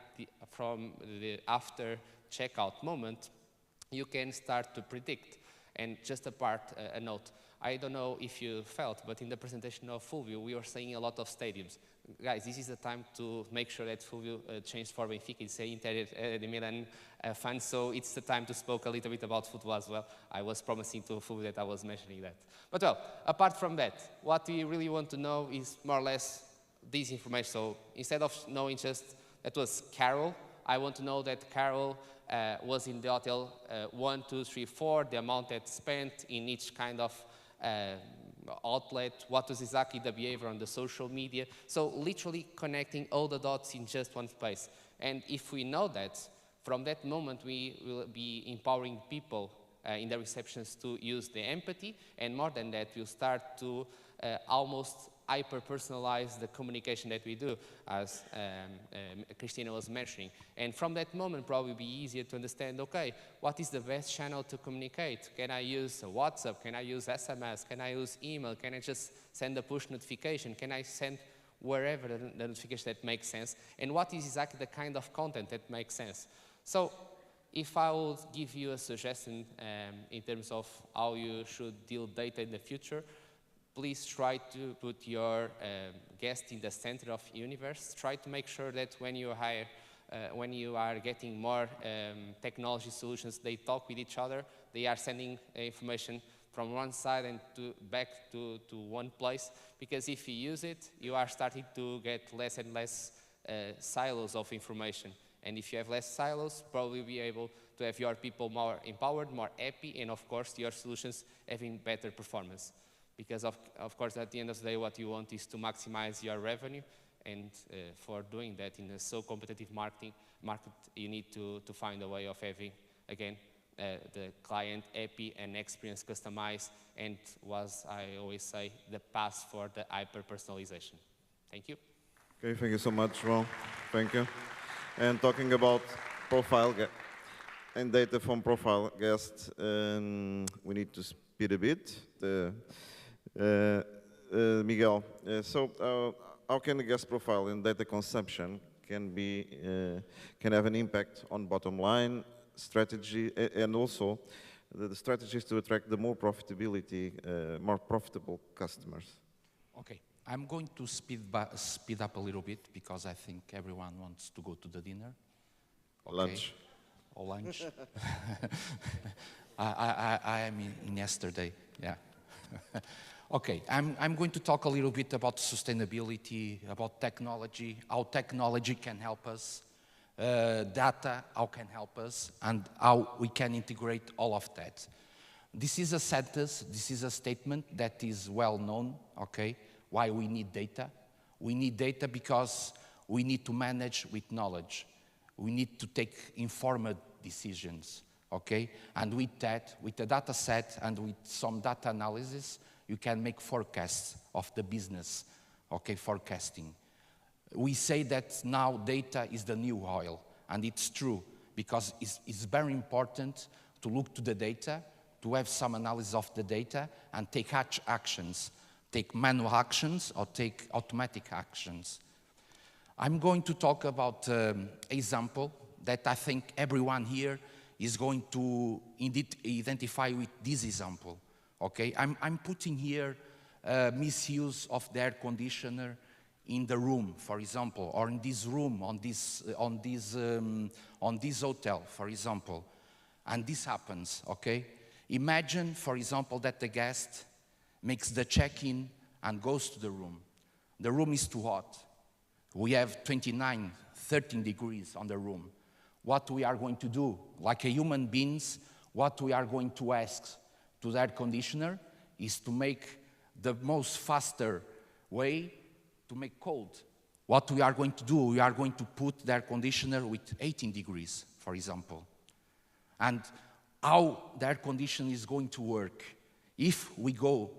from the after checkout moment, you can start to predict. And just a note, I don't know if you felt, but in the presentation of Fulvio, we were saying a lot of stadiums. Guys, this is the time to make sure that Fulvio changed for Benfica. It's an Inter de Milan fan, so it's the time to speak a little bit about football as well. I was promising to Fulvio that I was mentioning that. But well, apart from that, what we really want to know is more or less this information. So instead of knowing just that was Carol, I want to know that Carol was in the hotel 1, 2, 3, 4, the amount that spent in each kind of outlet, what was exactly the behavior on the social media. So literally connecting all the dots in just one place. And if we know that, From that moment, we will be empowering people in the receptions to use the empathy, and more than that, we'll start to almost hyper-personalize the communication that we do, as Christina was mentioning. And from that moment, probably be easier to understand, okay, what is the best channel to communicate? Can I use WhatsApp? Can I use SMS? Can I use email? Can I just send a push notification? Can I send wherever the notification that makes sense? And what is exactly the kind of content that makes sense? So if I would give you a suggestion in terms of how you should deal data in the future, please try to put your guest in the center of the universe. Try to make sure that when you hire, when you are getting more technology solutions, they talk with each other. They are sending information from one side and back to one place. Because if you use it, you are starting to get less and less silos of information. And if you have less silos, probably be able to have your people more empowered, more happy, and of course your solutions having better performance. Because of course, at the end of the day, what you want is to maximize your revenue, and for doing that in a so competitive market, you need to find a way of having, again, the client happy and experience customized, and was, I always say, the path for the hyper-personalization. Thank you. Okay, thank you so much, Ron. Thank you. And talking about profile and data from profile guests, we need to speed a bit. Miguel, so how can the guest profile and data consumption can have an impact on bottom line strategy, and also the strategies to attract the more profitable customers? Okay, I'm going to speed up a little bit because I think everyone wants to go to the dinner. Okay. Lunch. Or lunch. I am in yesterday, yeah. Okay, I'm going to talk a little bit about sustainability, about technology, how technology can help us, data, how can help us, and how we can integrate all of that. This is a sentence, this is a statement that is well known, okay? Why we need data? We need data because we need to manage with knowledge. We need to take informed decisions, okay? And with that, with the data set and with some data analysis, you can make forecasts of the business, okay, forecasting. We say that now data is the new oil, and it's true, because it's very important to look to the data, to have some analysis of the data, and take actions, take manual actions or take automatic actions. I'm going to talk about an example that I think everyone here is going to identify with this example. Okay, I'm putting here misuse of the air conditioner in the room, for example, or in this room, on this hotel, for example. And this happens, okay? Imagine, for example, that the guest makes the check-in and goes to the room. The room is too hot. We have 29, 13 degrees on the room. What we are going to do, like a human beings, what we are going to ask to the air conditioner is to make the most faster way to make cold. What we are going to do, we are going to put the air conditioner with 18 degrees, for example. And how the air conditioner is going to work. If we go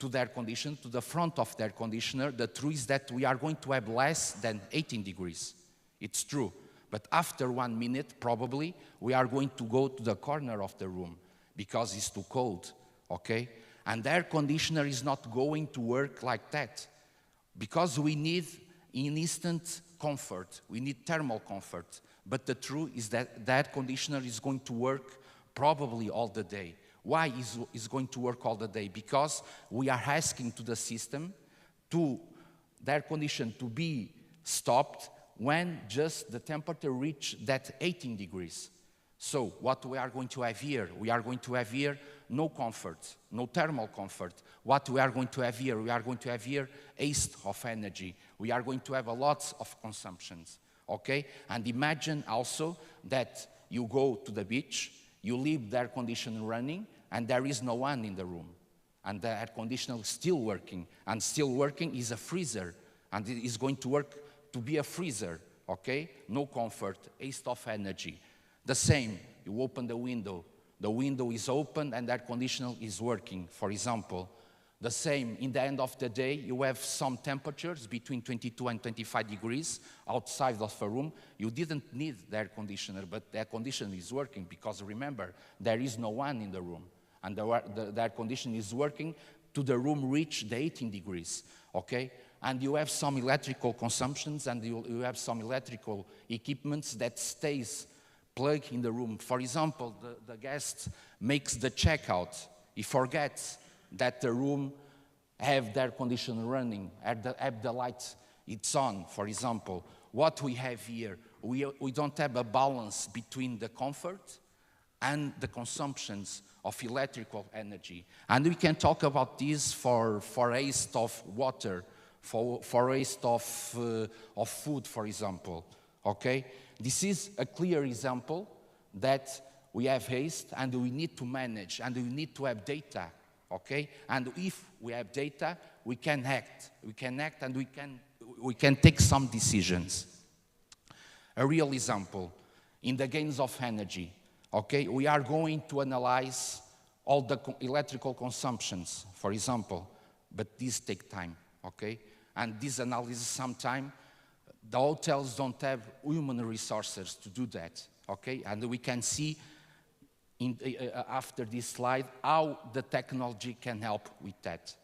to the air conditioner, to the front of the air conditioner, the truth is that we are going to have less than 18 degrees. It's true. But after 1 minute, probably, we are going to go to the corner of the room because it's too cold, okay? And the air conditioner is not going to work like that because we need an instant comfort. We need thermal comfort. But the truth is that the air conditioner is going to work probably all the day. Why is going to work all the day? Because we are asking to the system, to the air conditioner to be stopped when just the temperature reaches that 18 degrees. So what we are going to have here, we are going to have here no comfort, no thermal comfort. What we are going to have here, we are going to have here waste of energy. We are going to have a lot of consumptions, okay? And imagine also that you go to the beach, you leave the air conditioner running, and there is no one in the room. And the air conditioner is still working, and still working is a freezer, and it is going to work to be a freezer, okay? No comfort, waste of energy. The same, you open the window is open and air conditioner is working, for example. The same, in the end of the day, you have some temperatures between 22 and 25 degrees outside of a room. You didn't need the air conditioner, but the air conditioner is working because remember, there is no one in the room. And the air conditioner is working to the room reach the 18 degrees, okay? And you have some electrical consumptions and you have some electrical equipments that stays plugged in the room. For example, the guest makes the checkout. He forgets that the room have the air conditioner running, have the light, it's on, for example. What we have here, we don't have a balance between the comfort and the consumptions of electrical energy. And we can talk about this for waste of water, for waste of food, for example, okay? This is a clear example that we have waste and we need to manage and we need to have data. Okay? And if we have data, we can act. We can act and we can take some decisions. A real example, in the gains of energy, okay? We are going to analyze all the electrical consumptions, for example, but these take time, okay? And this analysis sometimes, the hotels don't have human resources to do that, okay? And we can see after this slide, how the technology can help with that.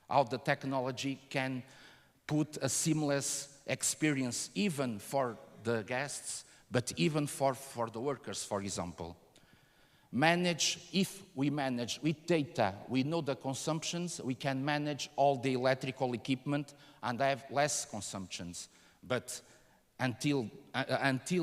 How the technology can put a seamless experience even for the guests, but even for the workers, for example. If we manage with data, we know the consumptions, we can manage all the electrical equipment and have less consumptions. But until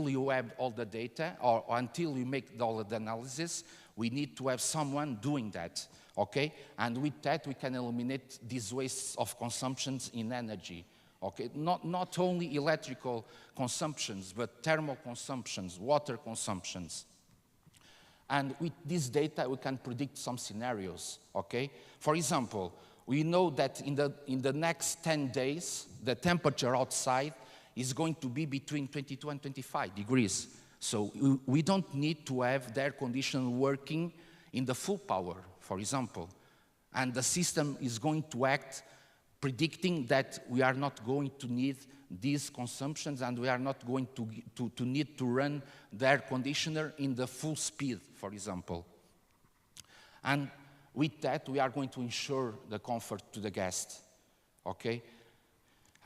you have all the data, or until you make all the analysis, we need to have someone doing that, okay? And with that, we can eliminate these wastes of consumptions in energy, okay? Not only electrical consumptions, but thermal consumptions, water consumptions. And with this data, we can predict some scenarios, okay? For example, we know that in the next 10 days, the temperature outside is going to be between 22 and 25 degrees. So we don't need to have the air conditioner working in the full power, for example. And the system is going to act predicting that we are not going to need these consumptions and we are not going to need to run the air conditioner in the full speed, for example. And with that, we are going to ensure the comfort to the guest, okay?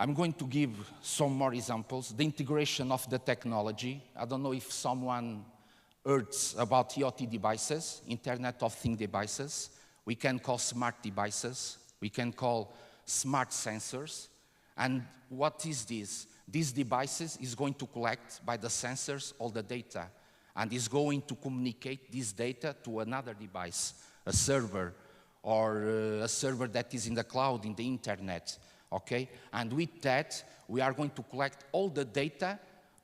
I'm going to give some more examples. The integration of the technology. I don't know if someone heard about IoT devices, Internet of Things devices. We can call smart devices. We can call smart sensors. And what is this? These devices is going to collect by the sensors all the data and is going to communicate this data to another device, a server, or a server that is in the cloud, in the internet. Okay? And with that, we are going to collect all the data.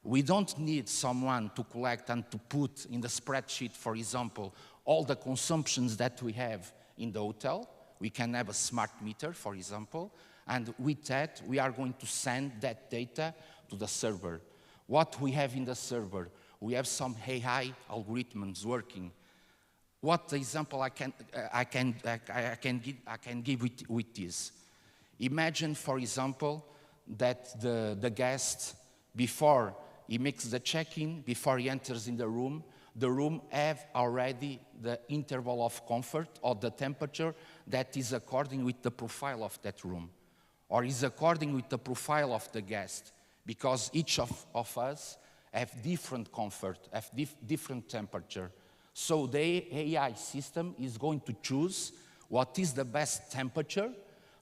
We don't need someone to collect and to put in the spreadsheet, for example, all the consumptions that we have in the hotel. We can have a smart meter, for example, and with that, we are going to send that data to the server. What we have in the server, we have some AI algorithms working. What example I can give with this? Imagine, for example, that the guest, before he makes the check-in, before he enters in the room have already the interval of comfort or the temperature that is according with the profile of that room, or is according with the profile of the guest, because each of us have different comfort, have different temperature. So the AI system is going to choose what is the best temperature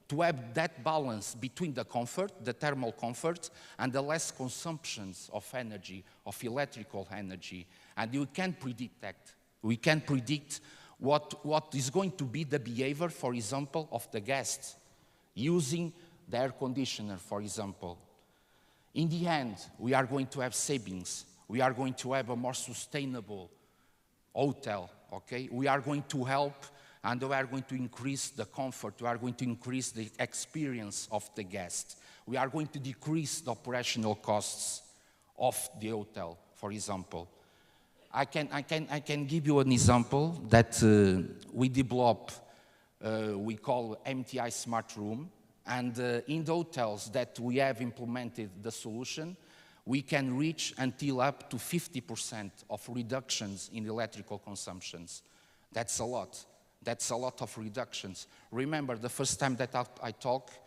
to have that balance between the comfort, the thermal comfort, and the less consumptions of energy, of electrical energy. And we can predict that. We can predict what is going to be the behavior, for example, of the guests using the air conditioner, for example. In the end, we are going to have savings. We are going to have a more sustainable hotel, okay? We are going to help and we are going to increase the comfort, we are going to increase the experience of the guest. We are going to decrease the operational costs of the hotel, for example. I can give you an example that we develop, we call MTI Smart Room, and in the hotels that we have implemented the solution, we can reach until up to 50% of reductions in electrical consumptions. That's a lot. That's a lot of reductions. Remember, the first time that I talked,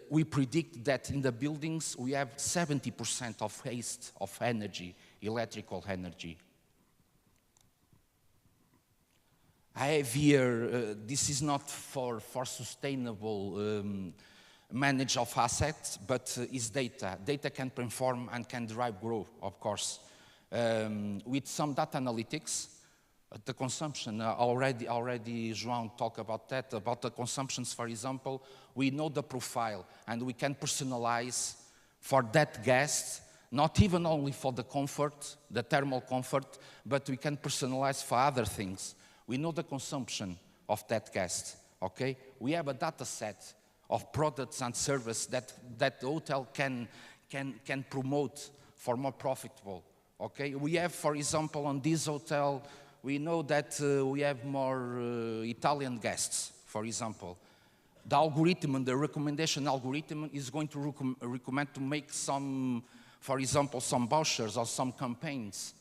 we predict that in the buildings we have 70% of waste of energy, electrical energy. I have here, this is not for sustainable manage of assets, but is data. Data can perform and can drive growth, of course. With some data analytics, the consumption, already João talked about that, about the consumptions, for example. We know the profile, and we can personalize for that guest, not even only for the comfort, the thermal comfort, but we can personalize for other things. We know the consumption of that guest, okay? We have a data set of products and services that the hotel can promote for more profitable, okay? We have, for example, on this hotel, we know that we have more Italian guests, for example. The algorithm, the recommendation algorithm is going to recommend to make some, for example, some vouchers or some campaigns,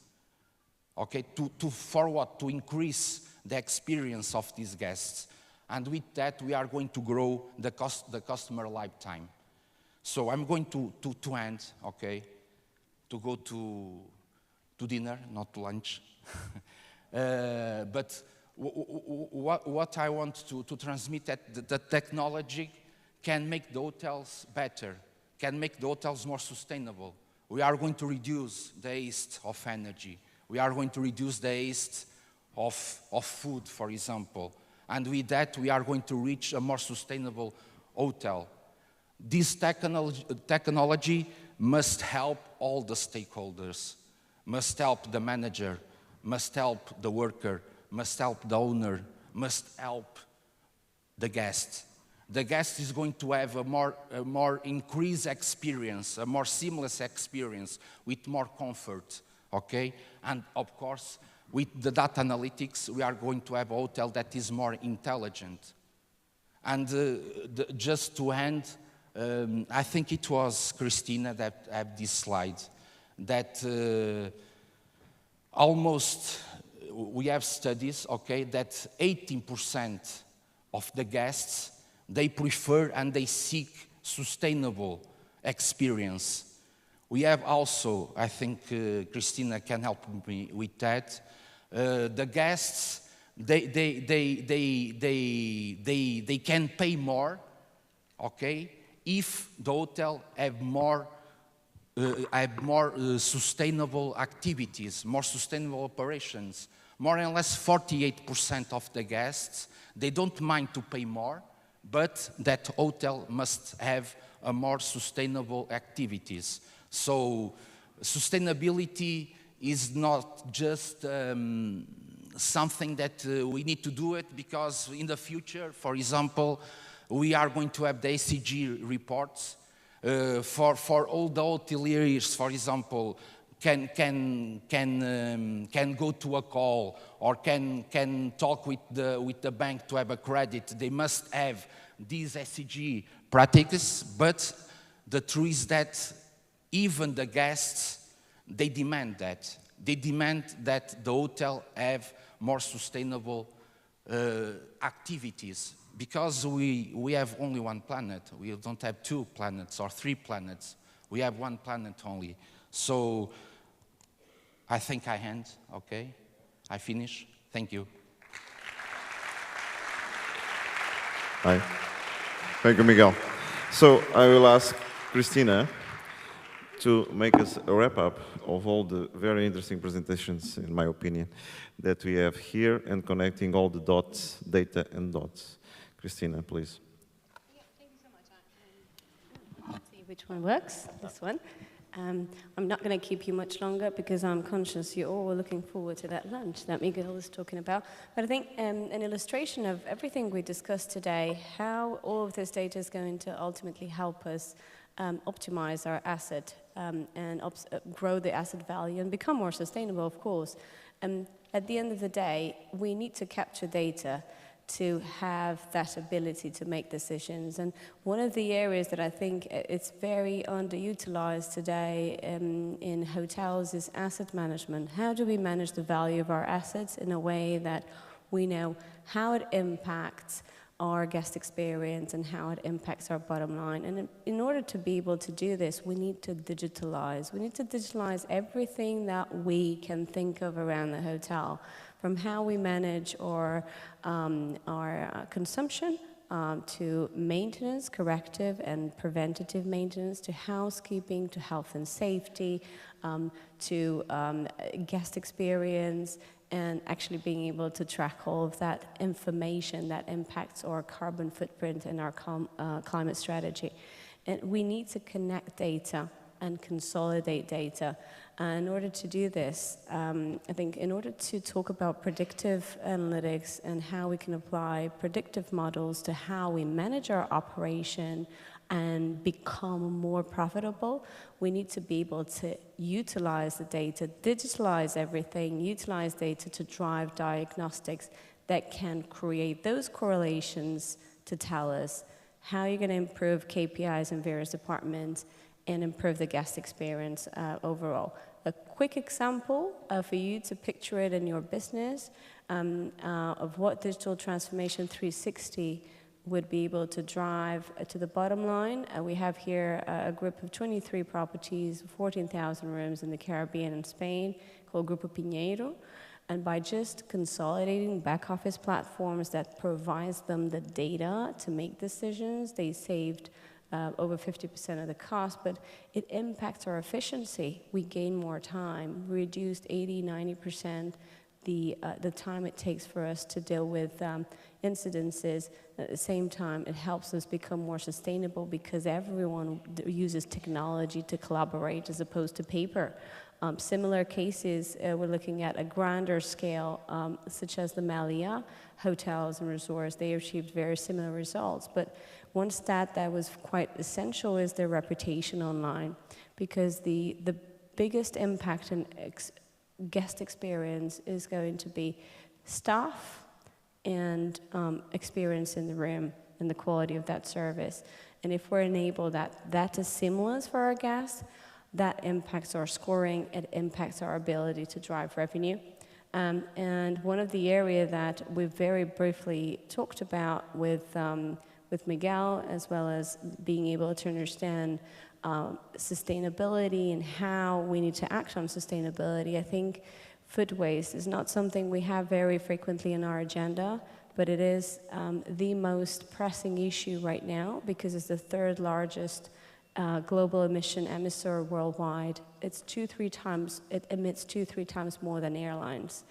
okay, for what? To increase the experience of these guests. And with that, we are going to grow the customer lifetime. So I'm going to end, okay, to go to dinner, not lunch. But what I want to transmit that the technology can make the hotels better, can make the hotels more sustainable. We are going to reduce the waste of energy. We are going to reduce the waste of food, for example. And with that, we are going to reach a more sustainable hotel. This technology must help all the stakeholders, must help the manager, must help the worker, must help the owner, must help the guest. The guest is going to have a more increased experience, a more seamless experience with more comfort, okay? And of course, with the data analytics, we are going to have a hotel that is more intelligent. And just to end, I think it was Christina that had this slide, that almost, we have studies, okay, that 18% of the guests, they prefer and they seek sustainable experience. We have also, I think Christina can help me with that, the guests, they can pay more, okay, if the hotel have more sustainable activities, more sustainable operations. More or less 48% of the guests, they don't mind to pay more, but that hotel must have a more sustainable activities. So sustainability is not just something that we need to do it because in the future, for example, we are going to have the ESG reports for all the hoteliers, for example, can go to a call or can talk with the bank to have a credit. They must have these ESG practices, but the truth is that even the guests, they demand that. They demand that the hotel have more sustainable activities because we have only one planet. We don't have 2 planets or 3 planets. We have one planet only. So I think I end, okay? I finish. Thank you. Hi. Thank you, Miguel. So I will ask Christina to make us a wrap-up of all the very interesting presentations, in my opinion, that we have here and connecting all the dots, data and dots. Christina, please. Yeah, thank you so much. Let's see which one works, this one. I'm not going to keep you much longer because I'm conscious you're all looking forward to that lunch that Miguel was talking about. But I think an illustration of everything we discussed today, how all of this data is going to ultimately help us optimize our asset and grow the asset value and become more sustainable, of course. And at the end of the day, we need to capture data to have that ability to make decisions. And one of the areas that I think it's very underutilized today in hotels is asset management. How do we manage the value of our assets in a way that we know how it impacts our guest experience and how it impacts our bottom line? And in order to be able to do this, we need to digitalize. We need to digitalize everything that we can think of around the hotel, from how we manage our consumption, to maintenance, corrective and preventative maintenance, to housekeeping, to health and safety, to guest experience, and actually being able to track all of that information that impacts our carbon footprint and our climate strategy. And we need to connect data and consolidate data. In order to do this, I think in order to talk about predictive analytics and how we can apply predictive models to how we manage our operation and become more profitable, we need to be able to utilize the data, digitalize everything, utilize data to drive diagnostics that can create those correlations to tell us how you're going to improve KPIs in various departments and improve the guest experience overall. A quick example for you to picture it in your business of what Digital Transformation 360 would be able to drive to the bottom line. We have here a group of 23 properties, 14,000 rooms in the Caribbean and Spain, called Grupo Pinheiro. And by just consolidating back office platforms that provides them the data to make decisions, they saved over 50% of the cost, but it impacts our efficiency. We gain more time, reduced 80, 90% the time it takes for us to deal with incidences. At the same time, it helps us become more sustainable because everyone uses technology to collaborate as opposed to paper. Similar cases, we're looking at a grander scale, such as the Malia hotels and resorts. They achieved very similar results. But one stat that was quite essential is their reputation online, because the biggest impact in guest experience is going to be staff and experience in the room and the quality of that service. And if we're enabled that is seamless for our guests, that impacts our scoring, it impacts our ability to drive revenue. And one of the areas that we very briefly talked about with Miguel, as well as being able to understand sustainability and how we need to act on sustainability, I think food waste is not something we have very frequently in our agenda, but it is the most pressing issue right now because it's the third largest global emission emissor worldwide. It emits 2-3 times more than airlines.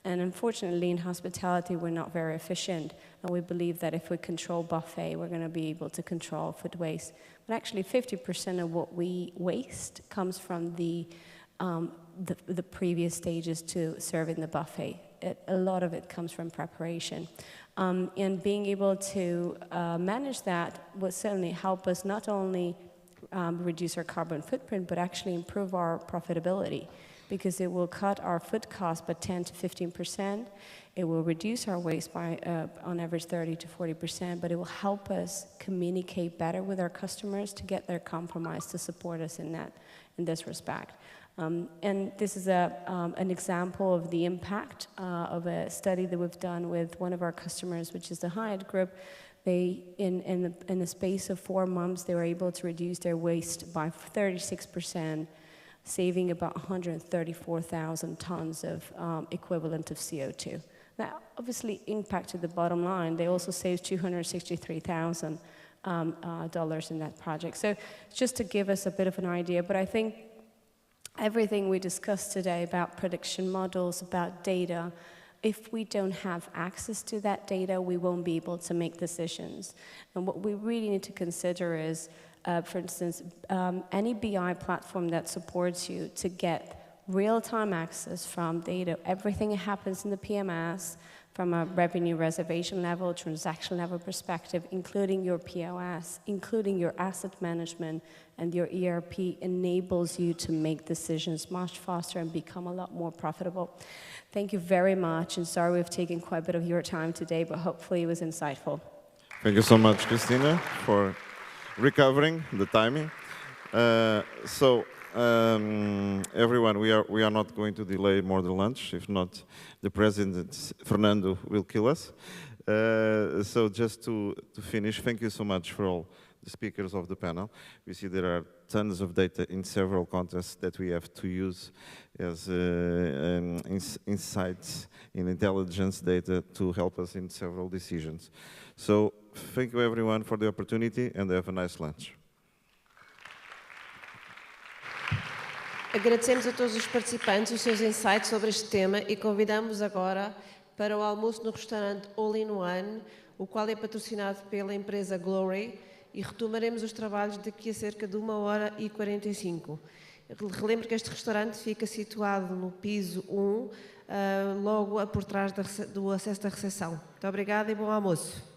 And unfortunately, in hospitality, we're not very efficient. And we believe that if we control buffet, we're going to be able to control food waste. But actually, 50% of what we waste comes from the previous stages to serving the buffet. A lot of it comes from preparation. And being able to manage that will certainly help us not only reduce our carbon footprint, but actually improve our profitability, because it will cut our food cost by 10 to 15%. It will reduce our waste by, on average, 30 to 40%, but it will help us communicate better with our customers to get their compromise to support us in this respect. And this is an example of the impact of a study that we've done with one of our customers, which is the Hyatt Group. They, in the space of 4 months, they were able to reduce their waste by 36%, saving about 134,000 tons of equivalent of CO2. That obviously impacted the bottom line. They also saved $263,000 in that project. So just to give us a bit of an idea, but I think everything we discussed today about prediction models, about data, if we don't have access to that data, we won't be able to make decisions. And what we really need to consider is, for instance, any BI platform that supports you to get real-time access from data. Everything that happens in the PMS, from a revenue reservation level, transaction level perspective, including your POS, including your asset management, and your ERP enables you to make decisions much faster and become a lot more profitable. Thank you very much, and sorry we've taken quite a bit of your time today, but hopefully it was insightful. Thank you so much, Christina, for recovering the timing. Everyone, we are not going to delay more the lunch. If not, the President, Fernando, will kill us. So just to finish, thank you so much for all the speakers of the panel. We see there are tons of data in several contexts that we have to use as insights in intelligence data to help us in several decisions. So thank you everyone for the opportunity and have a nice lunch. Agradecemos a todos os participantes os seus insights sobre este tema e convidamos agora para o almoço no restaurante All in One, o qual é patrocinado pela empresa Glory, e retomaremos os trabalhos daqui a cerca de 1h45. Relembro que este restaurante fica situado no piso 1, logo por trás do acesso da recepção. Muito obrigada e bom almoço.